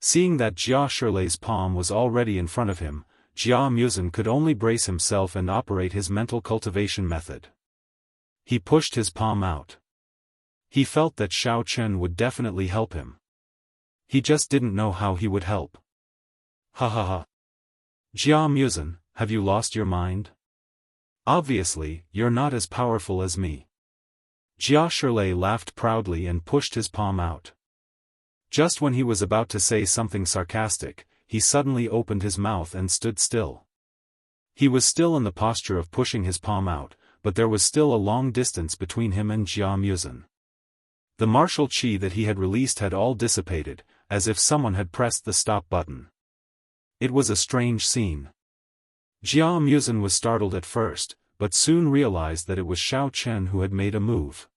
Seeing that Jia Shirlei's palm was already in front of him, Jia Muzin could only brace himself and operate his mental cultivation method. He pushed his palm out. He felt that Xiao Chen would definitely help him. He just didn't know how he would help. Ha ha ha. Jia Muzin, have you lost your mind? Obviously, you're not as powerful as me. Jia Shirlei laughed proudly and pushed his palm out. Just when he was about to say something sarcastic, he suddenly opened his mouth and stood still. He was still in the posture of pushing his palm out, but there was still a long distance between him and Jia Muzin. The martial qi that he had released had all dissipated, as if someone had pressed the stop button. It was a strange scene. Jia Muzin was startled at first, but soon realized that it was Xiao Chen who had made a move.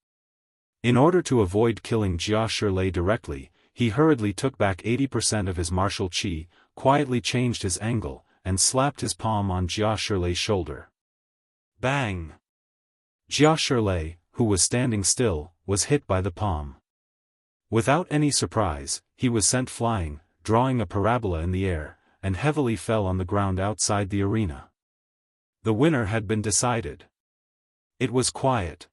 In order to avoid killing Jia Shirlei directly, he hurriedly took back 80% of his martial qi, quietly changed his angle, and slapped his palm on Jia Shirlei's shoulder. Bang! Jia Shirlei, who was standing still, was hit by the palm. Without any surprise, he was sent flying, drawing a parabola in the air, and heavily fell on the ground outside the arena. The winner had been decided. It was quiet.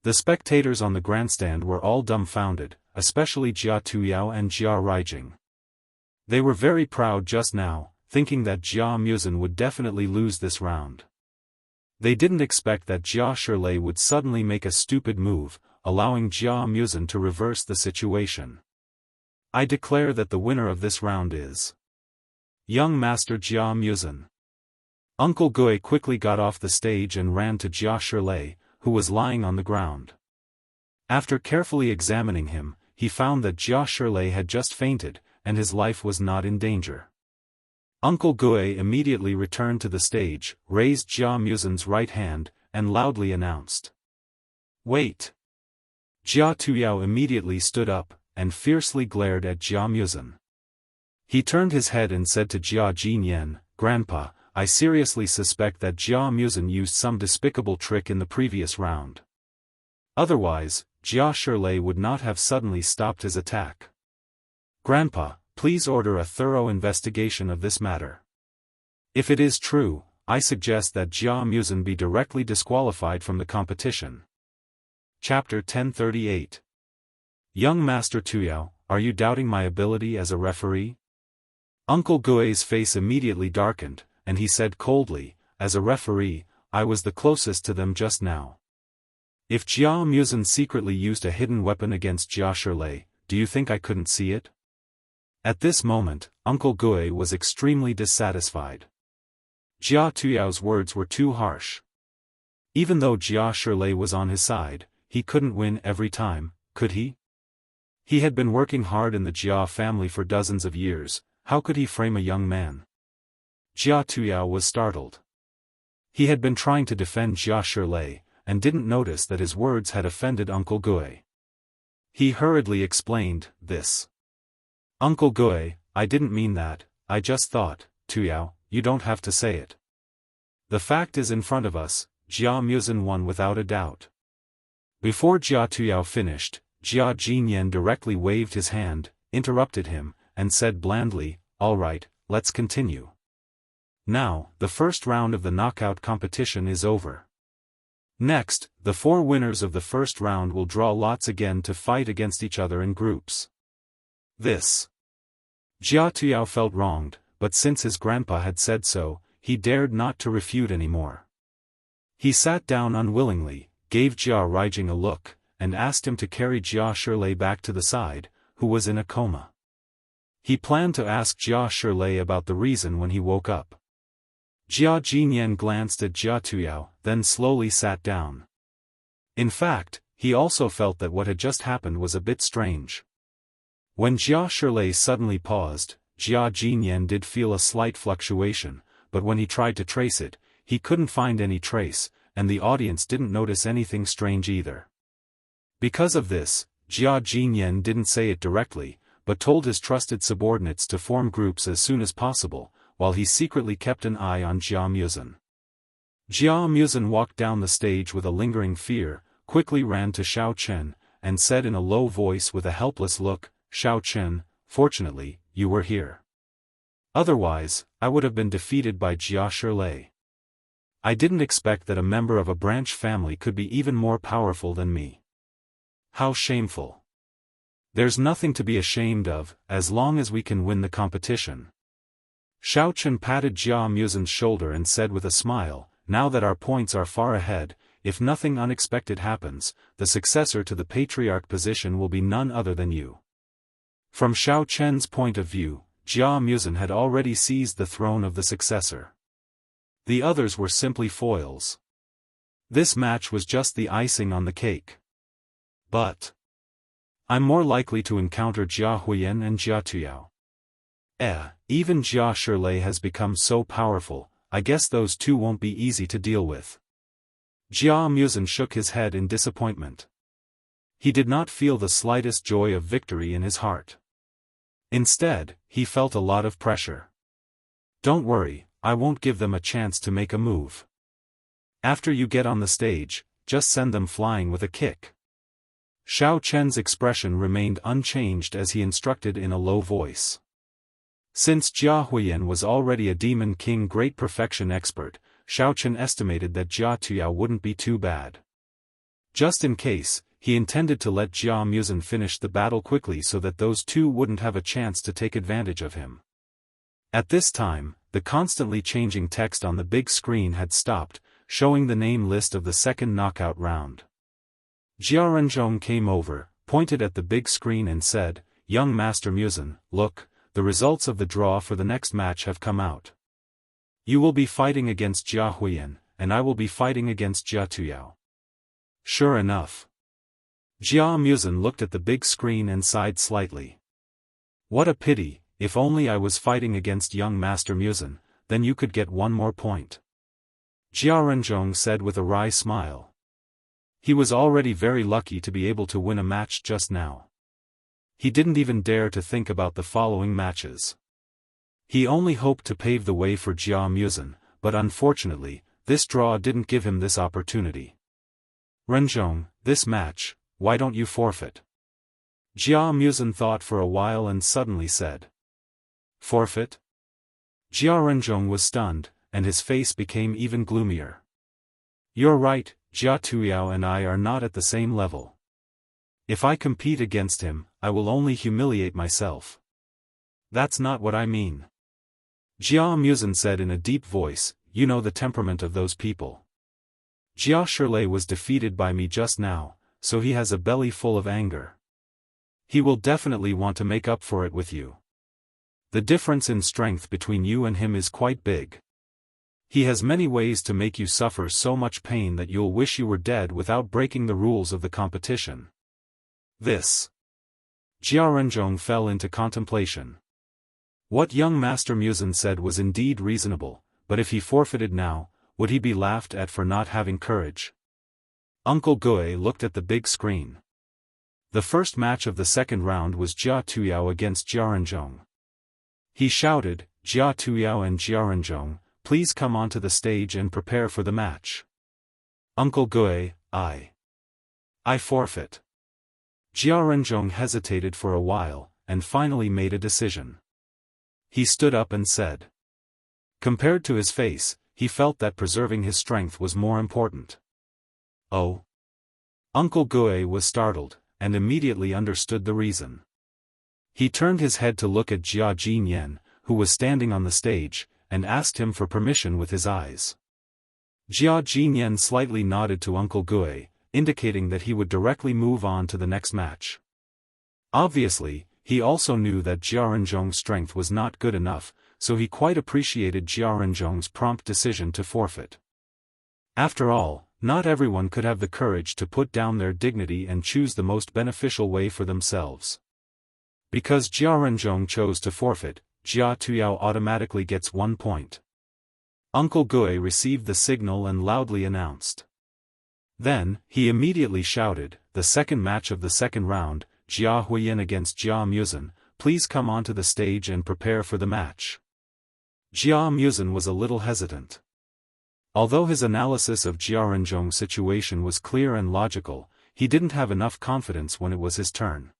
The spectators on the grandstand were all dumbfounded, especially Jia Tuyao and Jia Raijing. They were very proud just now, thinking that Jia Muzin would definitely lose this round. They didn't expect that Jia Shirlei would suddenly make a stupid move, allowing Jia Muzin to reverse the situation. I declare that the winner of this round is young Master Jia Muzin. Uncle Gui quickly got off the stage and ran to Jia Shirlei, who was lying on the ground. After carefully examining him, he found that Jia Shirlei had just fainted, and his life was not in danger. Uncle Gui immediately returned to the stage, raised Jia Muzin's right hand, and loudly announced, "Wait!" Jia Tuyao immediately stood up, and fiercely glared at Jia Muzin. He turned his head and said to Jia Jinyan, "Grandpa, I seriously suspect that Jia Muzin used some despicable trick in the previous round. Otherwise, Jia Shirlei would not have suddenly stopped his attack. Grandpa, please order a thorough investigation of this matter. If it is true, I suggest that Jia Muzin be directly disqualified from the competition." Chapter 1038. Young Master Tuyao, are you doubting my ability as a referee? Uncle Gui's face immediately darkened, and he said coldly, "As a referee, I was the closest to them just now. If Jia Muzin secretly used a hidden weapon against Jia Shirlei, do you think I couldn't see it?" At this moment, Uncle Gui was extremely dissatisfied. Jia Tuyao's words were too harsh. Even though Jia Shirlei was on his side, he couldn't win every time, could he? He had been working hard in the Jia family for dozens of years, how could he frame a young man? Jia Tuyao was startled. He had been trying to defend Jia Shirlei, and didn't notice that his words had offended Uncle Gui. He hurriedly explained, "This. Uncle Gui, I didn't mean that, I just thought, Tuyao, you don't have to say it. The fact is in front of us, Jia Muzin won without a doubt." Before Jia Tuyao finished, Jia Jinyan directly waved his hand, interrupted him, and said blandly, "All right, let's continue. Now, the first round of the knockout competition is over. Next, the 4 winners of the first round will draw lots again to fight against each other in groups." This. Jia Tuyao felt wronged, but since his grandpa had said so, he dared not to refute anymore. He sat down unwillingly, gave Jia Raijing a look, and asked him to carry Jia Shirlei back to the side, who was in a coma. He planned to ask Jia Shilei about the reason when he woke up. Jia Jinyan glanced at Jia Tuyao, then slowly sat down. In fact, he also felt that what had just happened was a bit strange. When Jia Shilei suddenly paused, Jia Jinyan did feel a slight fluctuation, but when he tried to trace it, he couldn't find any trace, and the audience didn't notice anything strange either. Because of this, Jia Jinyan didn't say it directly, but told his trusted subordinates to form groups as soon as possible, while he secretly kept an eye on Jia Muzhen. Jia Muzhen walked down the stage with a lingering fear, quickly ran to Xiao Chen, and said in a low voice with a helpless look, "Xiao Chen, fortunately, you were here. Otherwise, I would have been defeated by Jia Shilei. I didn't expect that a member of a branch family could be even more powerful than me. How shameful. There's nothing to be ashamed of, as long as we can win the competition." Xiao Chen patted Jia Muzhen's shoulder and said with a smile, "Now that our points are far ahead, if nothing unexpected happens, the successor to the patriarch position will be none other than you." From Xiao Chen's point of view, Jia Muzhen had already seized the throne of the successor. The others were simply foils. This match was just the icing on the cake. But I'm more likely to encounter Jia Huiyan and Jia Tuyao. Even Jia Shilei has become so powerful, I guess those two won't be easy to deal with. Jia Muzhen shook his head in disappointment. He did not feel the slightest joy of victory in his heart. Instead, he felt a lot of pressure. "Don't worry, I won't give them a chance to make a move. After you get on the stage, just send them flying with a kick." Xiao Chen's expression remained unchanged as he instructed in a low voice. Since Jia Huiyan was already a Demon King Great Perfection expert, Xiao Chen estimated that Jia Tuyao wouldn't be too bad. Just in case, he intended to let Jia Muzhen finish the battle quickly so that those two wouldn't have a chance to take advantage of him. At this time, the constantly changing text on the big screen had stopped, showing the name list of the second knockout round. Jia Renzhong came over, pointed at the big screen and said, "Young Master Muzhen, look, the results of the draw for the next match have come out. You will be fighting against Jia Huiyan, and I will be fighting against Jia Tuyao." Sure enough. Jia Muzhen looked at the big screen and sighed slightly. "What a pity, if only I was fighting against young Master Muzhen, then you could get one more point." Jia Renzhong said with a wry smile. He was already very lucky to be able to win a match just now. He didn't even dare to think about the following matches. He only hoped to pave the way for Jia Muzhen, but unfortunately, this draw didn't give him this opportunity. "Renzhong, this match, why don't you forfeit?" Jia Muzhen thought for a while and suddenly said. "Forfeit?" Jia Renzhong was stunned, and his face became even gloomier. "You're right, Jia Tuyao and I are not at the same level. If I compete against him, I will only humiliate myself. That's not what I mean." Jia Muzhen said in a deep voice, "You know the temperament of those people. Jia Shilei was defeated by me just now, so he has a belly full of anger. He will definitely want to make up for it with you. The difference in strength between you and him is quite big. He has many ways to make you suffer so much pain that you'll wish you were dead without breaking the rules of the competition." This. Jia Renzhong fell into contemplation. What young Master Muzhen said was indeed reasonable, but if he forfeited now, would he be laughed at for not having courage? Uncle Gue looked at the big screen. The first match of the second round was Jia Tuyao against Jia Renzhong. He shouted, "Jia Tuyao and Jia Renzhong, please come onto the stage and prepare for the match." Uncle Gue, I forfeit. Jia Renzhong hesitated for a while, and finally made a decision. He stood up and said. Compared to his face, he felt that preserving his strength was more important. "Oh?" Uncle Gue was startled, and immediately understood the reason. He turned his head to look at Jia Jinyan, who was standing on the stage, and asked him for permission with his eyes. Jia Jinyan slightly nodded to Uncle Gue, indicating that he would directly move on to the next match. Obviously, he also knew that Jia Renzhong's strength was not good enough, so he quite appreciated Jia Renzhong's prompt decision to forfeit. After all, not everyone could have the courage to put down their dignity and choose the most beneficial way for themselves. Because Jia Renzhong chose to forfeit, Jia Tuyao automatically gets 1 point. Uncle Gui received the signal and loudly announced. Then, he immediately shouted, "The second match of the second round, Jia Huiyin against Jia Muzhen, please come onto the stage and prepare for the match." Jia Muzhen was a little hesitant. Although his analysis of Jia Renzhong's situation was clear and logical, he didn't have enough confidence when it was his turn.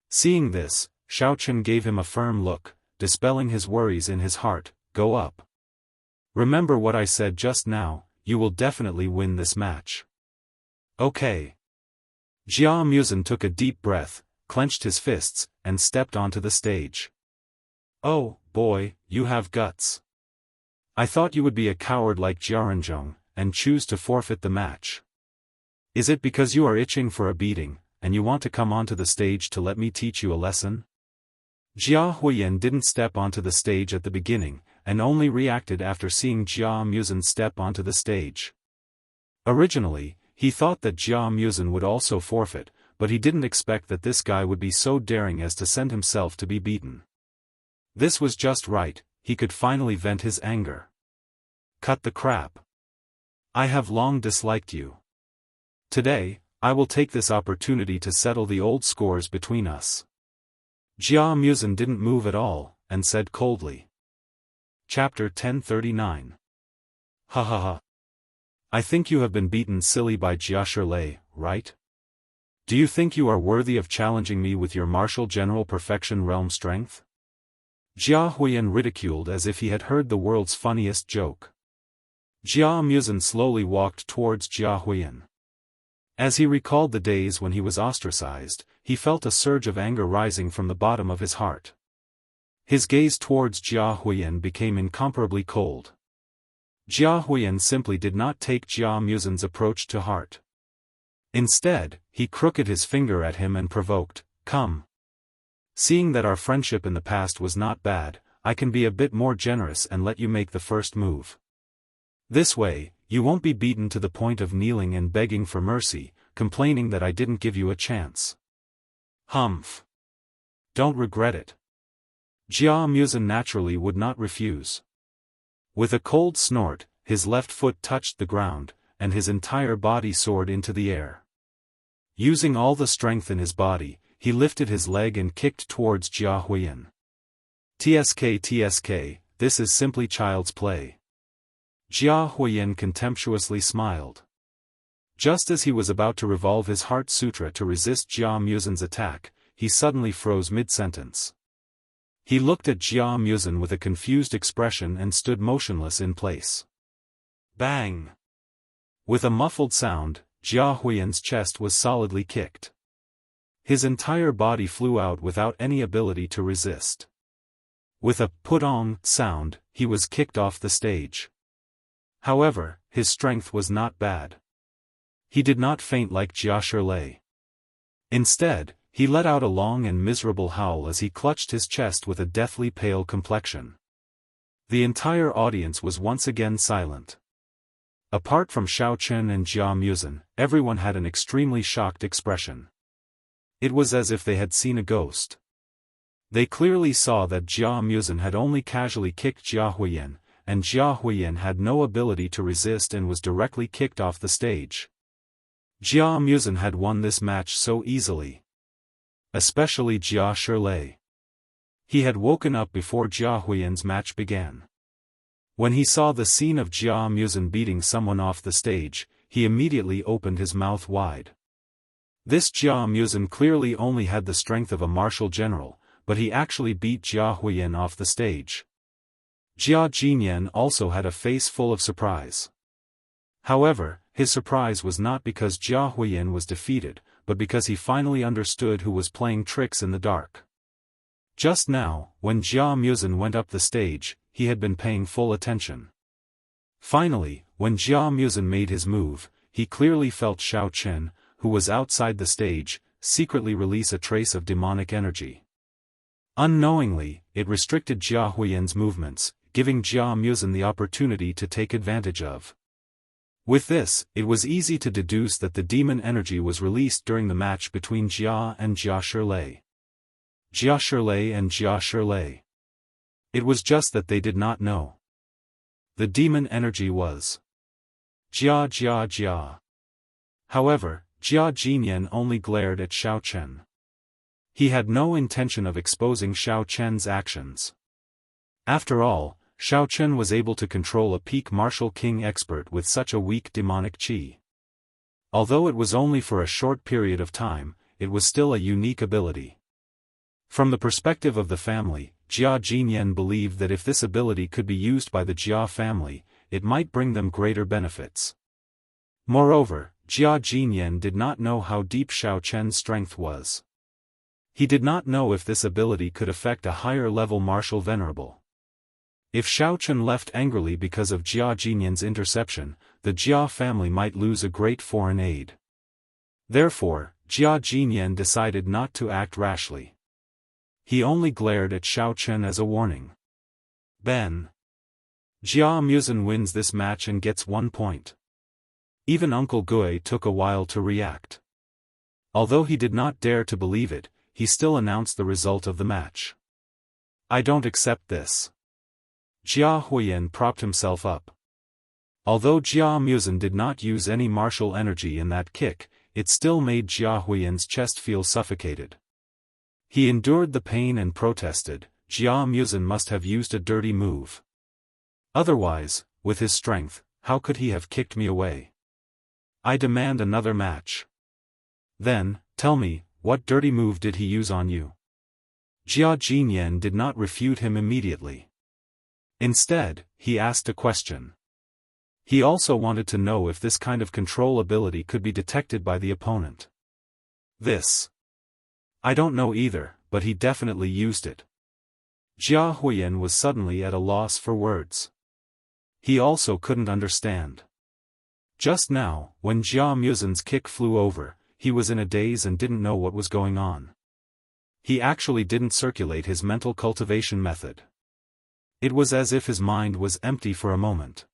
Seeing this, Xiaofan gave him a firm look, dispelling his worries in his heart. "Go up. Remember what I said just now, you will definitely win this match." "Okay." Jia Muzhen took a deep breath, clenched his fists, and stepped onto the stage. "Oh, boy, you have guts. I thought you would be a coward like Jia Renzhong, and choose to forfeit the match. Is it because you are itching for a beating, and you want to come onto the stage to let me teach you a lesson?" Jia Huiyin didn't step onto the stage at the beginning, and only reacted after seeing Jia Muzhen step onto the stage. Originally, he thought that Jia Muzhen would also forfeit, but he didn't expect that this guy would be so daring as to send himself to be beaten. This was just right, he could finally vent his anger. "Cut the crap. I have long disliked you. Today, I will take this opportunity to settle the old scores between us." Jia Muzhen didn't move at all, and said coldly. Chapter 1039. Ha ha ha. I think you have been beaten silly by Jia Shilei, right? Do you think you are worthy of challenging me with your martial general perfection realm strength? Jia Huiyin ridiculed as if he had heard the world's funniest joke. Jia Muzhen slowly walked towards Jia Huiyin. As he recalled the days when he was ostracized, he felt a surge of anger rising from the bottom of his heart. His gaze towards Jia Huiyin became incomparably cold. Jia Huiyin simply did not take Jia Muzhen's approach to heart. Instead, he crooked his finger at him and provoked, "Come. Seeing that our friendship in the past was not bad, I can be a bit more generous and let you make the first move. This way, you won't be beaten to the point of kneeling and begging for mercy, complaining that I didn't give you a chance. Humph. Don't regret it." Jia Muzhen naturally would not refuse. With a cold snort, his left foot touched the ground, and his entire body soared into the air. Using all the strength in his body, he lifted his leg and kicked towards Jia Huiyin. TSK, this is simply child's play." Jia Huiyin contemptuously smiled. Just as he was about to revolve his heart sutra to resist Jia Muzhen's attack, he suddenly froze mid-sentence. He looked at Jia Muzhen with a confused expression and stood motionless in place. Bang! With a muffled sound, Jia Huiyin's chest was solidly kicked. His entire body flew out without any ability to resist. With a put-on sound, he was kicked off the stage. However, his strength was not bad. He did not faint like Jia Shilei. Instead, he let out a long and miserable howl as he clutched his chest with a deathly pale complexion. The entire audience was once again silent. Apart from Xiaofan and Jia Muzhen, everyone had an extremely shocked expression. It was as if they had seen a ghost. They clearly saw that Jia Muzhen had only casually kicked Jia Huiyin, and Jia Huiyin had no ability to resist and was directly kicked off the stage. Jia Muzhen had won this match so easily. Especially Jia Shilei. He had woken up before Jia Huiyin's match began. When he saw the scene of Jia Muzhen beating someone off the stage, he immediately opened his mouth wide. This Jia Muzhen clearly only had the strength of a martial general, but he actually beat Jia Huiyin off the stage. Jia Jinyan also had a face full of surprise. However, his surprise was not because Jia Huiyin was defeated, but because he finally understood who was playing tricks in the dark. Just now, when Jia Muzhen went up the stage, he had been paying full attention. Finally, when Jia Muzhen made his move, he clearly felt Xiaofan, who was outside the stage, secretly release a trace of demonic energy. Unknowingly, it restricted Jia Huiyan's movements, giving Jia Muzin the opportunity to take advantage of. With this, it was easy to deduce that the demon energy was released during the match between Jia and Jia Shirlei. Jia Shirlei and Jia Shirlei. It was just that they did not know. The demon energy was Jia Jia Jia. However, Jia Jinyan only glared at Xiao Chen. He had no intention of exposing Xiao Chen's actions. After all, Xiao Chen was able to control a peak martial king expert with such a weak demonic qi. Although it was only for a short period of time, it was still a unique ability. From the perspective of the family, Jia Jinyan believed that if this ability could be used by the Jia family, it might bring them greater benefits. Moreover, Jia Jinyan did not know how deep Xiao Chen's strength was. He did not know if this ability could affect a higher-level martial venerable. If Xiao Chen left angrily because of Jia Jinyan's interception, the Jia family might lose a great foreign aid. Therefore, Jia Jinyan decided not to act rashly. He only glared at Xiao Chen as a warning. Ben. Jia Muzin wins this match and gets 1 point. Even Uncle Gui took a while to react. Although he did not dare to believe it, he still announced the result of the match. I don't accept this. Jia Huiyan propped himself up. Although Jia Muzin did not use any martial energy in that kick, it still made Jia Huiyan's chest feel suffocated. He endured the pain and protested, Jia Muzin must have used a dirty move. Otherwise, with his strength, how could he have kicked me away? I demand another match. Then, tell me, what dirty move did he use on you? Jia Jinyan did not refute him immediately. Instead, he asked a question. He also wanted to know if this kind of control ability could be detected by the opponent. This. I don't know either, but he definitely used it. Jia Huiyan was suddenly at a loss for words. He also couldn't understand. Just now, when Jia Muzin's kick flew over, he was in a daze and didn't know what was going on. He actually didn't circulate his mental cultivation method. It was as if his mind was empty for a moment.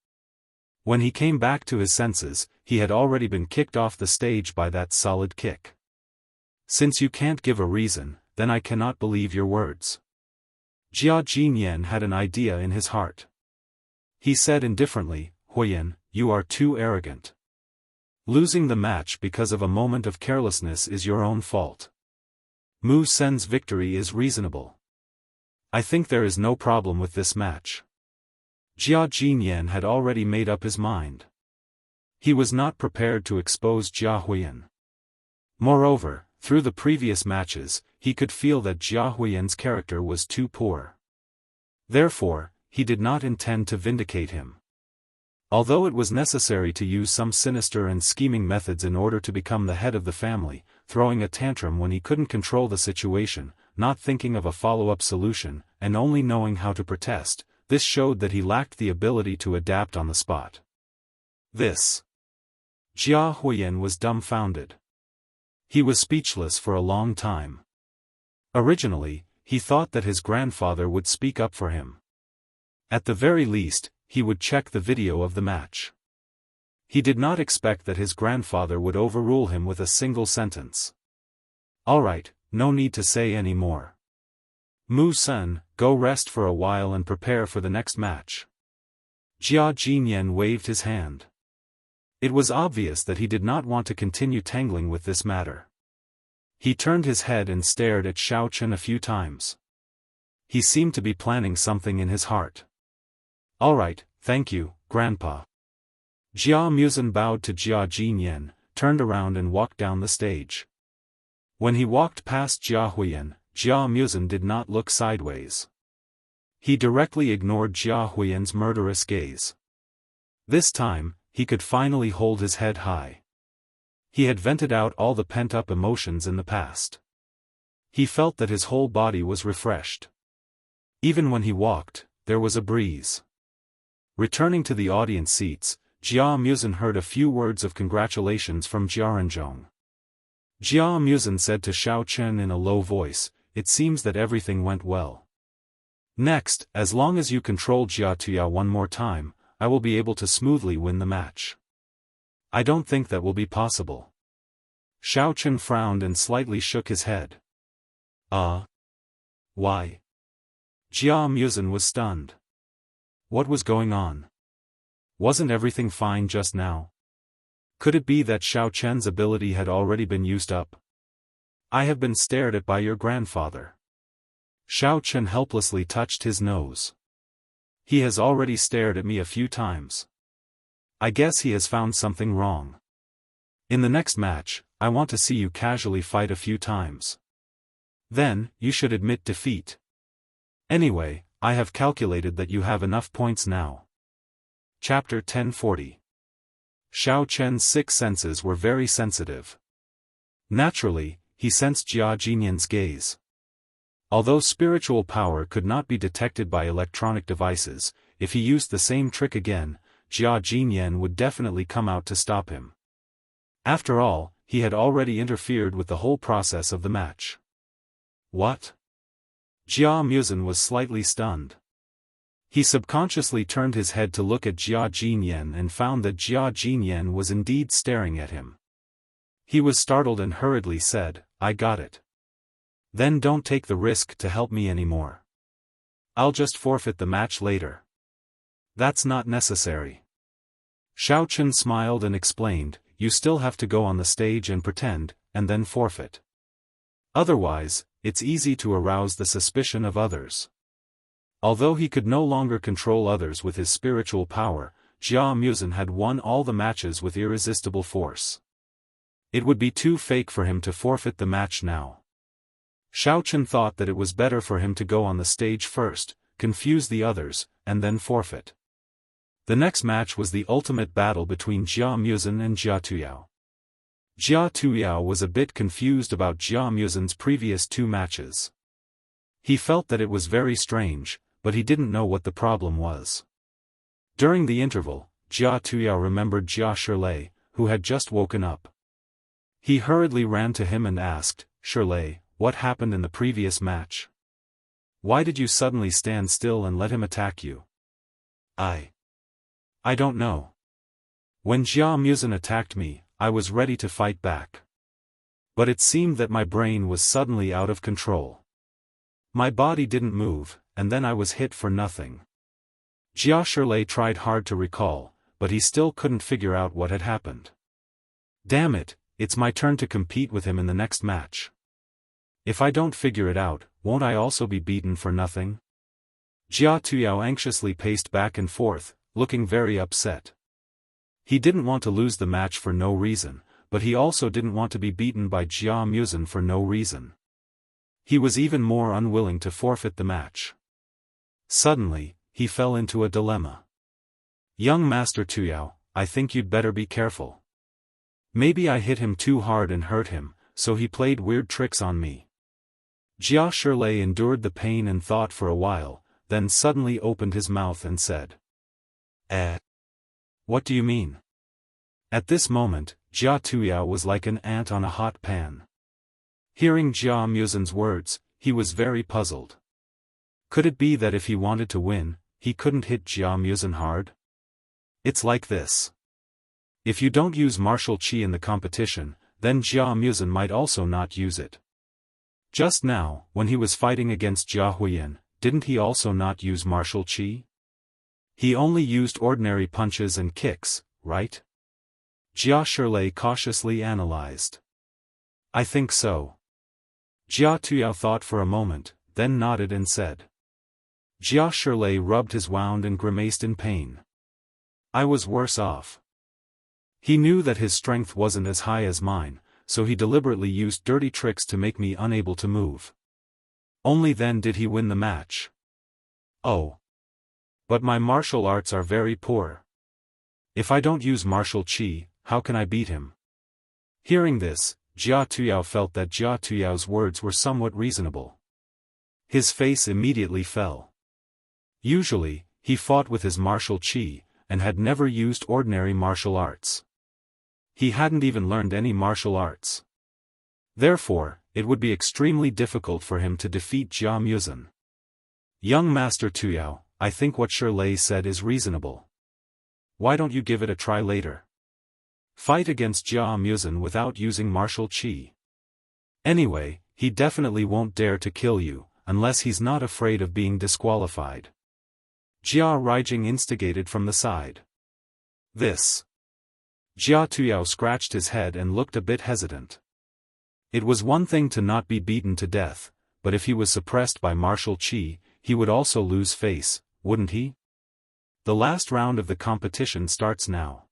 When he came back to his senses, he had already been kicked off the stage by that solid kick. Since you can't give a reason, then I cannot believe your words. Jia Jinyan had an idea in his heart. He said indifferently, Huiyan, you are too arrogant. Losing the match because of a moment of carelessness is your own fault. Mu Sen's victory is reasonable. I think there is no problem with this match. Jia Jinyan had already made up his mind. He was not prepared to expose Jia Huiyan. Moreover, through the previous matches, he could feel that Jia Huiyan's character was too poor. Therefore, he did not intend to vindicate him. Although it was necessary to use some sinister and scheming methods in order to become the head of the family, throwing a tantrum when he couldn't control the situation, not thinking of a follow-up solution, and only knowing how to protest, this showed that he lacked the ability to adapt on the spot. This. Jia Huiyan was dumbfounded. He was speechless for a long time. Originally, he thought that his grandfather would speak up for him. At the very least, he would check the video of the match. He did not expect that his grandfather would overrule him with a single sentence. All right, no need to say any more. Mu Sen, go rest for a while and prepare for the next match. Jia Jinyan waved his hand. It was obvious that he did not want to continue tangling with this matter. He turned his head and stared at Xiao Chen a few times. He seemed to be planning something in his heart. All right, thank you, Grandpa. Jia Muzin bowed to Jia Jinyan, turned around and walked down the stage. When he walked past Jia Huiyan, Jia Muzin did not look sideways. He directly ignored Jia Huiyan's murderous gaze. This time, he could finally hold his head high. He had vented out all the pent-up emotions in the past. He felt that his whole body was refreshed. Even when he walked, there was a breeze. Returning to the audience seats, Jia Muzin heard a few words of congratulations from Jiaranzhong. Jia Muzin said to Xiao Chen in a low voice, it seems that everything went well. Next, as long as you control Jia Tuyao one more time, I will be able to smoothly win the match. I don't think that will be possible. Xiao Chen frowned and slightly shook his head. Why? Jia Muzhen was stunned. What was going on? Wasn't everything fine just now? Could it be that Xiao Chen's ability had already been used up? I have been stared at by your grandfather. Xiao Chen helplessly touched his nose. He has already stared at me a few times. I guess he has found something wrong. In the next match, I want to see you casually fight a few times. Then, you should admit defeat. Anyway, I have calculated that you have enough points now. Chapter 1040. Xiao Chen's 6 senses were very sensitive. Naturally, he sensed Jia Jinyan's gaze. Although spiritual power could not be detected by electronic devices, if he used the same trick again, Jia Jinyan would definitely come out to stop him. After all, he had already interfered with the whole process of the match. What? Jia Muzhen was slightly stunned. He subconsciously turned his head to look at Jia Jinyan and found that Jia Jinyan was indeed staring at him. He was startled and hurriedly said, I got it. Then don't take the risk to help me anymore. I'll just forfeit the match later. That's not necessary. Xiao Chen smiled and explained, you still have to go on the stage and pretend, and then forfeit. Otherwise, it's easy to arouse the suspicion of others. Although he could no longer control others with his spiritual power, Jia Muzhen had won all the matches with irresistible force. It would be too fake for him to forfeit the match now. Xiao Chen thought that it was better for him to go on the stage first, confuse the others, and then forfeit. The next match was the ultimate battle between Jia Muzhen and Jia Tuyao. Jia Tuyao was a bit confused about Jia Muzhen's previous 2 matches. He felt that it was very strange, but he didn't know what the problem was. During the interval, Jia Tuyao remembered Jia Shirlei, who had just woken up. He hurriedly ran to him and asked, Shirlei, what happened in the previous match? Why did you suddenly stand still and let him attack you? I don't know. When Jia Muzhen attacked me, I was ready to fight back. But it seemed that my brain was suddenly out of control. My body didn't move, and then I was hit for nothing. Jia Shirlei tried hard to recall, but he still couldn't figure out what had happened. Damn it, it's my turn to compete with him in the next match. If I don't figure it out, won't I also be beaten for nothing? Jia Tuyao anxiously paced back and forth, looking very upset. He didn't want to lose the match for no reason, but he also didn't want to be beaten by Jia Muzhen for no reason. He was even more unwilling to forfeit the match. Suddenly, he fell into a dilemma. Young Master Tuyao, I think you'd better be careful. Maybe I hit him too hard and hurt him, so he played weird tricks on me. Jia Shirlei endured the pain and thought for a while, then suddenly opened his mouth and said, What do you mean? At this moment, Jia Tuyao was like an ant on a hot pan. Hearing Jia Muzhen's words, he was very puzzled. Could it be that if he wanted to win, he couldn't hit Jia Muzhen hard? It's like this. If you don't use martial qi in the competition, then Jia Muzhen might also not use it. Just now, when he was fighting against Jia Huiyan, didn't he also not use martial qi? He only used ordinary punches and kicks, right? Jia Shirlei cautiously analyzed. I think so. Jia Tuyao thought for a moment, then nodded and said. Jia Shirlei rubbed his wound and grimaced in pain. I was worse off. He knew that his strength wasn't as high as mine, so he deliberately used dirty tricks to make me unable to move. Only then did he win the match. Oh. But my martial arts are very poor. If I don't use martial qi, how can I beat him? Hearing this, Jia Tuyao felt that Jia Tuyao's words were somewhat reasonable. His face immediately fell. Usually, he fought with his martial qi, and had never used ordinary martial arts. He hadn't even learned any martial arts. Therefore, it would be extremely difficult for him to defeat Jia Muzin. Young Master Tuyao, I think what Shirley said is reasonable. Why don't you give it a try later? Fight against Jia Muzin without using martial qi. Anyway, he definitely won't dare to kill you, unless he's not afraid of being disqualified. Jia Rijing instigated from the side. This. Jia Tuyao scratched his head and looked a bit hesitant. It was one thing to not be beaten to death, but if he was suppressed by martial qi, he would also lose face, wouldn't he? The last round of the competition starts now.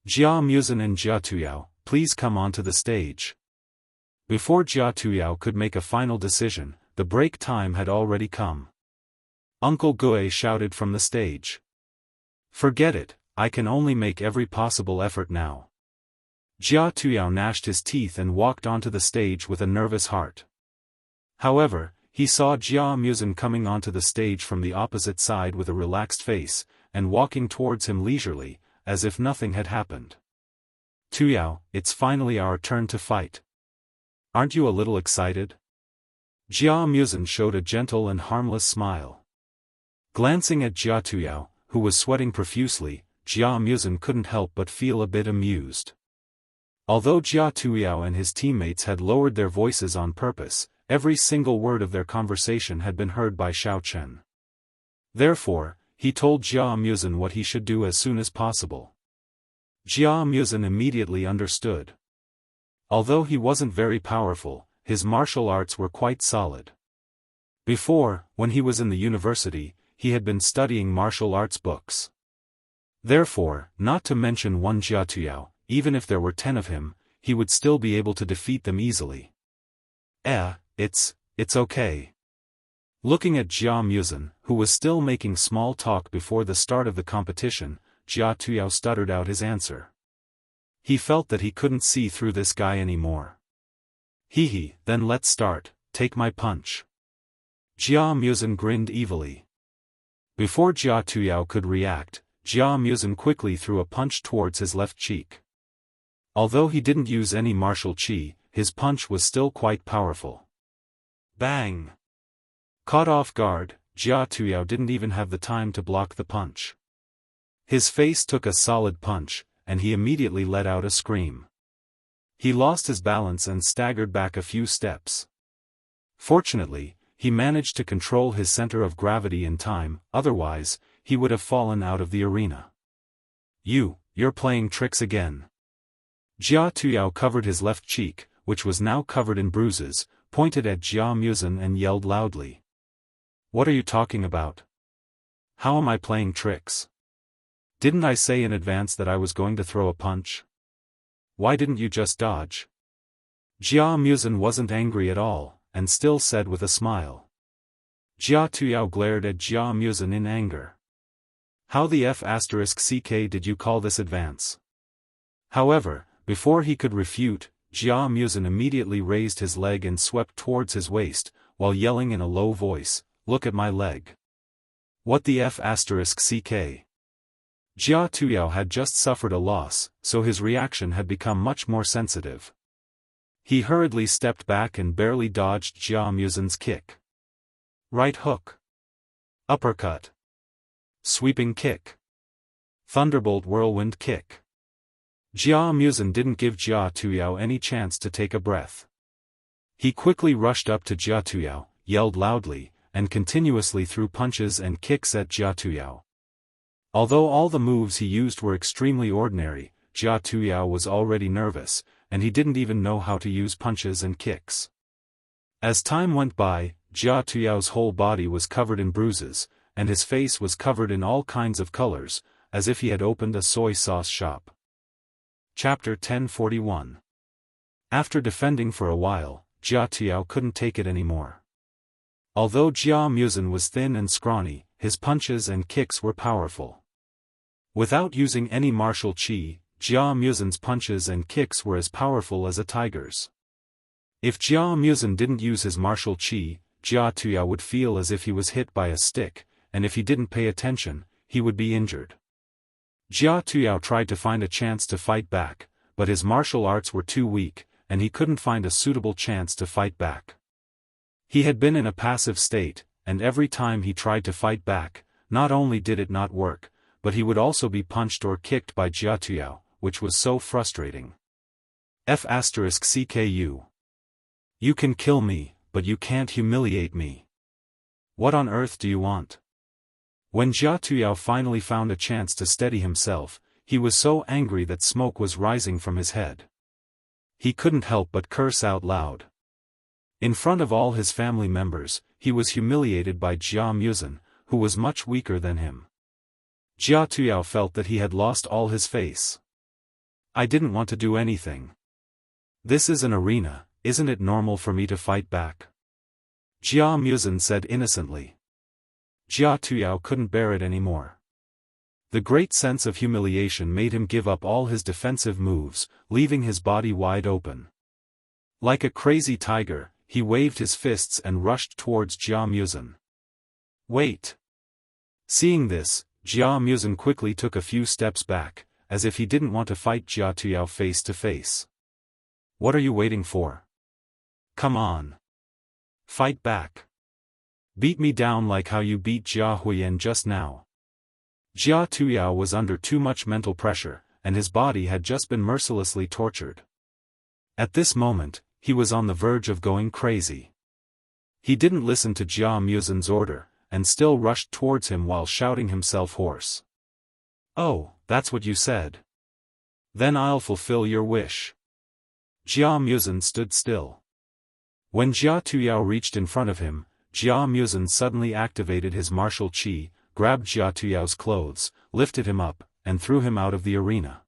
Jia Muzin and Jia Tuyao, please come onto the stage. Before Jia Tuyao could make a final decision, the break time had already come. Uncle Gue shouted from the stage. Forget it, I can only make every possible effort now. Jia Tuyao gnashed his teeth and walked onto the stage with a nervous heart. However, he saw Jia Muzin coming onto the stage from the opposite side with a relaxed face, and walking towards him leisurely, as if nothing had happened. Tuyao, it's finally our turn to fight. Aren't you a little excited? Jia Muzin showed a gentle and harmless smile. Glancing at Jia Tuyao, who was sweating profusely, Jia Muzin couldn't help but feel a bit amused. Although Jia Tuyao and his teammates had lowered their voices on purpose, every single word of their conversation had been heard by Xiao Chen. Therefore, he told Jia Muzin what he should do as soon as possible. Jia Muzin immediately understood. Although he wasn't very powerful, his martial arts were quite solid. Before, when he was in the university, he had been studying martial arts books. Therefore, not to mention one Jia Tuyao, even if there were 10 of him, he would still be able to defeat them easily. It's okay. Looking at Jia Muzin, who was still making small talk before the start of the competition, Jia Tuyao stuttered out his answer. He felt that he couldn't see through this guy anymore. Then let's start, take my punch. Jia Muzin grinned evilly. Before Jia Tuyao could react, Jia Muzin quickly threw a punch towards his left cheek. Although he didn't use any martial qi, his punch was still quite powerful. Bang! Caught off guard, Jia Tuyao didn't even have the time to block the punch. His face took a solid punch, and he immediately let out a scream. He lost his balance and staggered back a few steps. Fortunately, he managed to control his center of gravity in time, otherwise, he would have fallen out of the arena. You're playing tricks again. Jia Tuyao covered his left cheek, which was now covered in bruises, pointed at Jia Muzin and yelled loudly. What are you talking about? How am I playing tricks? Didn't I say in advance that I was going to throw a punch? Why didn't you just dodge? Jia Muzin wasn't angry at all, and still said with a smile. Jia Tuyao glared at Jia Muzin in anger. How the F***ck did you call this advance? However, before he could refute, Jia Muzin immediately raised his leg and swept towards his waist, while yelling in a low voice, "Look at my leg. What the F***ck?" Jia Tuyao had just suffered a loss, so his reaction had become much more sensitive. He hurriedly stepped back and barely dodged Jia Muzin's kick. Right hook. Uppercut. Sweeping kick. Thunderbolt whirlwind kick. Jia Muzin didn't give Jia Tuyao any chance to take a breath. He quickly rushed up to Jia Tuyao, yelled loudly, and continuously threw punches and kicks at Jia Tuyao. Although all the moves he used were extremely ordinary, Jia Tuyao was already nervous, and he didn't even know how to use punches and kicks. As time went by, Jia Tuyao's whole body was covered in bruises, and his face was covered in all kinds of colors, as if he had opened a soy sauce shop. Chapter 1041. After defending for a while, Jia Tuyao couldn't take it anymore. Although Jia Muzin was thin and scrawny, his punches and kicks were powerful. Without using any martial qi, Jia Muzin's punches and kicks were as powerful as a tiger's. If Jia Muzin didn't use his martial qi, Jia Tuyao would feel as if he was hit by a stick, and if he didn't pay attention, he would be injured. Jia Tuyao tried to find a chance to fight back, but his martial arts were too weak, and he couldn't find a suitable chance to fight back. He had been in a passive state, and every time he tried to fight back, not only did it not work, but he would also be punched or kicked by Jia Tuyao, which was so frustrating. F***CKU. You can kill me, but you can't humiliate me. What on earth do you want? When Jia Tuyao finally found a chance to steady himself, he was so angry that smoke was rising from his head. He couldn't help but curse out loud. In front of all his family members, he was humiliated by Jia Muzin, who was much weaker than him. Jia Tuyao felt that he had lost all his face. I didn't want to do anything. This is an arena, isn't it normal for me to fight back? Jia Muzin said innocently. Jia Tuyao couldn't bear it anymore. The great sense of humiliation made him give up all his defensive moves, leaving his body wide open. Like a crazy tiger, he waved his fists and rushed towards Jia Muzin. Wait! Seeing this, Jia Muzin quickly took a few steps back, as if he didn't want to fight Jia Tuyao face to face. What are you waiting for? Come on! Fight back! Beat me down like how you beat Jia Huiyan just now. Jia Tuyao was under too much mental pressure, and his body had just been mercilessly tortured. At this moment, he was on the verge of going crazy. He didn't listen to Jia Muzin's order, and still rushed towards him while shouting himself hoarse. Oh, that's what you said. Then I'll fulfill your wish. Jia Muzin stood still. When Jia Tuyao reached in front of him, Jia Muzin suddenly activated his martial qi, grabbed Jia Tuyao's clothes, lifted him up, and threw him out of the arena.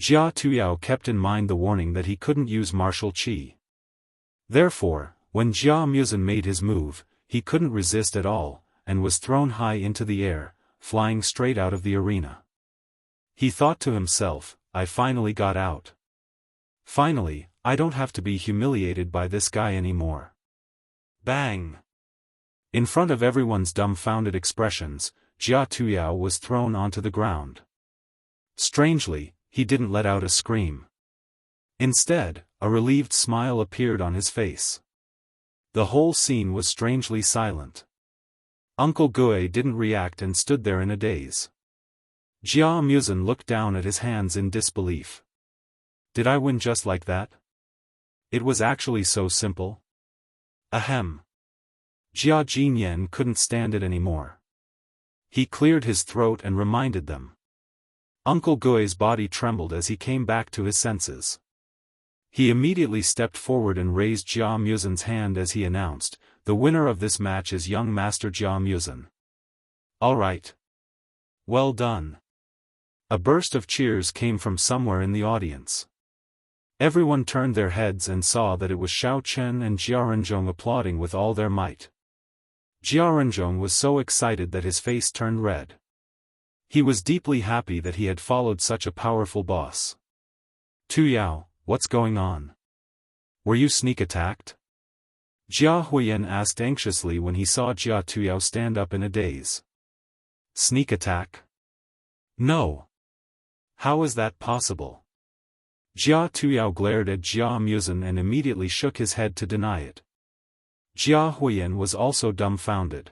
Jia Tuyao kept in mind the warning that he couldn't use martial qi. Therefore, when Jia Muzin made his move, he couldn't resist at all, and was thrown high into the air, flying straight out of the arena. He thought to himself, I finally got out. Finally, I don't have to be humiliated by this guy anymore. Bang! In front of everyone's dumbfounded expressions, Jia Tuyao was thrown onto the ground. Strangely, he didn't let out a scream. Instead, a relieved smile appeared on his face. The whole scene was strangely silent. Uncle Gue didn't react and stood there in a daze. Jia Muzin looked down at his hands in disbelief. Did I win just like that? It was actually so simple. Ahem. Jia Jinyan couldn't stand it anymore. He cleared his throat and reminded them. Uncle Gui's body trembled as he came back to his senses. He immediately stepped forward and raised Jia Muzin's hand as he announced, the winner of this match is young Master Jia Muzin. All right. Well done. A burst of cheers came from somewhere in the audience. Everyone turned their heads and saw that it was Xiao Chen and Jia Renzhong applauding with all their might. Jia Renzhong was so excited that his face turned red. He was deeply happy that he had followed such a powerful boss. Tuyao, what's going on? Were you sneak attacked? Jia Huiyan asked anxiously when he saw Jia Tuyao stand up in a daze. Sneak attack? No. How is that possible? Jia Tuyao glared at Jia Muzin and immediately shook his head to deny it. Jia Huiyan was also dumbfounded.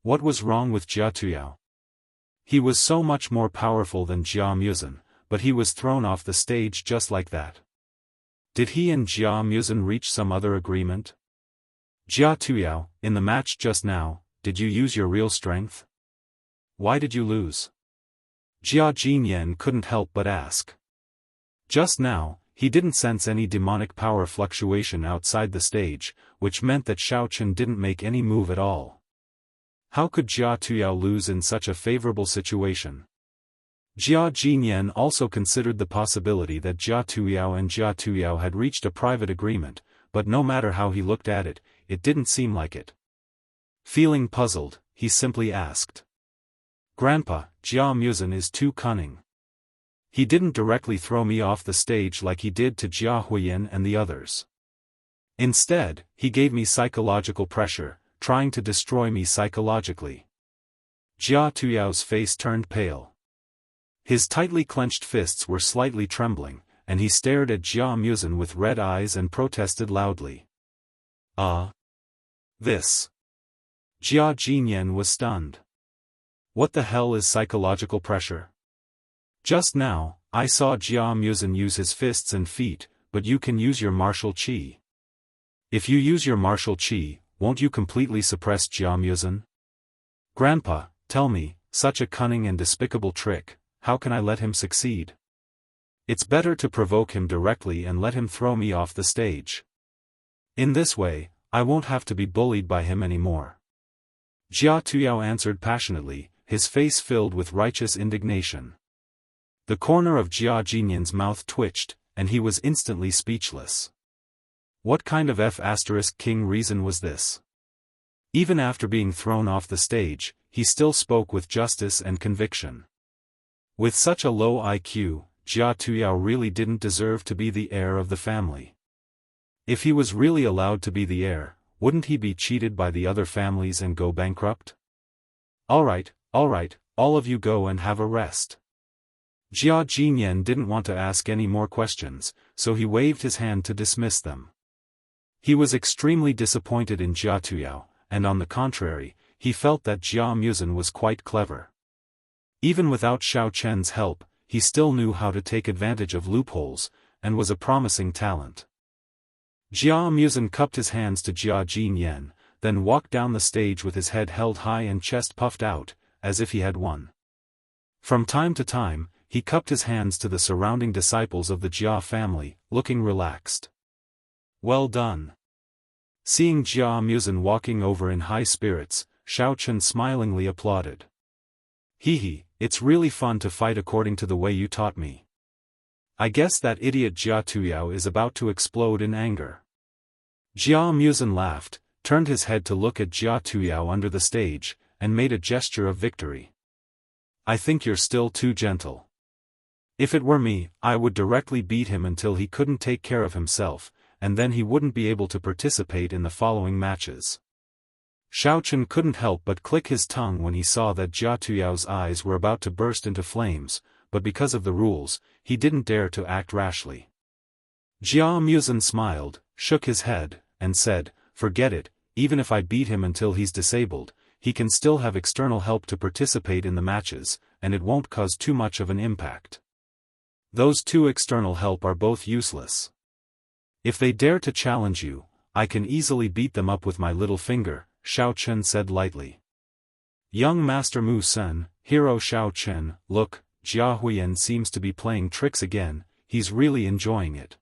What was wrong with Jia Tuyao? He was so much more powerful than Jia Muzin, but he was thrown off the stage just like that. Did he and Jia Muzin reach some other agreement? Jia Tuyao, in the match just now, did you use your real strength? Why did you lose? Jia Jinyan couldn't help but ask. Just now, he didn't sense any demonic power fluctuation outside the stage, which meant that Xiao Chen didn't make any move at all. How could Jia Tuyao lose in such a favorable situation? Jia Jinyan also considered the possibility that Jia Tuyao and Jia Tuyao had reached a private agreement, but no matter how he looked at it, it didn't seem like it. Feeling puzzled, he simply asked. Grandpa, Jia Muzin is too cunning. He didn't directly throw me off the stage like he did to Jia Huiyan and the others. Instead, he gave me psychological pressure, trying to destroy me psychologically. Jia Tuyao's face turned pale. His tightly clenched fists were slightly trembling, and he stared at Jia Muzen with red eyes and protested loudly. This. Jia Jinyan was stunned. What the hell is psychological pressure? Just now, I saw Jia Muzen use his fists and feet, but you can use your martial qi. If you use your martial qi, won't you completely suppress Jia Muzen? Grandpa, tell me, such a cunning and despicable trick, how can I let him succeed? It's better to provoke him directly and let him throw me off the stage. In this way, I won't have to be bullied by him anymore. Jia Tuyao answered passionately, his face filled with righteous indignation. The corner of Jia Jinyan's mouth twitched, and he was instantly speechless. What kind of F***king reason was this? Even after being thrown off the stage, he still spoke with justice and conviction. With such a low IQ, Jia Tuyao really didn't deserve to be the heir of the family. If he was really allowed to be the heir, wouldn't he be cheated by the other families and go bankrupt? Alright, all of you go and have a rest. Jia Jinyan didn't want to ask any more questions, so he waved his hand to dismiss them. He was extremely disappointed in Jia Tuyao, and on the contrary, he felt that Jia Muzen was quite clever. Even without Xiao Chen's help, he still knew how to take advantage of loopholes, and was a promising talent. Jia Muzen cupped his hands to Jia Jinyan, then walked down the stage with his head held high and chest puffed out, as if he had won. From time to time, he cupped his hands to the surrounding disciples of the Jia family, looking relaxed. Well done. Seeing Jia Muzen walking over in high spirits, Xiao Chen smilingly applauded. Hee, it's really fun to fight according to the way you taught me. I guess that idiot Jia Tuyao is about to explode in anger. Jia Muzen laughed, turned his head to look at Jia Tuyao under the stage, and made a gesture of victory. I think you're still too gentle. If it were me, I would directly beat him until he couldn't take care of himself, and then he wouldn't be able to participate in the following matches. Xiao Chen couldn't help but click his tongue when he saw that Jia Tuyao's eyes were about to burst into flames, but because of the rules, he didn't dare to act rashly. Jia Muzen smiled, shook his head, and said, forget it, even if I beat him until he's disabled, he can still have external help to participate in the matches, and it won't cause too much of an impact. Those two external help are both useless. If they dare to challenge you, I can easily beat them up with my little finger, Xiao Chen said lightly. Young Master Mu Sen, hero Xiao Chen, look, Jia Huiyan seems to be playing tricks again, he's really enjoying it.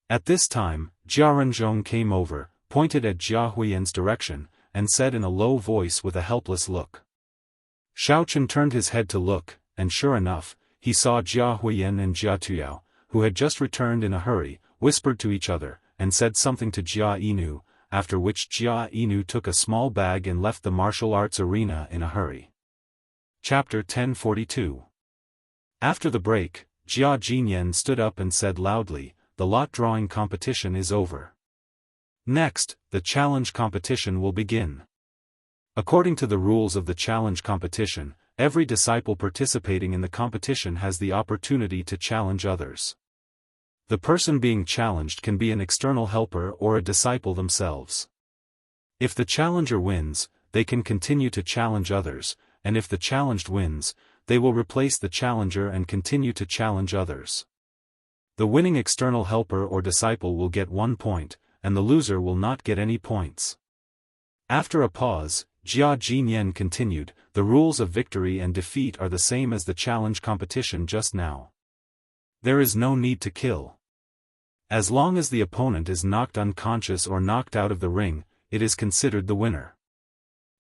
At this time, Jia Renzhong came over, pointed at Jia Huiyan's direction, and said in a low voice with a helpless look. Xiao Chen turned his head to look, and sure enough, he saw Jia Huiyan and Jia Tuyao, who had just returned in a hurry, whispered to each other, and said something to Jia Inu, after which Jia Inu took a small bag and left the martial arts arena in a hurry. Chapter 1042. After the break, Jia Jinyan stood up and said loudly, the lot drawing competition is over. Next, the challenge competition will begin. According to the rules of the challenge competition, every disciple participating in the competition has the opportunity to challenge others. The person being challenged can be an external helper or a disciple themselves. If the challenger wins, they can continue to challenge others, and if the challenged wins, they will replace the challenger and continue to challenge others. The winning external helper or disciple will get 1 point, and the loser will not get any points. After a pause, Jia Jinyan continued, the rules of victory and defeat are the same as the challenge competition just now. There is no need to kill. As long as the opponent is knocked unconscious or knocked out of the ring, it is considered the winner.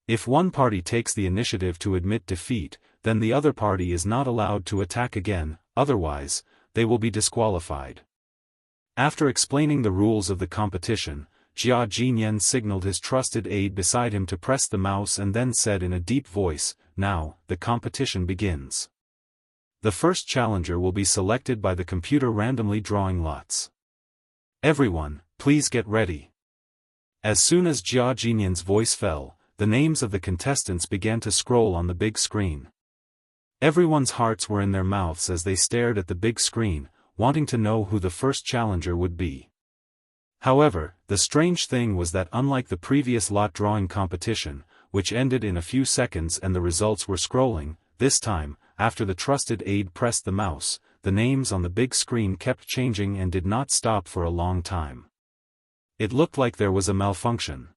If one party takes the initiative to admit defeat, then the other party is not allowed to attack again, otherwise, they will be disqualified. After explaining the rules of the competition, Jia Jinyan signaled his trusted aide beside him to press the mouse and then said in a deep voice, now, the competition begins. The first challenger will be selected by the computer randomly drawing lots. Everyone, please get ready. As soon as Jia Jinyan's voice fell, the names of the contestants began to scroll on the big screen. Everyone's hearts were in their mouths as they stared at the big screen, wanting to know who the first challenger would be. However, the strange thing was that unlike the previous lot drawing competition, which ended in a few seconds and the results were scrolling, this time, after the trusted aide pressed the mouse, the names on the big screen kept changing and did not stop for a long time. It looked like there was a malfunction.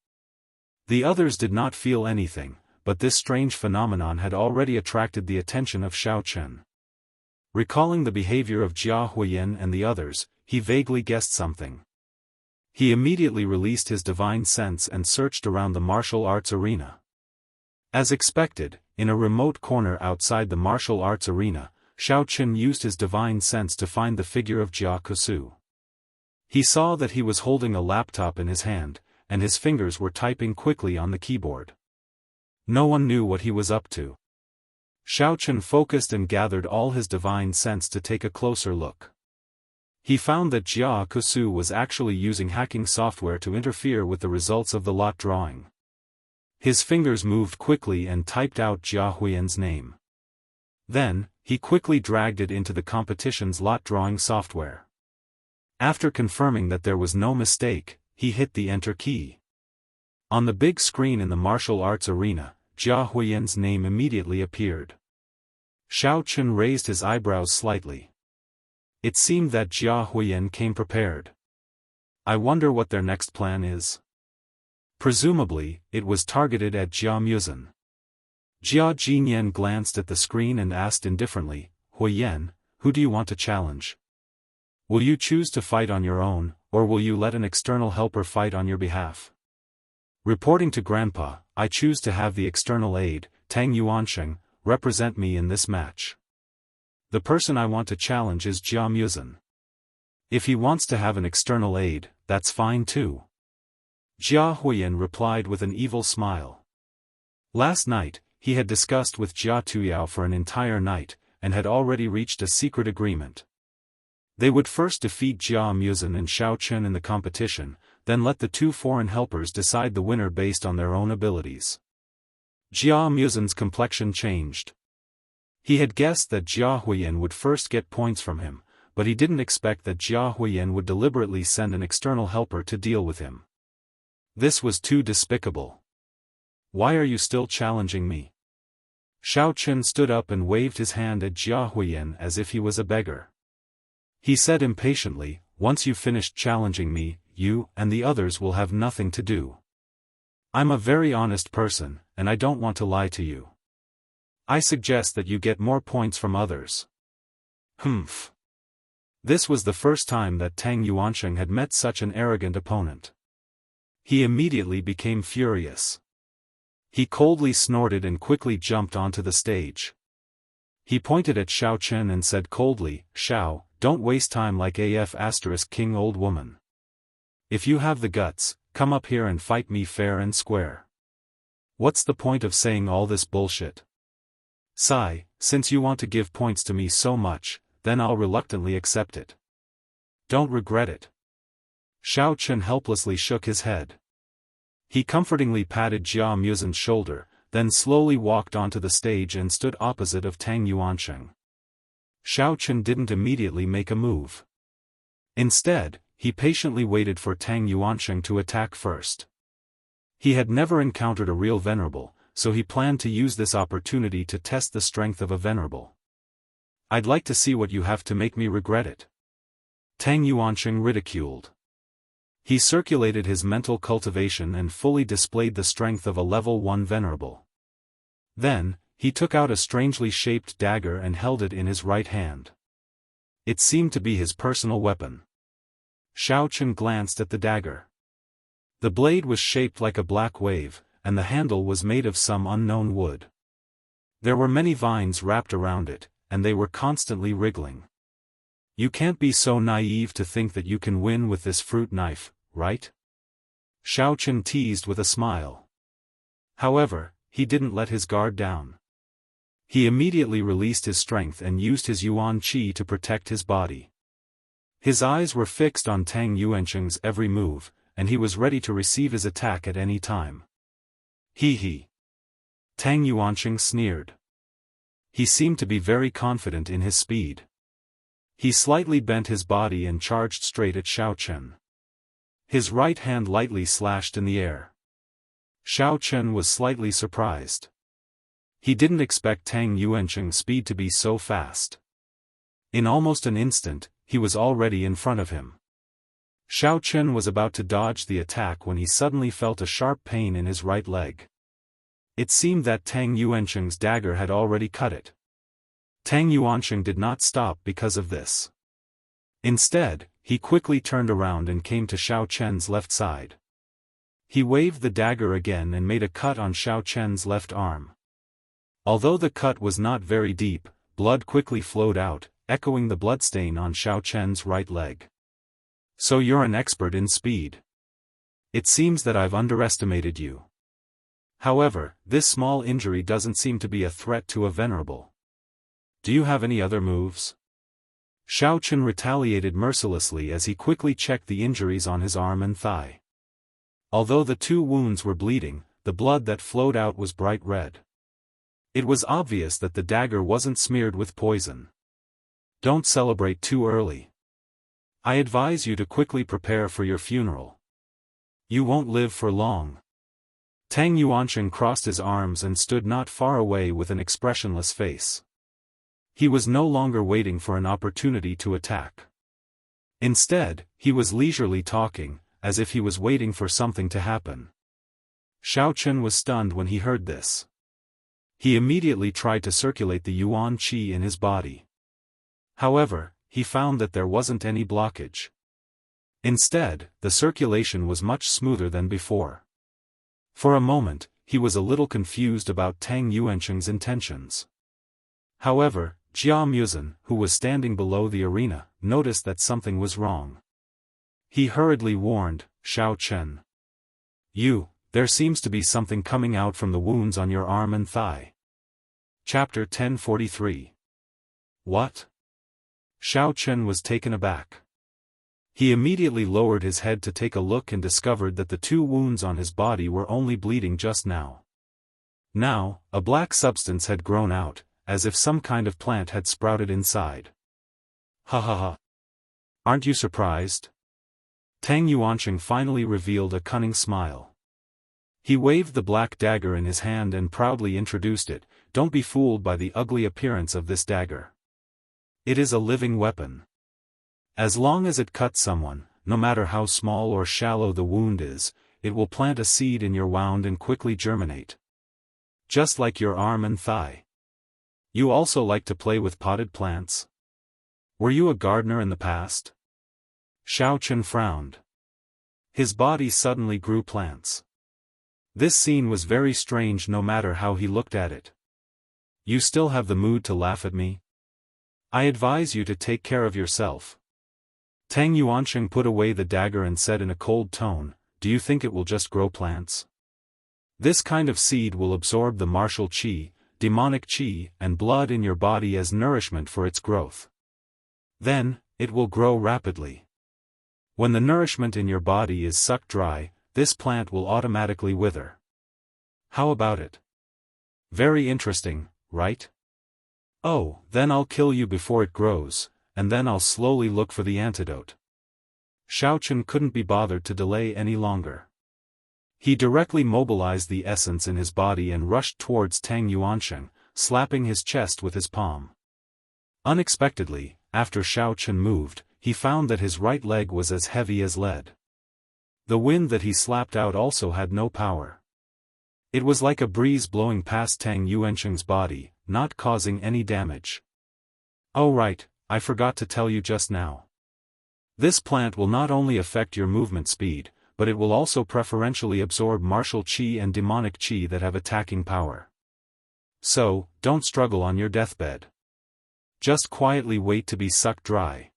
The others did not feel anything, but this strange phenomenon had already attracted the attention of Xiaofan. Recalling the behavior of Jia Huiyan and the others, he vaguely guessed something. He immediately released his divine sense and searched around the martial arts arena. As expected, in a remote corner outside the martial arts arena, Xiaofan used his divine sense to find the figure of Jia Kusu. He saw that he was holding a laptop in his hand, and his fingers were typing quickly on the keyboard. No one knew what he was up to. Xiaofan focused and gathered all his divine sense to take a closer look. He found that Jia Kusu was actually using hacking software to interfere with the results of the lot drawing. His fingers moved quickly and typed out Jia Huiyan's name. Then, he quickly dragged it into the competition's lot drawing software. After confirming that there was no mistake, he hit the enter key. On the big screen in the martial arts arena, Jia Huiyan's name immediately appeared. Xiaofan raised his eyebrows slightly. It seemed that Jia Huiyan came prepared. I wonder what their next plan is. Presumably, it was targeted at Jia Muzan. Jia Jinyan glanced at the screen and asked indifferently, Huiyan, who do you want to challenge? Will you choose to fight on your own, or will you let an external helper fight on your behalf? Reporting to Grandpa, I choose to have the external aide, Tang Yuansheng, represent me in this match. The person I want to challenge is Jia Muzan. If he wants to have an external aide, that's fine too. Jia Huiyan replied with an evil smile. Last night, he had discussed with Jia Tuyao for an entire night, and had already reached a secret agreement. They would first defeat Jia Muzan and Xiaofan in the competition, then let the two foreign helpers decide the winner based on their own abilities. Jia Muzan's complexion changed. He had guessed that Jia Huiyan would first get points from him, but he didn't expect that Jia Huiyan would deliberately send an external helper to deal with him. This was too despicable. Why are you still challenging me? Xiaofan stood up and waved his hand at Jia Huiyan as if he was a beggar. He said impatiently, once you've finished challenging me, you and the others will have nothing to do. I'm a very honest person, and I don't want to lie to you. I suggest that you get more points from others. Humph. This was the first time that Tang Yuansheng had met such an arrogant opponent. He immediately became furious. He coldly snorted and quickly jumped onto the stage. He pointed at Xiaofan and said coldly, Xiao, don't waste time like King old woman. If you have the guts, come up here and fight me fair and square. What's the point of saying all this bullshit? Sigh, since you want to give points to me so much, then I'll reluctantly accept it. Don't regret it. Xiaofan helplessly shook his head. He comfortingly patted Jia Muzan's shoulder, then slowly walked onto the stage and stood opposite of Tang Yuansheng. Xiaofan didn't immediately make a move. Instead, he patiently waited for Tang Yuansheng to attack first. He had never encountered a real venerable, so he planned to use this opportunity to test the strength of a venerable. I'd like to see what you have to make me regret it. Tang Yuansheng ridiculed. He circulated his mental cultivation and fully displayed the strength of a level 1 venerable. Then, he took out a strangely shaped dagger and held it in his right hand. It seemed to be his personal weapon. Xiaofan glanced at the dagger. The blade was shaped like a black wave, and the handle was made of some unknown wood. There were many vines wrapped around it, and they were constantly wriggling. You can't be so naive to think that you can win with this fruit knife, right? Xiaofan teased with a smile. However, he didn't let his guard down. He immediately released his strength and used his yuan qi to protect his body. His eyes were fixed on Tang Yuansheng's every move, and he was ready to receive his attack at any time. He. Tang Yuansheng sneered. He seemed to be very confident in his speed. He slightly bent his body and charged straight at Xiaochen. His right hand lightly slashed in the air. Xiaochen was slightly surprised. He didn't expect Tang Yuancheng's speed to be so fast. In almost an instant, he was already in front of him. Xiaochen was about to dodge the attack when he suddenly felt a sharp pain in his right leg. It seemed that Tang Yuancheng's dagger had already cut it. Tang Yuancheng did not stop because of this. Instead, he quickly turned around and came to Xiaochen's left side. He waved the dagger again and made a cut on Xiaochen's left arm. Although the cut was not very deep, blood quickly flowed out, echoing the bloodstain on Xiaochen's right leg. So you're an expert in speed. It seems that I've underestimated you. However, this small injury doesn't seem to be a threat to a venerable. Do you have any other moves? Xiaochen retaliated mercilessly as he quickly checked the injuries on his arm and thigh. Although the two wounds were bleeding, the blood that flowed out was bright red. It was obvious that the dagger wasn't smeared with poison. Don't celebrate too early. I advise you to quickly prepare for your funeral. You won't live for long. Tang Yuancheng crossed his arms and stood not far away with an expressionless face. He was no longer waiting for an opportunity to attack. Instead, he was leisurely talking, as if he was waiting for something to happen. Xiaochen was stunned when he heard this. He immediately tried to circulate the yuan qi in his body. However, he found that there wasn't any blockage. Instead, the circulation was much smoother than before. For a moment, he was a little confused about Tang Yuancheng's intentions. However, Jia Muzhen, who was standing below the arena, noticed that something was wrong. He hurriedly warned, Xiaochen. There seems to be something coming out from the wounds on your arm and thigh. Chapter 1043. What? Xiaochen was taken aback. He immediately lowered his head to take a look and discovered that the two wounds on his body were only bleeding just now. Now, a black substance had grown out, as if some kind of plant had sprouted inside. Ha ha ha. Aren't you surprised? Tang Yuancheng finally revealed a cunning smile. He waved the black dagger in his hand and proudly introduced it. Don't be fooled by the ugly appearance of this dagger. It is a living weapon. As long as it cuts someone, no matter how small or shallow the wound is, it will plant a seed in your wound and quickly germinate. Just like your arm and thigh. You also like to play with potted plants? Were you a gardener in the past? Xiaochen frowned. His body suddenly grew plants. This scene was very strange no matter how he looked at it. You still have the mood to laugh at me? I advise you to take care of yourself. Tang Yuancheng put away the dagger and said in a cold tone, do you think it will just grow plants? This kind of seed will absorb the martial qi, demonic qi, and blood in your body as nourishment for its growth. Then, it will grow rapidly. When the nourishment in your body is sucked dry, this plant will automatically wither. How about it? Very interesting, right? Oh, then I'll kill you before it grows, and then I'll slowly look for the antidote. Xiaochen couldn't be bothered to delay any longer. He directly mobilized the essence in his body and rushed towards Tang Yuancheng, slapping his chest with his palm. Unexpectedly, after Xiaochen moved, he found that his right leg was as heavy as lead. The wind that he slapped out also had no power. It was like a breeze blowing past Tang Yuancheng's body, not causing any damage. Oh right, I forgot to tell you just now. This plant will not only affect your movement speed, but it will also preferentially absorb martial qi and demonic qi that have attacking power. So, don't struggle on your deathbed. Just quietly wait to be sucked dry.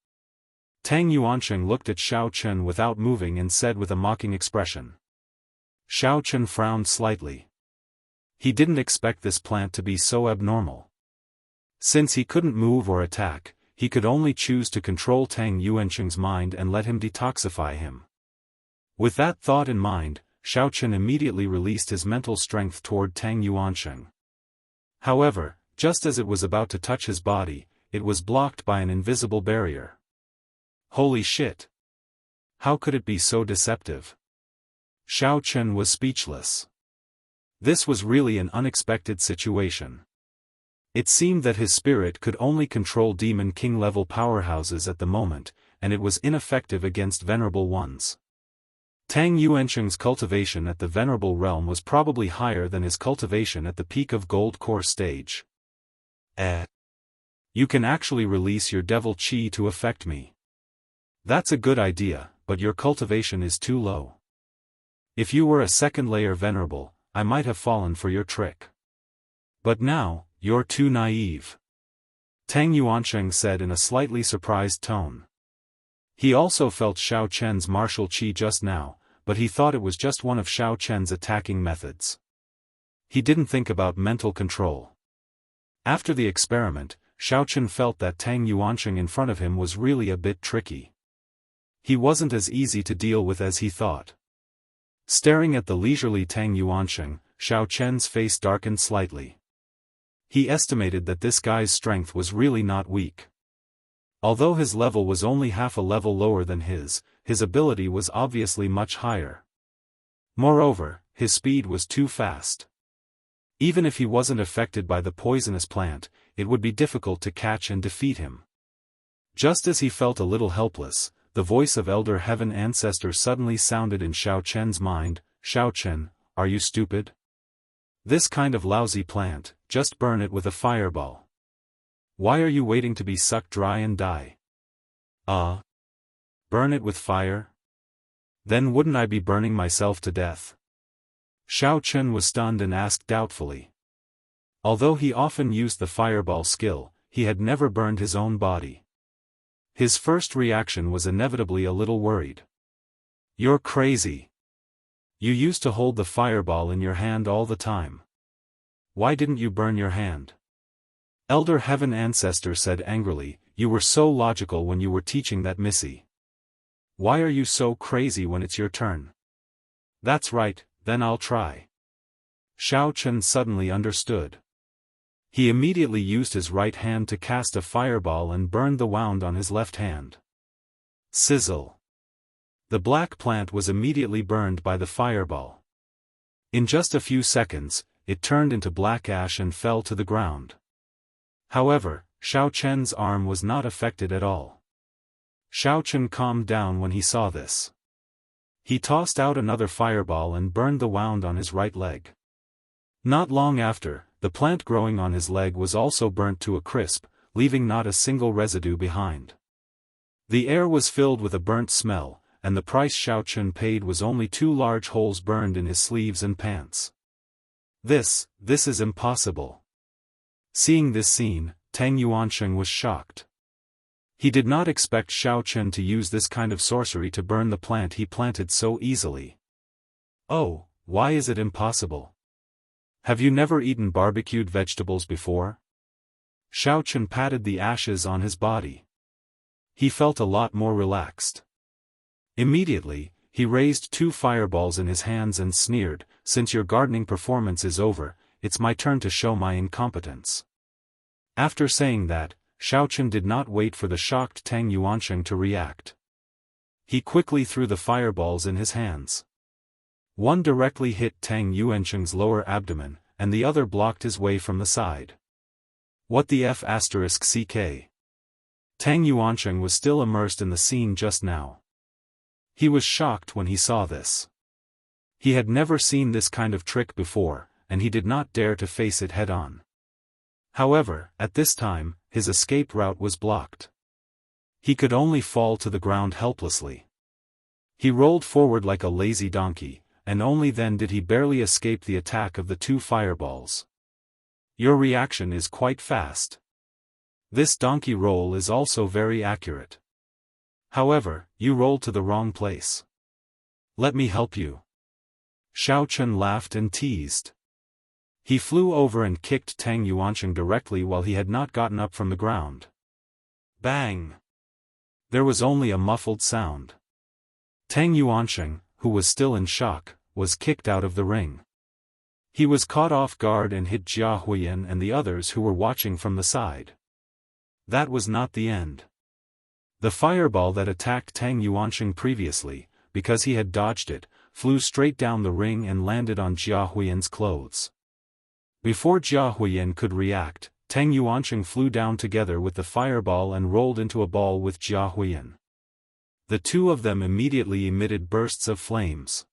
Tang Yuancheng looked at Xiaochen without moving and said with a mocking expression. Xiaochen frowned slightly. He didn't expect this plant to be so abnormal. Since he couldn't move or attack, he could only choose to control Tang Yuancheng's mind and let him detoxify him. With that thought in mind, Xiaochen immediately released his mental strength toward Tang Yuancheng. However, just as it was about to touch his body, it was blocked by an invisible barrier. Holy shit! How could it be so deceptive? Xiaochen was speechless. This was really an unexpected situation. It seemed that his spirit could only control Demon King level powerhouses at the moment, and it was ineffective against Venerable ones. Tang Yuansheng's cultivation at the Venerable realm was probably higher than his cultivation at the peak of Gold Core stage. You can actually release your devil chi to affect me. That's a good idea, but your cultivation is too low. If you were a second layer Venerable, I might have fallen for your trick. But now, you're too naive. Tang Yuansheng said in a slightly surprised tone. He also felt Xiao Chen's martial chi just now, but he thought it was just one of Xiao Chen's attacking methods. He didn't think about mental control. After the experiment, Xiao Chen felt that Tang Yuansheng in front of him was really a bit tricky. He wasn't as easy to deal with as he thought. Staring at the leisurely Tang Yuansheng, Xiao Chen's face darkened slightly. He estimated that this guy's strength was really not weak. Although his level was only half a level lower than his ability was obviously much higher. Moreover, his speed was too fast. Even if he wasn't affected by the poisonous plant, it would be difficult to catch and defeat him. Just as he felt a little helpless, the voice of Elder Heaven Ancestor suddenly sounded in Xiao Chen's mind. Xiao Chen, are you stupid? This kind of lousy plant, just burn it with a fireball. Why are you waiting to be sucked dry and die? Burn it with fire? Then wouldn't I be burning myself to death? Xiao Chen was stunned and asked doubtfully. Although he often used the fireball skill, he had never burned his own body. His first reaction was inevitably a little worried. You're crazy. You used to hold the fireball in your hand all the time. Why didn't you burn your hand? Elder Heaven Ancestor said angrily, you were so logical when you were teaching that Missy. Why are you so crazy when it's your turn? That's right, then I'll try. Xiao Chen suddenly understood. He immediately used his right hand to cast a fireball and burned the wound on his left hand. Sizzle. The black plant was immediately burned by the fireball. In just a few seconds, it turned into black ash and fell to the ground. However, Xiao Chen's arm was not affected at all. Xiao Chen calmed down when he saw this. He tossed out another fireball and burned the wound on his right leg. Not long after, the plant growing on his leg was also burnt to a crisp, leaving not a single residue behind. The air was filled with a burnt smell, and the price Xiao Chen paid was only 2 large holes burned in his sleeves and pants. This is impossible. Seeing this scene, Tang Yuansheng was shocked. He did not expect Xiao Chen to use this kind of sorcery to burn the plant he planted so easily. Oh, why is it impossible? Have you never eaten barbecued vegetables before? Xiao Chen patted the ashes on his body. He felt a lot more relaxed. Immediately, he raised 2 fireballs in his hands and sneered, since your gardening performance is over, it's my turn to show my incompetence. After saying that, Xiao Chen did not wait for the shocked Tang Yuansheng to react. He quickly threw the fireballs in his hands. One directly hit Tang Yuansheng's lower abdomen, and the other blocked his way from the side. What the f***ck? Tang Yuansheng was still immersed in the scene just now. He was shocked when he saw this. He had never seen this kind of trick before, and he did not dare to face it head-on. However, at this time, his escape route was blocked. He could only fall to the ground helplessly. He rolled forward like a lazy donkey, and only then did he barely escape the attack of the 2 fireballs. Your reaction is quite fast. This donkey roll is also very accurate. However, you rolled to the wrong place. Let me help you. Xiao Chen laughed and teased. He flew over and kicked Tang Yuansheng directly while he had not gotten up from the ground. Bang! There was only a muffled sound. Tang Yuansheng, who was still in shock, was kicked out of the ring. He was caught off guard and hit Jia Huiyan and the others who were watching from the side. That was not the end. The fireball that attacked Tang Yuansheng previously, because he had dodged it, flew straight down the ring and landed on Jia Huiyan's clothes. Before Jia Huiyan could react, Tang Yuansheng flew down together with the fireball and rolled into a ball with Jia Huiyan. The two of them immediately emitted bursts of flames.